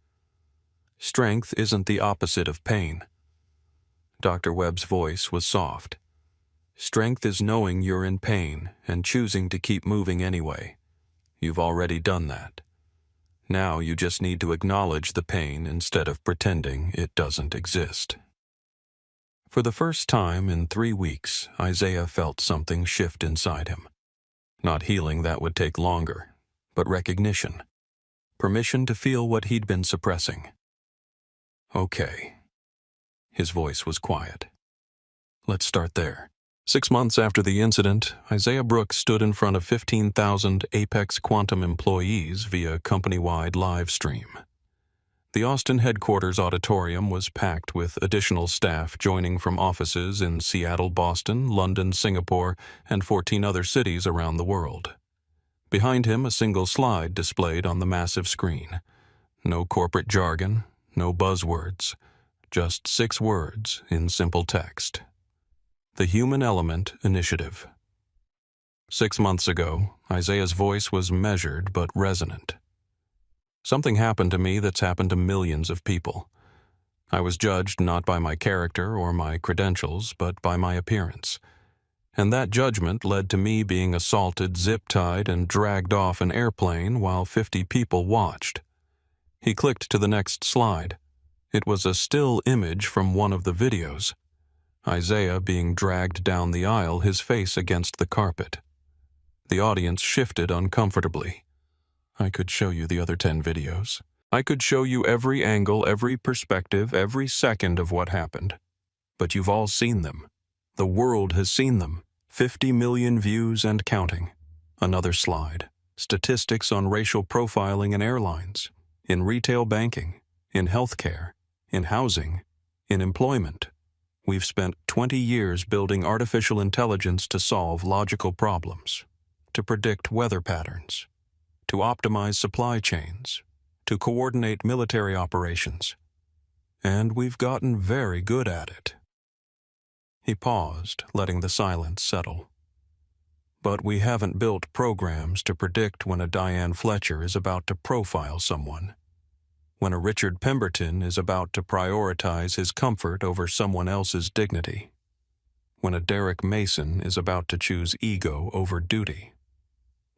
Speaker 1: Strength isn't the opposite of pain. Dr. Webb's voice was soft. Strength is knowing you're in pain and choosing to keep moving anyway. You've already done that. Now you just need to acknowledge the pain instead of pretending it doesn't exist. For the first time in 3 weeks, Isaiah felt something shift inside him. Not healing that would take longer, but recognition. Permission to feel what he'd been suppressing. Okay. His voice was quiet. Let's start there. 6 months after the incident, Isaiah Brooks stood in front of 15,000 Apex Quantum employees via company-wide live stream. The Austin headquarters auditorium was packed with additional staff joining from offices in Seattle, Boston, London, Singapore, and 14 other cities around the world. Behind him, a single slide displayed on the massive screen. No corporate jargon, no buzzwords, just 6 words in simple text. The Human Element Initiative. 6 months ago, Isaiah's voice was measured but resonant. Something happened to me that's happened to millions of people. I was judged not by my character or my credentials, but by my appearance. And that judgment led to me being assaulted, zip-tied, and dragged off an airplane while 50 people watched. He clicked to the next slide. It was a still image from one of the videos. Isaiah being dragged down the aisle, his face against the carpet. The audience shifted uncomfortably. I could show you the other 10 videos. I could show you every angle, every perspective, every second of what happened. But you've all seen them. The world has seen them. 50 million views and counting. Another slide. Statistics on racial profiling in airlines, in retail banking, in healthcare, in housing, in employment. We've spent 20 years building artificial intelligence to solve logical problems, to predict weather patterns, to optimize supply chains, to coordinate military operations. And we've gotten very good at it. He paused, letting the silence settle. But we haven't built programs to predict when a Diane Fletcher is about to profile someone, when a Richard Pemberton is about to prioritize his comfort over someone else's dignity, when a Derek Mason is about to choose ego over duty,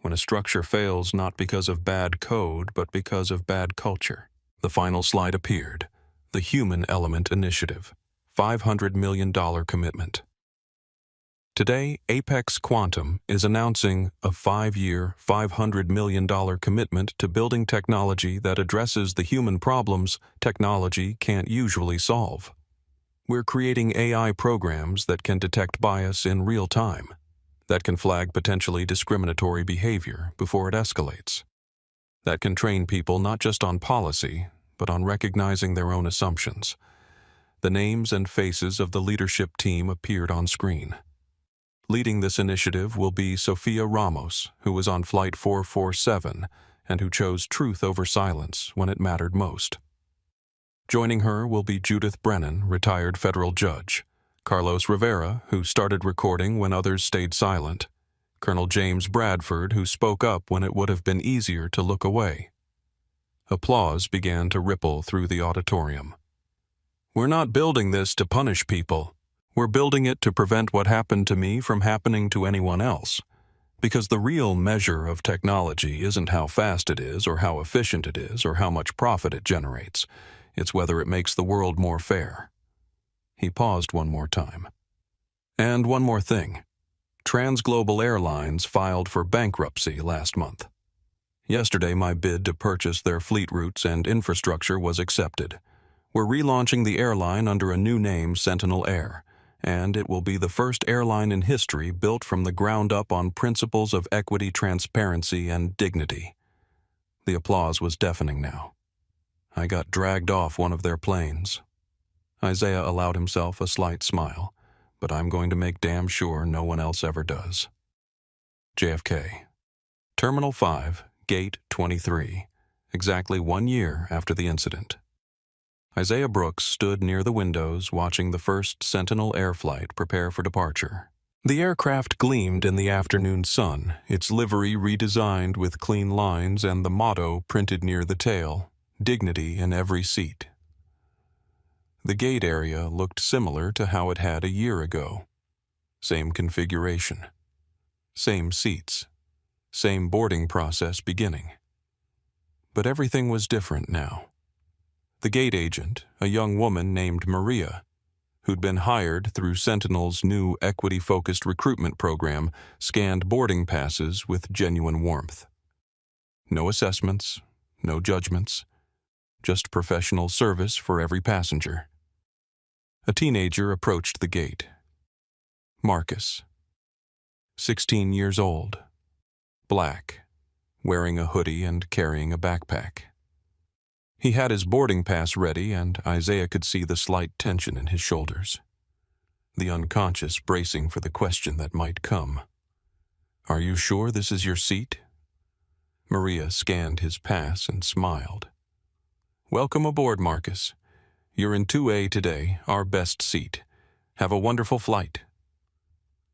Speaker 1: when a structure fails not because of bad code but because of bad culture. The final slide appeared. The Human Element Initiative. $500 million commitment. Today, Apex Quantum is announcing a 5-year, $500 million commitment to building technology that addresses the human problems technology can't usually solve. We're creating AI programs that can detect bias in real time, that can flag potentially discriminatory behavior before it escalates, that can train people not just on policy, but on recognizing their own assumptions. The names and faces of the leadership team appeared on screen. Leading this initiative will be Sophia Ramos, who was on Flight 447 and who chose truth over silence when it mattered most. Joining her will be Judith Brennan, retired federal judge, Carlos Rivera, who started recording when others stayed silent, Colonel James Bradford, who spoke up when it would have been easier to look away. Applause began to ripple through the auditorium. We're not building this to punish people. We're building it to prevent what happened to me from happening to anyone else. Because the real measure of technology isn't how fast it is or how efficient it is or how much profit it generates. It's whether it makes the world more fair. He paused one more time. And one more thing. TransGlobal Airlines filed for bankruptcy last month. Yesterday, my bid to purchase their fleet routes and infrastructure was accepted. We're relaunching the airline under a new name, Sentinel Air, and it will be the first airline in history built from the ground up on principles of equity, transparency, and dignity. The applause was deafening now. I got dragged off one of their planes. Isaiah allowed himself a slight smile, but I'm going to make damn sure no one else ever does. JFK. Terminal 5, Gate 23, exactly 1 year after the incident. Isaiah Brooks stood near the windows watching the first Sentinel Air flight prepare for departure. The aircraft gleamed in the afternoon sun, its livery redesigned with clean lines and the motto printed near the tail, "Dignity in every seat." The gate area looked similar to how it had a year ago. Same configuration. Same seats. Same boarding process beginning. But everything was different now. The gate agent, a young woman named Maria, who'd been hired through Sentinel's new equity-focused recruitment program, scanned boarding passes with genuine warmth. No assessments, no judgments, just professional service for every passenger. A teenager approached the gate. Marcus, 16 years old, black, wearing a hoodie and carrying a backpack. He had his boarding pass ready, and Isaiah could see the slight tension in his shoulders, the unconscious bracing for the question that might come. "Are you sure this is your seat?" Maria scanned his pass and smiled. "Welcome aboard, Marcus. You're in 2A today, our best seat. Have a wonderful flight."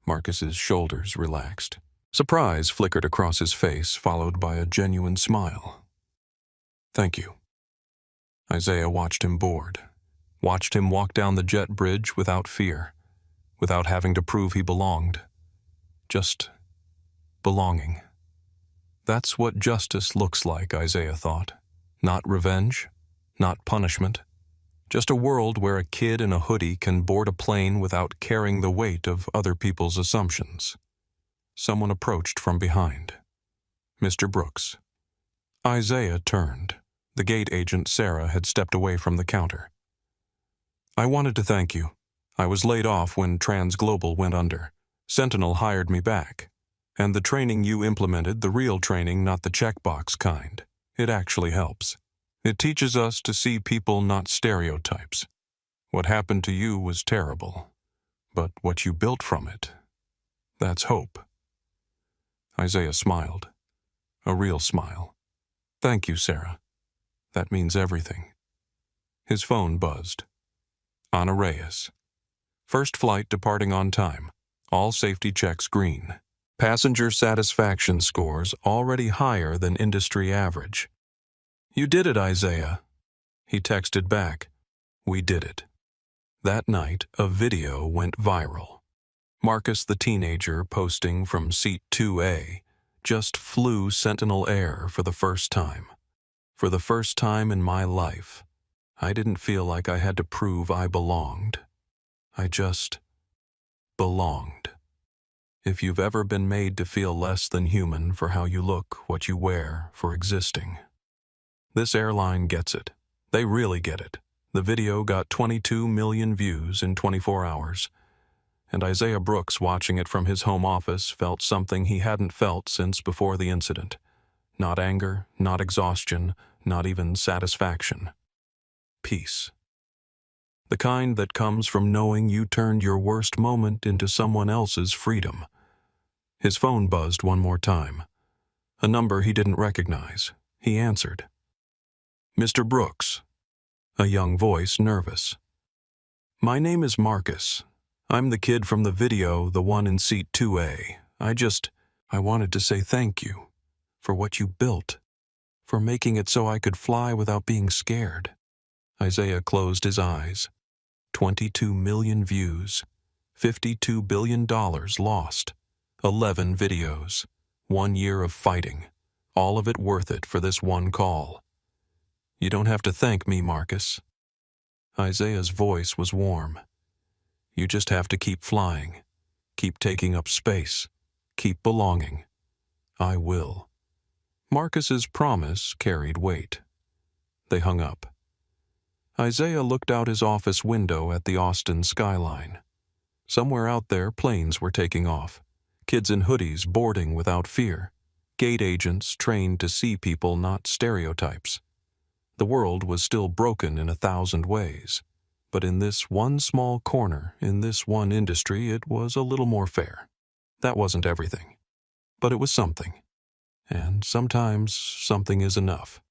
Speaker 1: Marcus's shoulders relaxed. Surprise flickered across his face, followed by a genuine smile. "Thank you." Isaiah watched him board, watched him walk down the jet bridge without fear, without having to prove he belonged. Just belonging. That's what justice looks like, Isaiah thought. Not revenge, not punishment. Just a world where a kid in a hoodie can board a plane without carrying the weight of other people's assumptions. Someone approached from behind. Mr. Brooks. Isaiah turned. The gate agent, Sarah, had stepped away from the counter. "I wanted to thank you. I was laid off when TransGlobal went under. Sentinel hired me back. And the training you implemented, the real training, not the checkbox kind. It actually helps. It teaches us to see people, not stereotypes. What happened to you was terrible. But what you built from it, that's hope." Isaiah smiled. A real smile. "Thank you, Sarah. That means everything." His phone buzzed. Ana Reyes. First flight departing on time. All safety checks green. Passenger satisfaction scores already higher than industry average. "You did it, Isaiah." He texted back. "We did it." That night, a video went viral. Marcus the teenager, posting from seat 2A, just flew Sentinel Air for the first time. "For the first time in my life, I didn't feel like I had to prove I belonged. I just belonged." If you've ever been made to feel less than human for how you look, what you wear, for existing, this airline gets it. They really get it. The video got 22 million views in 24 hours, and Isaiah Brooks, watching it from his home office, felt something he hadn't felt since before the incident. Not anger, not exhaustion, not even satisfaction. Peace. The kind that comes from knowing you turned your worst moment into someone else's freedom. His phone buzzed one more time. A number he didn't recognize. He answered. "Mr. Brooks." A young voice, nervous. "My name is Marcus. I'm the kid from the video, the one in seat 2A. I wanted to say thank you for what you built, for making it so I could fly without being scared." Isaiah closed his eyes. 22 million views, $52 billion lost, 11 videos, 1 year of fighting, all of it worth it for this one call. "You don't have to thank me, Marcus." Isaiah's voice was warm. "You just have to keep flying, keep taking up space, keep belonging. I will." Marcus's promise carried weight. They hung up. Isaiah looked out his office window at the Austin skyline. Somewhere out there, planes were taking off. Kids in hoodies boarding without fear. Gate agents trained to see people, not stereotypes. The world was still broken in 1,000 ways. But in this one small corner, in this one industry, it was a little more fair. That wasn't everything. But it was something. And sometimes something is enough.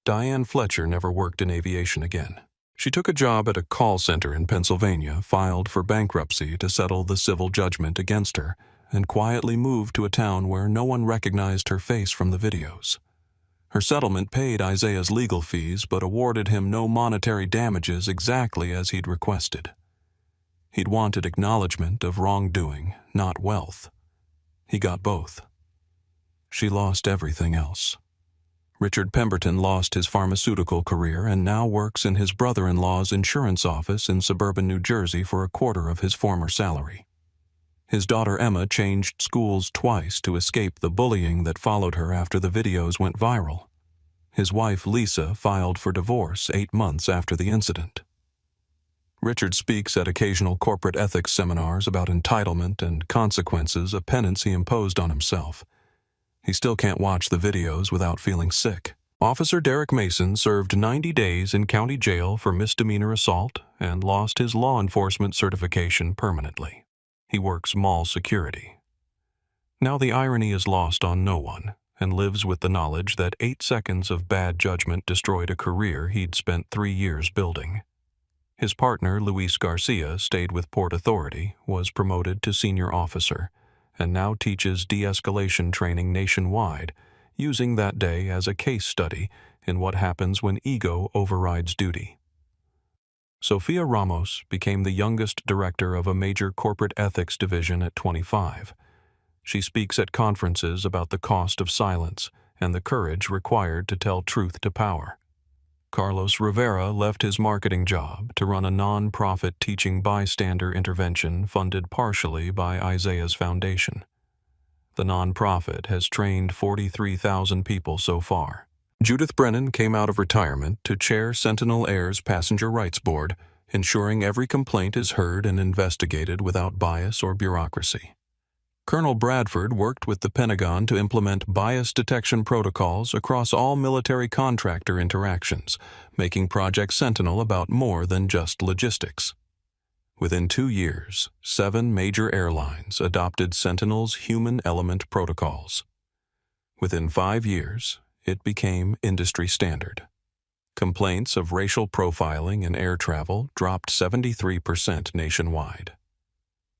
Speaker 1: Diane Fletcher never worked in aviation again. She took a job at a call center in Pennsylvania, filed for bankruptcy to settle the civil judgment against her, and quietly moved to a town where no one recognized her face from the videos. Her settlement paid Isaiah's legal fees, but awarded him no monetary damages exactly as he'd requested. He'd wanted acknowledgement of wrongdoing, not wealth. He got both. She lost everything else. Richard Pemberton lost his pharmaceutical career and now works in his brother-in-law's insurance office in suburban New Jersey for a quarter of his former salary. His daughter Emma changed schools twice to escape the bullying that followed her after the videos went viral. His wife Lisa filed for divorce 8 months after the incident. Richard speaks at occasional corporate ethics seminars about entitlement and consequences of penance he imposed on himself. He still can't watch the videos without feeling sick. Officer Derek Mason served 90 days in county jail for misdemeanor assault and lost his law enforcement certification permanently. He works mall security. Now the irony is lost on no one, and lives with the knowledge that 8 seconds of bad judgment destroyed a career he'd spent 3 years building. His partner, Luis Garcia, stayed with Port Authority, was promoted to senior officer, and now teaches de-escalation training nationwide, using that day as a case study in what happens when ego overrides duty. Sofia Ramos became the youngest director of a major corporate ethics division at 25. She speaks at conferences about the cost of silence and the courage required to tell truth to power. Carlos Rivera left his marketing job to run a non-profit teaching bystander intervention funded partially by Isaiah's foundation. The non-profit has trained 43,000 people so far. Judith Brennan came out of retirement to chair Sentinel Air's Passenger Rights Board, ensuring every complaint is heard and investigated without bias or bureaucracy. Colonel Bradford worked with the Pentagon to implement bias detection protocols across all military contractor interactions, making Project Sentinel about more than just logistics. Within 2 years, 7 major airlines adopted Sentinel's human element protocols. Within 5 years, it became industry standard. Complaints of racial profiling in air travel dropped 73% nationwide.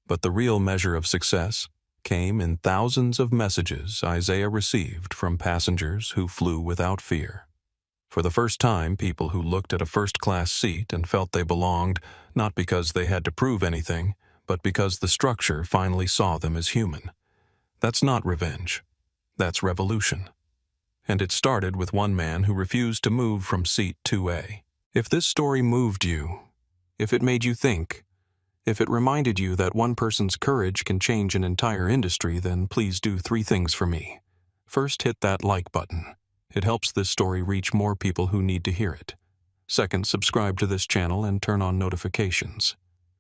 Speaker 1: But the real measure of success came in thousands of messages Isaiah received from passengers who flew without fear. For the first time, people who looked at a first-class seat and felt they belonged, not because they had to prove anything, but because the structure finally saw them as human. That's not revenge. That's revolution. And it started with one man who refused to move from seat 2A. If this story moved you, if it made you think, if it reminded you that one person's courage can change an entire industry, then please do 3 things for me. First, hit that like button. It helps this story reach more people who need to hear it. Second, subscribe to this channel and turn on notifications.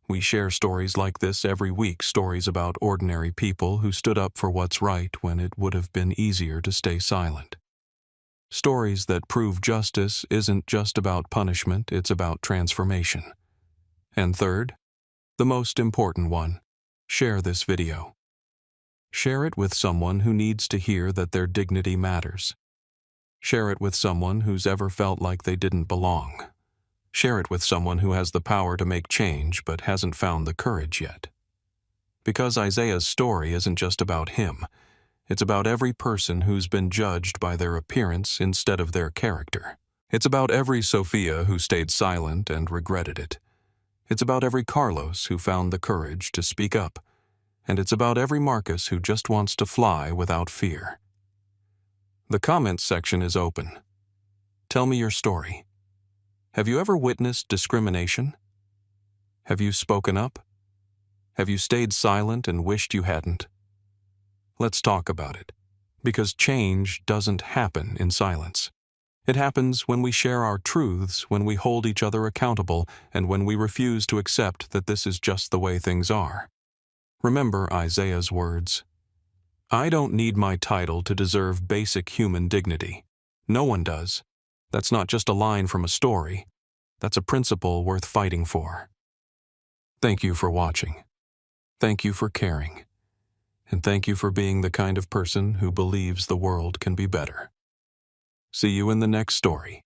Speaker 1: We share stories like this every week, stories about ordinary people who stood up for what's right when it would have been easier to stay silent. Stories that prove justice isn't just about punishment, it's about transformation. And third, the most important one, share this video. Share it with someone who needs to hear that their dignity matters. Share it with someone who's ever felt like they didn't belong. Share it with someone who has the power to make change but hasn't found the courage yet. Because Isaiah's story isn't just about him. It's about every person who's been judged by their appearance instead of their character. It's about every Sophia who stayed silent and regretted it. It's about every Carlos who found the courage to speak up. And it's about every Marcus who just wants to fly without fear. The comments section is open. Tell me your story. Have you ever witnessed discrimination? Have you spoken up? Have you stayed silent and wished you hadn't? Let's talk about it, because change doesn't happen in silence. It happens when we share our truths, when we hold each other accountable, and when we refuse to accept that this is just the way things are. Remember Isaiah's words. I don't need my title to deserve basic human dignity. No one does. That's not just a line from a story. That's a principle worth fighting for. Thank you for watching. Thank you for caring. And thank you for being the kind of person who believes the world can be better. See you in the next story.